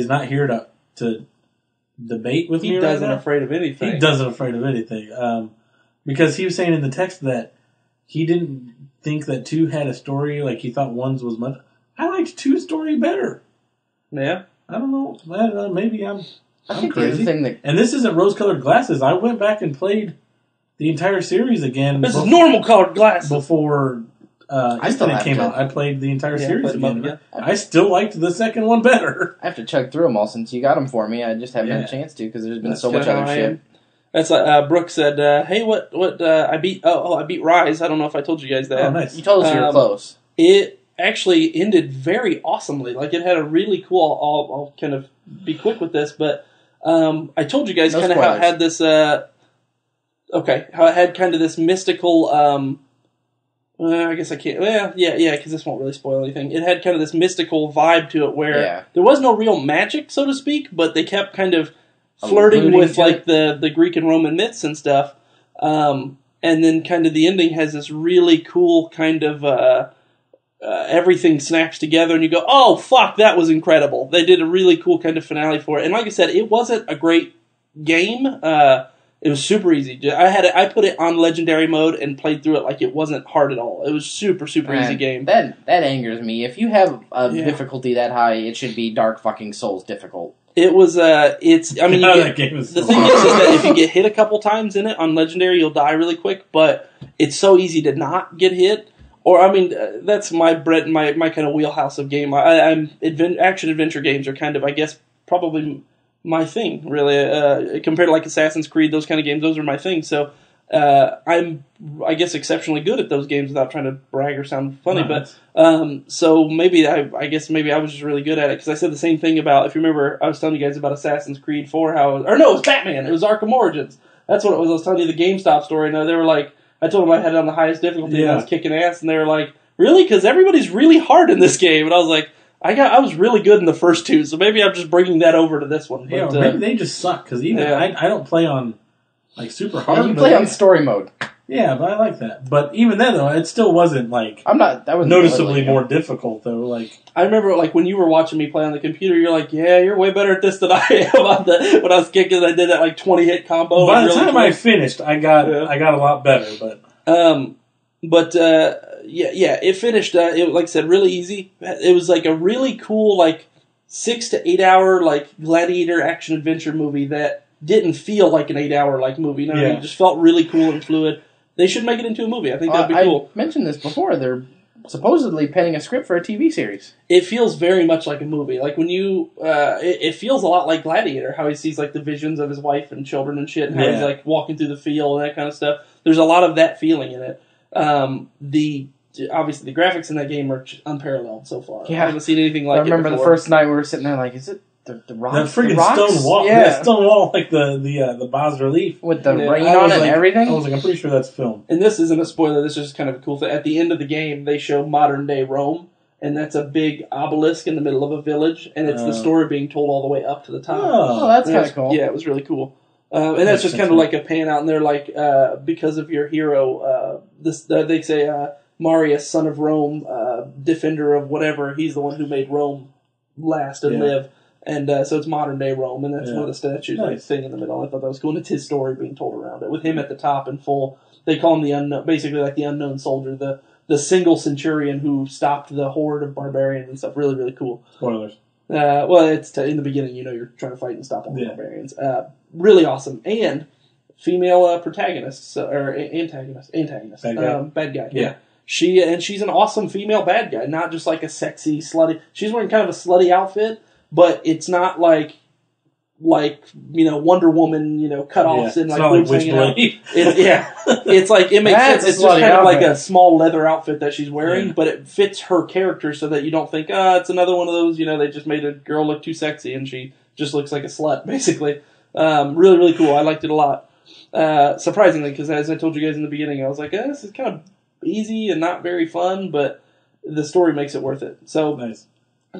S1: not here to debate with me.
S4: He doesn't afraid of anything.
S1: He doesn't afraid of anything. Because he was saying in the text that he didn't think that 2 had a story, like he thought 1's was much. I liked 2's story better.
S4: Yeah.
S1: I don't know. Maybe I'm crazy. And this isn't rose-colored glasses. I went back and played the entire series again.
S4: This is normal colored glasses.
S1: Before Infinite came out, I played the entire series again. I still liked the second one better.
S3: I have to chug through them all since you got them for me. I just haven't had a chance to because there's been so much other shit.
S4: That's like Brooke said. Hey, what? I beat. I beat Rise. I don't know if I told you guys that.
S1: Oh, nice.
S3: You told us you were close.
S4: It actually ended very awesomely. Like it had a really cool. I'll kind of be quick with this, but I told you guys kind of how it had this. How it had kind of this mystical. I guess I can't. Well, yeah, because this won't really spoil anything. It had kind of this mystical vibe to it where there was no real magic, so to speak, but they kept kind of flirting with like the Greek and Roman myths and stuff. And then kind of the ending has this really cool kind of everything snaps together and you go, oh, fuck, that was incredible. They did a really cool kind of finale for it. And like I said, it wasn't a great game. It was super easy. I put it on legendary mode and played through it like it wasn't hard at all. It was super easy game.
S3: That angers me. If you have a difficulty that high, it should be Dark fucking Souls difficult.
S4: It was. It's. I mean, the thing is that if you get hit a couple times in it on legendary, you'll die really quick. But it's so easy to not get hit. Or I mean, that's my kind of wheelhouse of game. Action adventure games are kind of, I guess, probably my thing, really. Compared to like Assassin's Creed, those kind of games, those are my thing. So I'm, I guess, exceptionally good at those games without trying to brag or sound funny.
S1: Nice.
S4: But so maybe I was just really good at it because I said the same thing about, if you remember, I was telling you guys about Assassin's Creed 4, it was Batman. It was Arkham Origins. That's what it was. I was telling you the GameStop story, and they were like, I told them I had it on the highest difficulty and I was kicking ass, and they were like, really? Because everybody's really hard in this game. And I was like, I was really good in the first 2, so maybe I'm just bringing that over to this one. But,
S1: maybe they just suck, because even I don't play on like super hard.
S3: You play on story mode.
S1: Yeah, but I like that. But even then, though, it still wasn't like noticeably more difficult, though. Like
S4: I remember, like when you were watching me play on the computer, you're like, "Yeah, you're way better at this than I am." When I was kicking, I did that like 20-hit combo.
S1: By the time I finished, I got a lot better. But it finished. It like I said, really easy. It was like a really cool 6 to 8 hour gladiator action adventure movie that didn't feel like an 8 hour movie. You know what I mean? It just felt really cool and fluid. They should make it into a movie. I think that'd be cool.
S3: I mentioned this before. They're supposedly penning a script for a TV series.
S4: It feels very much like a movie. Like when you, it feels a lot like Gladiator. How he sees the visions of his wife and children and shit, and how he's walking through the field and that kind of stuff. There's a lot of that feeling in it. The obviously the graphics in that game are unparalleled so far.
S3: Yeah.
S4: I haven't seen anything like it.
S3: I remember the
S4: before.
S3: first night we were sitting there like, is it the rock?
S1: That freaking
S3: the rocks?
S1: stone wall.
S3: Yeah.
S1: Stone wall, like the bas relief.
S3: With the
S4: Yeah,
S3: rain
S1: I
S3: on
S1: was
S3: it and
S1: like-
S3: everything.
S1: I was like, I'm pretty sure that's film.
S4: And this isn't a spoiler. This is just kind of a cool thing. At the end of the game, they show modern day Rome, and that's a big obelisk in the middle of a village, and it's the story being told all the way up to the top.
S3: Oh, that's
S4: And
S3: kind
S4: it
S3: of cool.
S4: Yeah, it was really cool. And that's just kind of like a pan out, and they're like, because of your hero, they say Marius, son of Rome, defender of whatever, he's the one who made Rome last and live. And so it's modern day Rome, and that's one of the statues, like thing in the middle. I thought that was cool, and it's his story being told around it, with him at the top in full. They call him the unknown, basically like the unknown soldier, the single centurion who stopped the horde of barbarians and stuff. Really, really cool.
S1: Spoilers.
S4: Well, it's in the beginning, you're trying to fight and stop all the barbarians. Really awesome. And female protagonist, or antagonist. Bad guy. Yeah. She's an awesome female bad guy, not just like a sexy, slutty. She's wearing kind of a slutty outfit, but it's not like Wonder Woman, cutoffs and like boobs hanging out. It's like it makes sense. It's just kind of like a small leather outfit that she's wearing, but it fits her character so that you don't think, it's another one of those. They just made a girl look too sexy and she just looks like a slut, basically. Really, really cool. I liked it a lot. Surprisingly, because as I told you guys in the beginning, I was like, this is kind of easy and not very fun, but the story makes it worth it. So,
S1: Nice.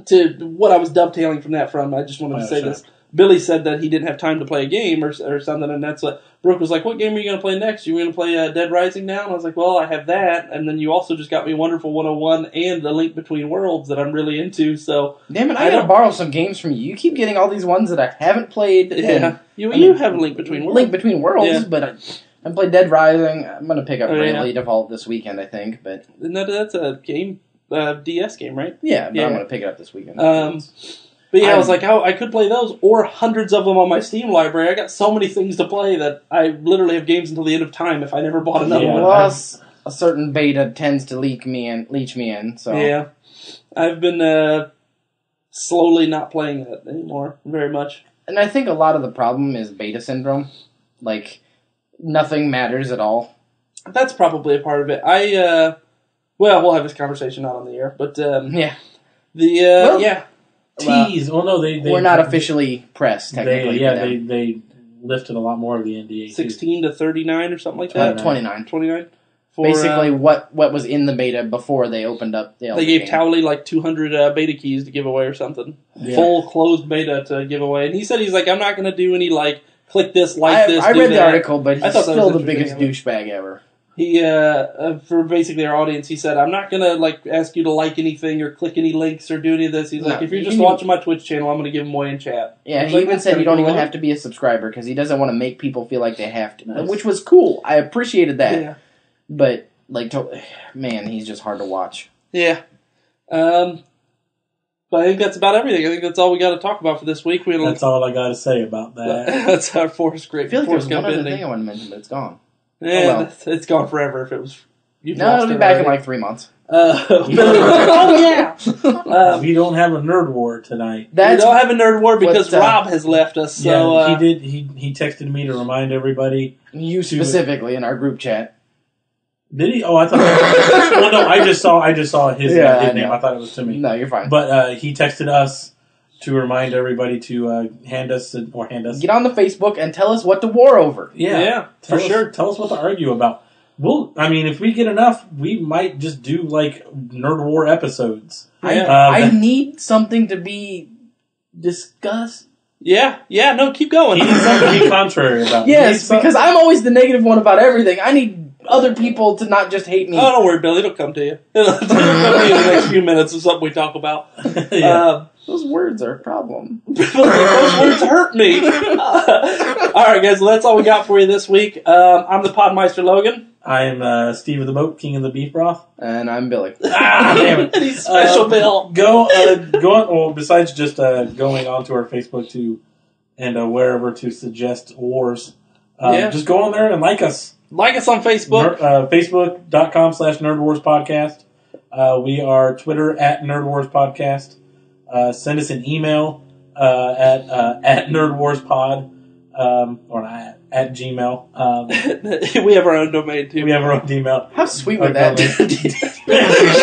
S4: To what I was dovetailing from that I just wanted to say this. Billy said that he didn't have time to play a game or something, and that's what Brooke was like, what game are you going to play next? You going to play Dead Rising now? And I was like, well, I have that, and then you also just got me Wonderful 101 and The Link Between Worlds that I'm really into, so...
S3: Damn it, I gotta borrow some games from you. You keep getting all these ones that I haven't played.
S4: Yeah. You have a Link Between Worlds.
S3: Link Between Worlds, but I played Dead Rising. I'm going to pick up Bravely
S4: yeah.
S3: Default this weekend, I think, but...
S4: That's a game, DS game, right?
S3: Yeah, but I'm going to pick it up this weekend.
S4: But yeah, I was like, I could play those, or hundreds of them on my Steam library. I got so many things to play that I literally have games until the end of time if I never bought another one.
S3: Plus, a certain beta tends to leech me in, so...
S4: Yeah. I've been slowly not playing that anymore very much.
S3: And I think a lot of the problem is beta syndrome. Like, nothing matters at all.
S4: That's probably a part of it. We'll have this conversation not on the air, but
S3: Yeah.
S1: Tease. They
S3: we're not officially pressed, technically.
S1: They lifted a lot more of the NDA.
S4: 16 to 39 or something like that.
S3: 29.
S4: 29.
S3: Basically, what was in the beta before they opened up the
S4: They gave Towley like 200 beta keys to give away or something. Yeah. Full closed beta to give away. And he's like, I'm not going to do any click this, this,
S3: I read the article, but
S4: I
S3: he's still the biggest douchebag ever.
S4: He, for basically our audience, he said, I'm not going to ask you to like anything or click any links or do any of this. He's like, if you're just watching my Twitch channel, I'm going to give them away in chat.
S3: Yeah, he even said you don't even have to be a subscriber because he doesn't want to make people feel like they have to, which was cool. I appreciated that. Yeah. But, man, he's just hard to watch.
S4: Yeah. But I think that's about everything. I think that's all we got to talk about for this week.
S1: That's all I got to say about that.
S4: That's our Forrest Gump.
S3: I feel like there's one other thing I want to mention, but it's gone.
S4: Yeah, it's gone forever. If it was,
S3: it'll be back in like 3 months.
S4: Oh yeah.
S1: We don't have a nerd war tonight.
S4: We don't have a nerd war because Rob has left us. So
S1: he did. He texted me to remind everybody.
S3: You specifically in our group chat.
S1: Did he? Oh, I thought. Well, no, I just saw his name. I thought it was to me.
S3: No, you're fine.
S1: But he texted us to remind everybody to hand us.
S3: Get on the Facebook and tell us what to war over.
S4: Yeah, for sure.
S1: Tell us what to argue about. If we get enough, we might just do nerd war episodes.
S3: I need something to be discussed.
S4: Yeah, no, keep going.
S1: He needs something to be contrary about.
S3: Yes, because I'm always the negative one about everything. I need other people to not just hate me.
S4: Oh, don't worry, Billy. It'll come to you. It'll come to you in the next few minutes of something we talk about.
S3: Those words are a problem.
S4: Those words hurt me. All right, guys. Well, that's all we got for you this week. I'm the Podmeister Logan.
S1: I am Steve of the Boat, King of the Beef Broth.
S3: And I'm Billy.
S1: Damn it.
S4: He's special Bill.
S1: Go on. Well, besides just going onto our Facebook and wherever to suggest wars, just go on there and like us.
S4: Like us on Facebook.
S1: Facebook.com/NerdWarsPodcast. We are Twitter @NerdWarsPodcast. Send us an email at NerdWarsPod. Or not at. at Gmail.
S4: We have our own domain too.
S1: We have our own email.
S3: How sweet would that be?
S4: Shut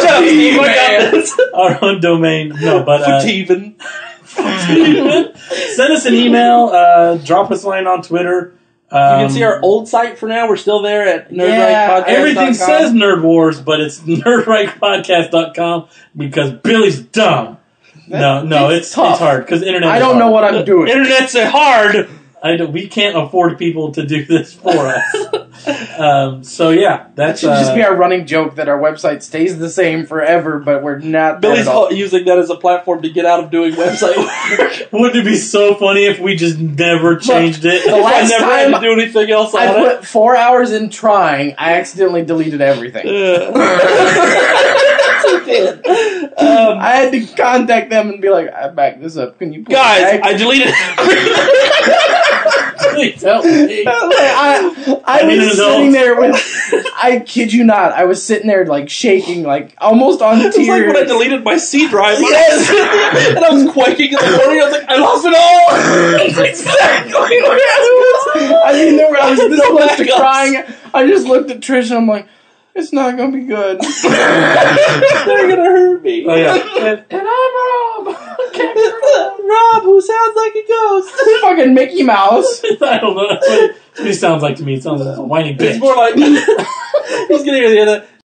S4: up, Steve. I got this.
S1: Our own domain. No, but
S4: Steven.
S1: send us an email. Drop us a line on Twitter.
S4: You can see our old site for now. We're still there at nerdrightpodcast.com.
S1: Everything says Nerd Wars, but it's nerdrightpodcast.com because Billy's dumb. No, it's hard because internet.
S3: I don't know what I'm doing.
S4: Internet's hard.
S1: We can't afford people to do this for us. So yeah,
S3: That should just be our running joke that our website stays the same forever, but we're not.
S4: Billy's using that as a platform to get out of doing website work.
S1: Wouldn't it be so funny if we just never changed it?
S3: The last
S4: I never
S3: time
S4: had to do anything else on
S3: I
S4: it.
S3: put 4 hours in trying, I accidentally deleted everything. I had to contact them and be like, I backed this up. Can you put
S4: Guys,
S3: it back?
S4: I deleted
S1: Please help me.
S3: I was sitting there with, I kid you not, I was sitting there like shaking, like almost on tears.
S4: It was like when I deleted my C drive.
S3: Yes.
S4: And I was quaking in the morning. I was like, I lost it all.
S3: That's exactly what it was. I mean, I was this close to crying. I just looked at Trish and I'm like, it's not going to be good.
S4: They're going to hurt me.
S1: Oh yeah.
S3: And I'm Rob.
S4: Rob, who sounds like a ghost.
S3: Fucking Mickey Mouse.
S1: I don't know. That's what he sounds like to me. It sounds like a whiny bitch.
S4: It's more like he's gonna hear the other.